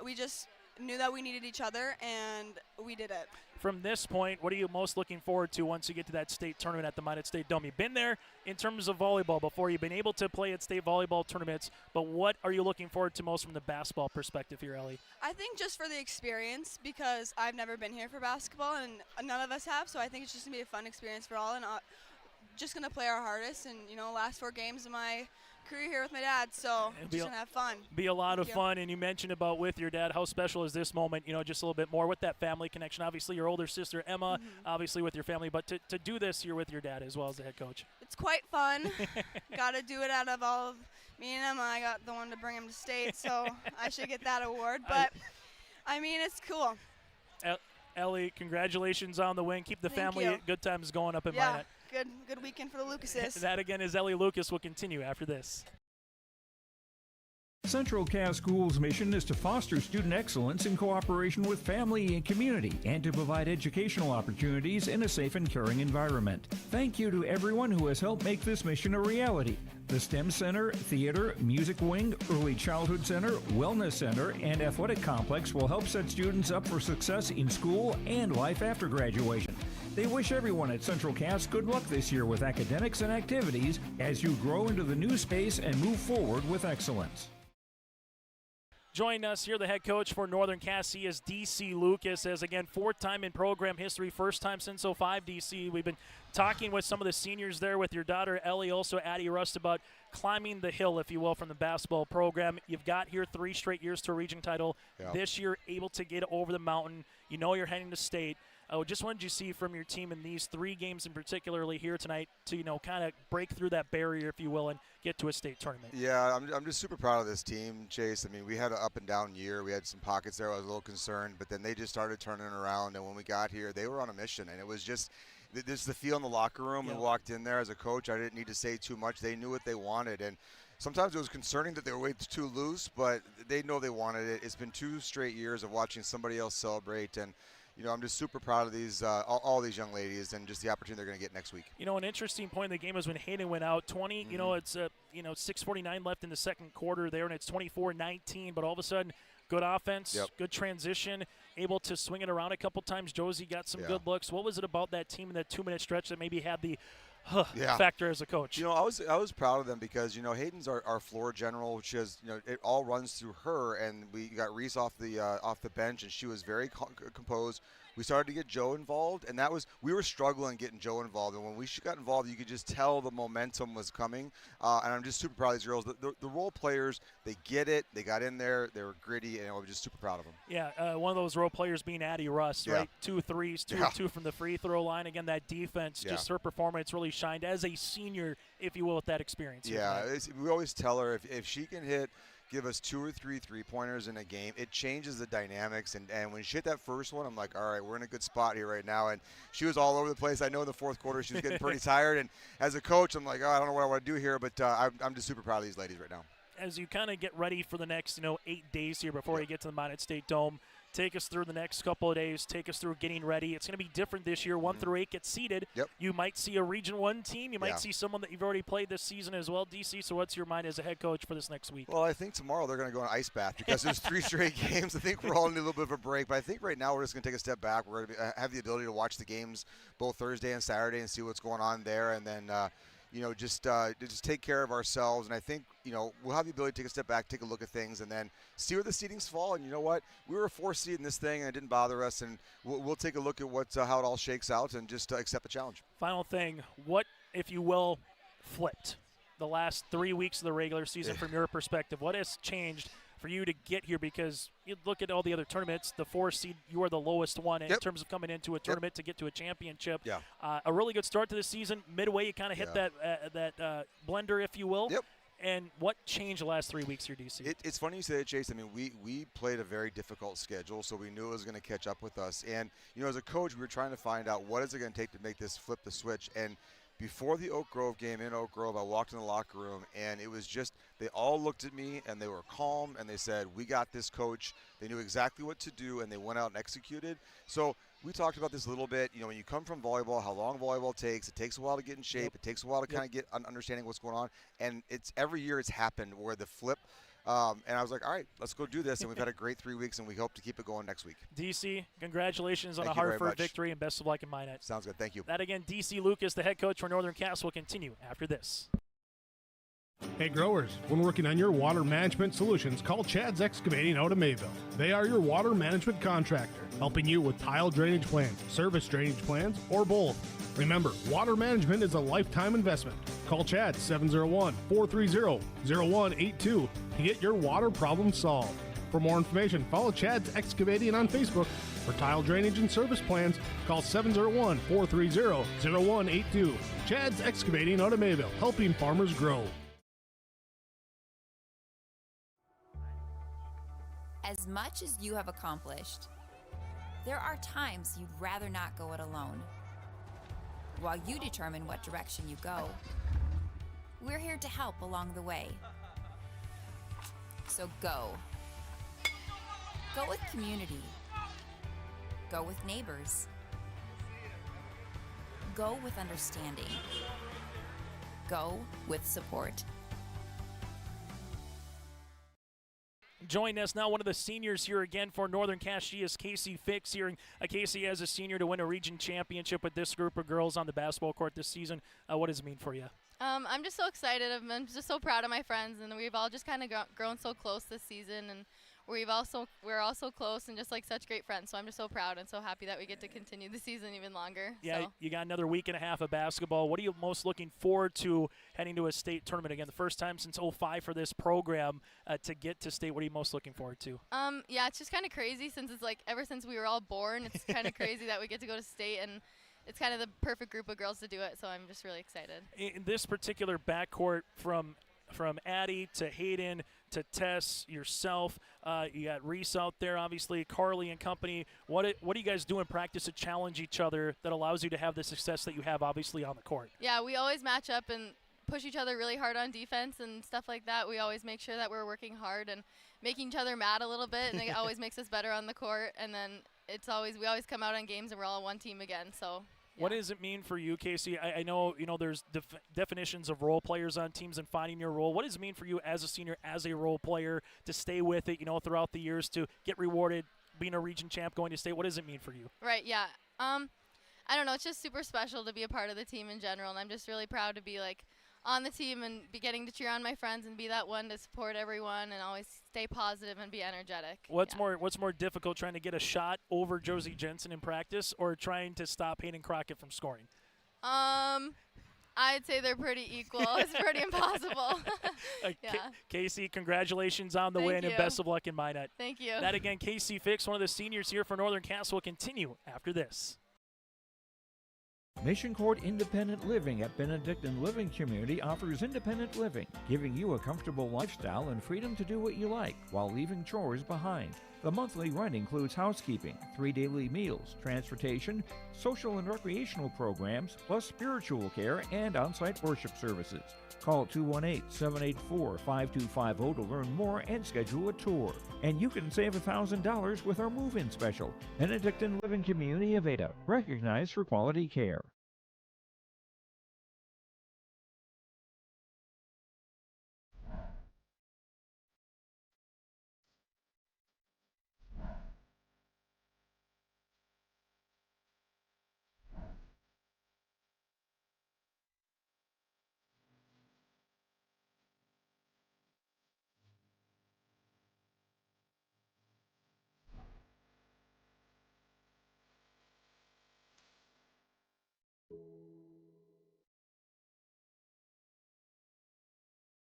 we just knew that we needed each other and we did it. From this point, what are you most looking forward to once you get to that state tournament at the Minot State Dome? You've been there in terms of volleyball before. You've been able to play at state volleyball tournaments, but what are you looking forward to most from the basketball perspective here, Ellie? I think just for the experience, because I've never been here for basketball and none of us have, so I think it's just going to be a fun experience for all, and just going to play our hardest and, last 4 games of my career here with my dad, so just going to have fun. Be a lot of fun, and you mentioned about with your dad, how special is this moment, just a little bit more with that family connection. Obviously, your older sister, Emma, obviously with your family, but to do this here with your dad as well as the head coach. It's quite fun. Got to do it out of all of me and Emma. I got the one to bring him to state, so I should get that award, but I mean, it's cool. Ellie, congratulations on the win. Keep the family good times going up in Minot. Good weekend for the Lucases. That again is Ellie Lucas. Will continue after this. Central Cass Schools' mission is to foster student excellence in cooperation with family and community and to provide educational opportunities in a safe and caring environment. Thank you to everyone who has helped make this mission a reality. The STEM Center, Theater, Music Wing, Early Childhood Center, Wellness Center, and Athletic Complex will help set students up for success in school and life after graduation. They wish everyone at Central Cass good luck this year with academics and activities as you grow into the new space and move forward with excellence. Joining us here, the head coach for Northern Cass is DC Lucas, as again, 4th time in program history, first time since 05, DC. We've been talking with some of the seniors there with your daughter, Ellie, also Addie Rust, about climbing the hill, if you will, from the basketball program. You've got here 3 straight years to a region title. Yeah. This year, able to get over the mountain. You know you're heading to state. Just what did you see from your team in these 3 games in particularly here tonight to, kind of break through that barrier, if you will, and get to a state tournament? Yeah, I'm just super proud of this team, Chase. I mean, we had an up and down year. We had some pockets there I was a little concerned, but then they just started turning around, and when we got here, they were on a mission, and it was just This is the feel in the locker room. We walked in there as a coach. I didn't need to say too much. They knew what they wanted, and sometimes it was concerning that they were way too loose, but they know they wanted it. It's been 2 straight years of watching somebody else celebrate, and I'm just super proud of these all these young ladies and just the opportunity they're going to get next week. An interesting point in the game is when Hayden went out 20, it's 6:49 left in the second quarter there, and it's 24-19, but all of a sudden good offense, good transition, able to swing it around a couple times. Josie got some good looks. What was it about that team in that 2-minute stretch that maybe had the factor as a coach? I was proud of them because Hayden's our floor general, which is it all runs through her, and we got Reese off the bench, and she was very composed. We started to get Joe involved, and we were struggling getting Joe involved, and when she got involved, you could just tell the momentum was coming. And I'm just super proud of these girls. The role players, they get it. They got in there. They were gritty, and I'm just super proud of them. Yeah, one of those role players being Addie Russ, right? 2 threes, 2 of 2 from the free throw line. Again, that defense, just her performance really shined as a senior, if you will, with that experience. Yeah, we always tell her if she can give us 2 or 3 3-pointers in a game, it changes the dynamics. And when she hit that first one, I'm like, all right, we're in a good spot here right now. And she was all over the place. I know in the fourth quarter she was getting pretty tired. And as a coach, I'm like, I don't know what I want to do here, but I'm just super proud of these ladies right now. As you kind of get ready for the next 8 days here before you get to the Minot State Dome, take us through the next couple of days. Take us through getting ready. It's going to be different this year. 1 through 8 get seeded. You might see a Region 1 team. You might see someone that you've already played this season as well, DC. So what's your mind as a head coach for this next week? Well, I think tomorrow they're going to go on an ice bath because there's 3 straight games. I think we're all in a little bit of a break. But I think right now we're just going to take a step back. We're going to have the ability to watch the games both Thursday and Saturday and see what's going on there. And then just take care of ourselves. And I think, we'll have the ability to take a step back, take a look at things, and then see where the seedings fall. And you know what? We were a 4th seed in this thing, and it didn't bother us. And we'll take a look at how it all shakes out and just accept the challenge. Final thing, what, if you will, flipped the last 3 weeks of the regular season from your perspective? What has changed for you to get here? Because you look at all the other tournaments, the 4 seed, you are the lowest one in terms of coming into a tournament to get to a championship. A really good start to the season. Midway, you kind of hit that blender, if you will. And what changed the last 3 weeks here, DC? It's funny you say that, Chase. I mean, we played a very difficult schedule, so we knew it was going to catch up with us. And, as a coach, we were trying to find out what is it going to take to make this flip the switch. And before the Oak Grove game in Oak Grove, I walked in the locker room, and it was just they all looked at me, and they were calm, and they said, we got this, coach. They knew exactly what to do, and they went out and executed. So we talked about this a little bit. When you come from volleyball, how long volleyball takes. It takes a while to get in shape. It takes a while to kind of get understanding what's going on. And every year it's happened where the flip. And I was like, all right, let's go do this. And we've had a great 3 weeks, and we hope to keep it going next week. DC, congratulations on a Hartford victory, and best of luck in Minot. Sounds good. Thank you. That again, DC Lucas, the head coach for Northern Cass, will continue after this. Hey growers, when working on your water management solutions, call Chad's Excavating out of Mayville. They are your water management contractor, helping you with tile drainage plans, service drainage plans, or both. Remember, water management is a lifetime investment. Call Chad 701-430-0182 to get your water problem solved. For more information, follow Chad's Excavating on Facebook. For tile drainage and service plans, call 701-430-0182. Chad's Excavating out of Mayville, helping farmers grow. As much as you have accomplished, there are times you'd rather not go it alone. While you determine what direction you go, we're here to help along the way. So go. Go with community. Go with neighbors. Go with understanding. Go with support. Joining us now, one of the seniors here again for Northern Cass. She is Casey Fix here. Casey, as a senior, to win a region championship with this group of girls on the basketball court this season, what does it mean for you? I'm just so excited. I'm just so proud of my friends, and we've all just kind of grown so close this season, and we're all so close and just like such great friends. So I'm just so proud and so happy that we get to continue the season even longer. Yeah, so. You got another week and a half of basketball. What are you most looking forward to heading to a state tournament again? The first time since 05 for this program to get to state. What are you most looking forward to? Yeah, it's just kind of crazy since it's like ever since we were all born, it's kind of crazy that we get to go to state, and it's kind of the perfect group of girls to do it. So I'm just really excited. In this particular backcourt from from Addie to Hayden to Tess, yourself. You got Reese out there, obviously, Carly and company. What do you guys do in practice to challenge each other that allows you to have the success that you have, obviously, on the court? Yeah, we always match up and push each other really hard on defense and stuff like that. We always make sure that we're working hard and making each other mad a little bit, and it always makes us better on the court. And then we always come out on games and we're all one team again. So. Yeah. What does it mean for you, Casey? I know there's definitions of role players on teams and finding your role. What does it mean for you as a senior, as a role player, to stay with it, throughout the years, to get rewarded, being a region champ, going to state? What does it mean for you? Right, yeah. I don't know. It's just super special to be a part of the team in general, and I'm just really proud to be, on the team and be getting to cheer on my friends and be that one to support everyone and always stay positive and be energetic. What's more difficult, trying to get a shot over Josie Jensen in practice or trying to stop Hayden Crockett from scoring? I'd say they're pretty equal. It's pretty impossible. Yeah. Casey, congratulations on the Thank win you. and best of luck in Minot. Thank you. That again, Casey Fix, one of the seniors here for Northern Cass, will continue after this. Mission Court Independent Living at Benedictine Living Community offers independent living, giving you a comfortable lifestyle and freedom to do what you like while leaving chores behind. The monthly rent includes housekeeping, 3 daily meals, transportation, social and recreational programs, plus spiritual care and on-site worship services. Call 218-784-5250 to learn more and schedule a tour. And you can save $1,000 with our move-in special. Benedictine Living Community of Ada, recognized for quality care.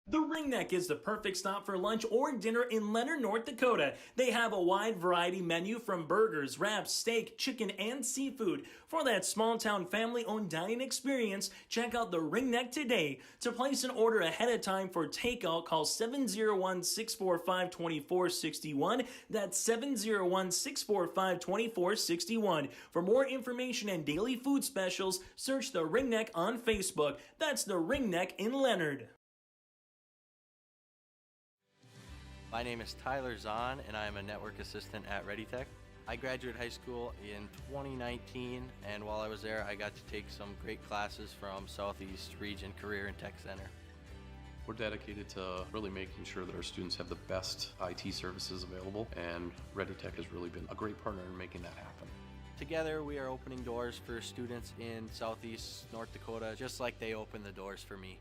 The Ringneck is the perfect stop for lunch or dinner in Leonard, North Dakota. They have a wide variety menu from burgers, wraps, steak, chicken, and seafood. For that small-town family-owned dining experience, check out the Ringneck today. To place an order ahead of time for takeout, call 701-645-2461. That's 701-645-2461. For more information and daily food specials, search the Ringneck on Facebook. That's the Ringneck in Leonard. My name is Tyler Zahn, and I am a network assistant at ReadyTech. I graduated high school in 2019, and while I was there, I got to take some great classes from Southeast Region Career and Tech Center. We're dedicated to really making sure that our students have the best IT services available, and ReadyTech has really been a great partner in making that happen. Together, we are opening doors for students in Southeast North Dakota, just like they opened the doors for me.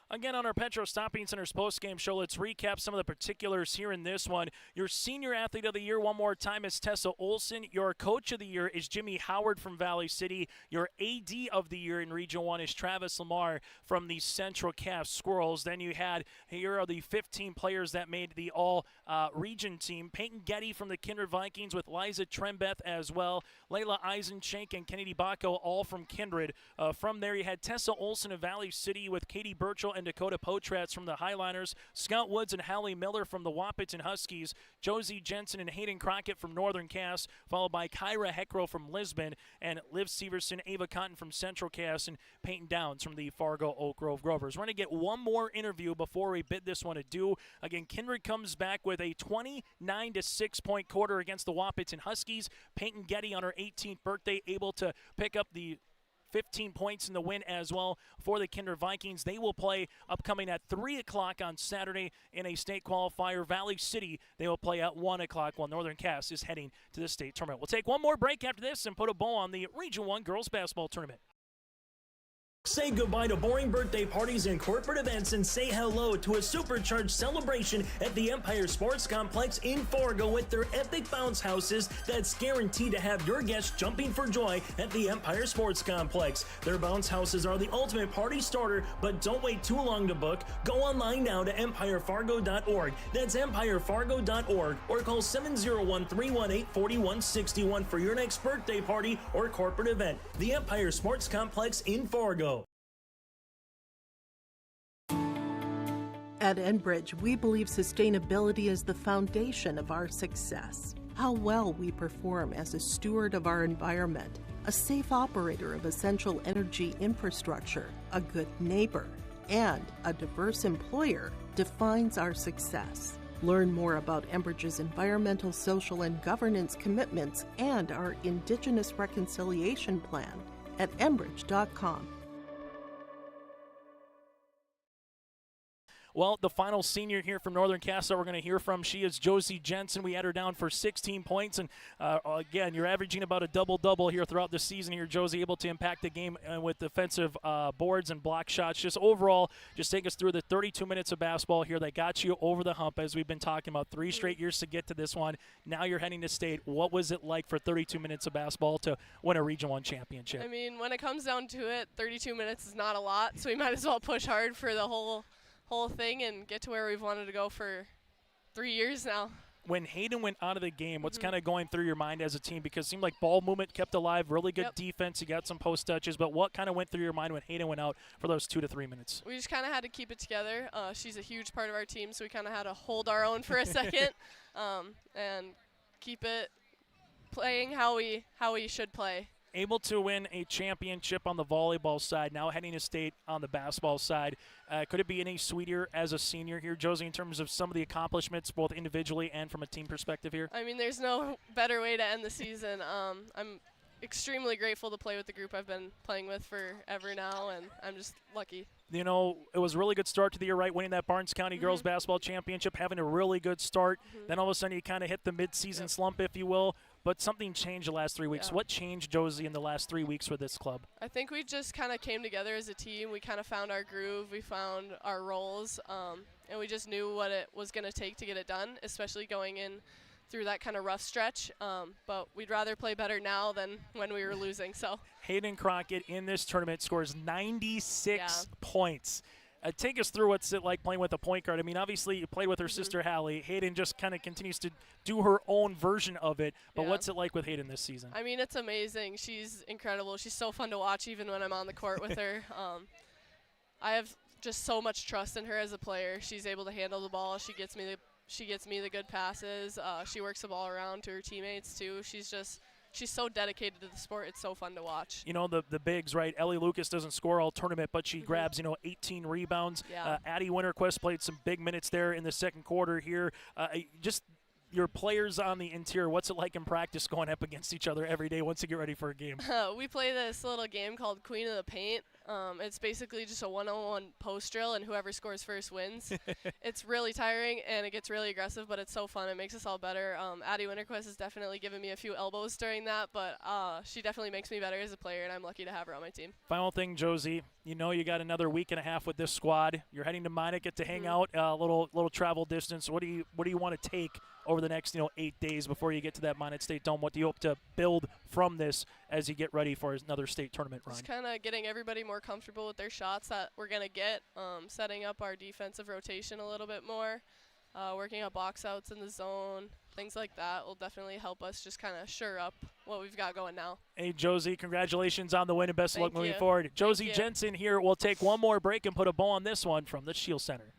Again, on our Petro Stopping Center's post-game show, let's recap some of the particulars here in this one. Your Senior Athlete of the Year one more time is Tessa Olson. Your Coach of the Year is Jimmy Howard from Valley City. Your AD of the Year in Region 1 is Travis Lamar from the Central Cass Squirrels. Then here are the 15 players that made the all-region team. Peyton Getty from the Kindred Vikings with Liza Trembeth as well. Layla Eisenschenk and Kennedy Bacco, all from Kindred. From there, you had Tessa Olson of Valley City with Katie Burchell and Dakota Potratz from the Highliners, Scout Woods and Hallie Miller from the Wahpeton Huskies, Josie Jensen and Hayden Crockett from Northern Cass, followed by Kyra Heckrow from Lisbon, and Liv Severson, Ava Cotton from Central Cass, and Peyton Downs from the Fargo Oak Grove Grovers. We're going to get one more interview before we bid this one adieu. Again, Kindred comes back with a 29-6 point quarter against the Wahpeton Huskies. Peyton Getty on her 18th birthday able to pick up the 15 points in the win as well for the Kindred Vikings. They will play upcoming at 3 o'clock on Saturday in a state qualifier. Valley City, they will play at 1 o'clock while Northern Cass is heading to the state tournament. We'll take one more break after this and put a bow on the Region 1 girls basketball tournament. Say goodbye to boring birthday parties and corporate events and say hello to a supercharged celebration at the Empire Sports Complex in Fargo with their epic bounce houses that's guaranteed to have your guests jumping for joy at the Empire Sports Complex. Their bounce houses are the ultimate party starter, but don't wait too long to book. Go online now to empirefargo.org. That's empirefargo.org or call 701-318-4161 for your next birthday party or corporate event. The Empire Sports Complex in Fargo. At Enbridge, we believe sustainability is the foundation of our success. How well we perform as a steward of our environment, a safe operator of essential energy infrastructure, a good neighbor, and a diverse employer defines our success. Learn more about Enbridge's environmental, social, and governance commitments and our Indigenous Reconciliation Plan at enbridge.com. Well, the final senior here from Northern Castle we're going to hear from, she is Josie Jensen. We had her down for 16 points. And, again, you're averaging about a double-double here throughout the season here. Josie able to impact the game with defensive boards and block shots. Just overall, just take us through the 32 minutes of basketball here that got you over the hump, as we've been talking about. 3 straight years to get to this one. Now you're heading to state. What was it like for 32 minutes of basketball to win a Region 1 championship? I mean, when it comes down to it, 32 minutes is not a lot, so we might as well push hard for the whole thing and get to where we've wanted to go for 3 years now. When Hayden went out of the game, what's kind of going through your mind as a team? Because it seemed like ball movement kept alive, really good defense. You got some post touches, but what kind of went through your mind when Hayden went out for those 2 to 3 minutes? We just kind of had to keep it together. She's a huge part of our team, so we kind of had to hold our own for a second and keep it playing how we should play. Able to win a championship on the volleyball side, now heading to state on the basketball side. Could it be any sweeter as a senior here, Josie, in terms of some of the accomplishments, both individually and from a team perspective here? I mean, there's no better way to end the season. I'm extremely grateful to play with the group I've been playing with forever now, and I'm just lucky. You know, it was a really good start to the year, right? Winning that Barnes County Girls Basketball Championship, having a really good start. Then all of a sudden you kind of hit the mid-season slump, if you will. But something changed the last 3 weeks. What changed, Josie, in the last 3 weeks for this club? I think we just kind of came together as a team. We kind of found our groove. We found our roles. And we just knew what it was going to take to get it done, especially going in through that kind of rough stretch. But we'd rather play better now than when we were losing. So Hayden Crockett in this tournament scores 96 points. Take us through what's it like playing with a point guard. I mean, obviously you played with her sister Hallie. Hayden just kind of continues to do her own version of it. But what's it like with Hayden this season? I mean, it's amazing. She's incredible. She's so fun to watch even when I'm on the court with her. I have just so much trust in her as a player. She's able to handle the ball. She gets me the good passes. She works the ball around to her teammates too. She's so dedicated to the sport. It's so fun to watch. You know, the bigs, right? Ellie Lucas doesn't score all tournament, but she grabs, 18 rebounds. Addie Winterquist played some big minutes there in the second quarter here. Just your players on the interior, what's it like in practice going up against each other every day once you get ready for a game? We play this little game called Queen of the Paint. It's basically just a one-on-one post drill, and whoever scores first wins. It's really tiring, and it gets really aggressive, but it's so fun. It makes us all better. Addie Winterquist has definitely given me a few elbows during that, but she definitely makes me better as a player, and I'm lucky to have her on my team. Final thing, Josie, you got another week and a half with this squad. You're heading to Minot, get to hang out a little travel distance. What do you want to take over the next 8 days before you get to that Minot State Dome? What do you hope to build from this as you get ready for another state tournament run? Just kind of getting everybody more comfortable with their shots that we're going to get, setting up our defensive rotation a little bit more, working on box outs in the zone, things like that will definitely help us just kind of shore up what we've got going now. Hey, Josie, congratulations on the win and best of luck moving you. forward. Josie Jensen here. We'll take one more break and put a bow on this one from the Shield Center.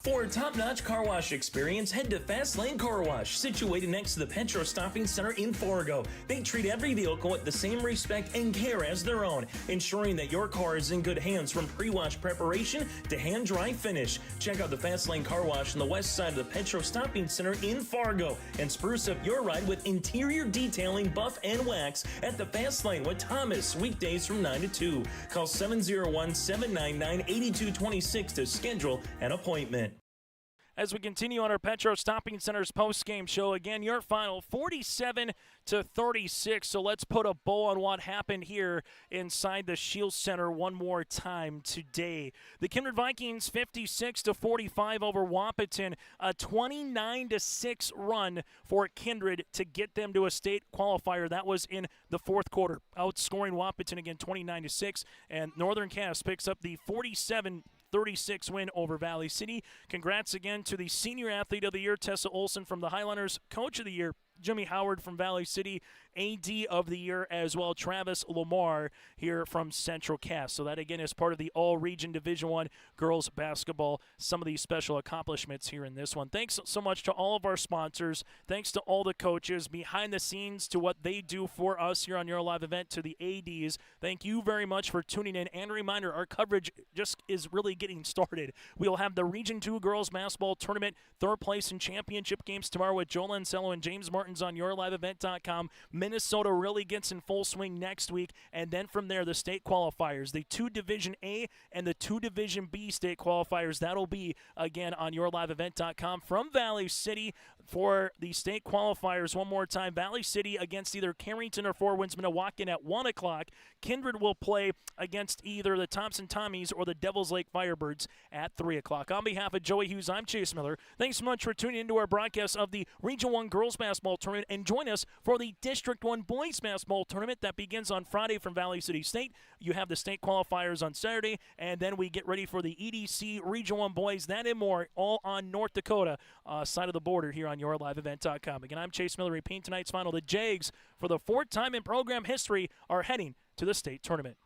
For a top-notch car wash experience, head to Fast Lane Car Wash, situated next to the Petro Stopping Center in Fargo. They treat every vehicle with the same respect and care as their own, ensuring that your car is in good hands from pre-wash preparation to hand-dry finish. Check out the Fast Lane Car Wash on the west side of the Petro Stopping Center in Fargo and spruce up your ride with interior detailing, buff, and wax at the Fast Lane with Thomas, weekdays from 9 to 2. Call 701-799-8226 to schedule an appointment. as we continue on our Petro Stopping Center's post-game show. Again, your final 47-36. So let's put a bow on what happened here inside the Shield Center one more time today. The Kindred Vikings 56-45 over Wahpeton, a 29-6 run for Kindred to get them to a state qualifier. That was in the fourth quarter, outscoring Wahpeton again 29-6, and Northern Cass picks up the 47-36 win over Valley City. Congrats again to the Senior Athlete of the Year, Tessa Olson from the Highlanders, Coach of the Year, Jimmy Howard from Valley City, AD of the Year as well, Travis Lamar here from Central Cass. So that again is part of the All-Region Division I girls basketball, some of these special accomplishments here in this one. Thanks so much to all of our sponsors. Thanks to all the coaches behind the scenes, to what they do for us here on your live event, to the ADs. Thank you very much for tuning in. And a reminder, our coverage just is really getting started. We'll have the Region 2 girls basketball tournament, third place and championship games tomorrow with Joe Lancello and James Martins on yourliveevent.com. Minnesota really gets in full swing next week, and then from there, the state qualifiers, the 2 Division A and the 2 Division B state qualifiers. That'll be, again, on yourliveevent.com from Valley City for the state qualifiers. One more time, Valley City against either Carrington or Fort Winds Minnewacan at 1 o'clock. Kindred will play against either the Thompson Tommies or the Devils Lake Firebirds at 3 o'clock. On behalf of Joey Hughes, I'm Chase Miller. Thanks so much for tuning into our broadcast of the Region 1 Girls Basketball Tournament, and join us for the District 1 Boys Basketball Tournament that begins on Friday from Valley City State. You have the state qualifiers on Saturday, and then we get ready for the EDC Region 1 Boys. That and more, all on North Dakota side of the border here on yourliveevent.com. Again, I'm Chase Miller. Repeating tonight's final. The Jags, for the 4th time in program history, are heading to the state tournament.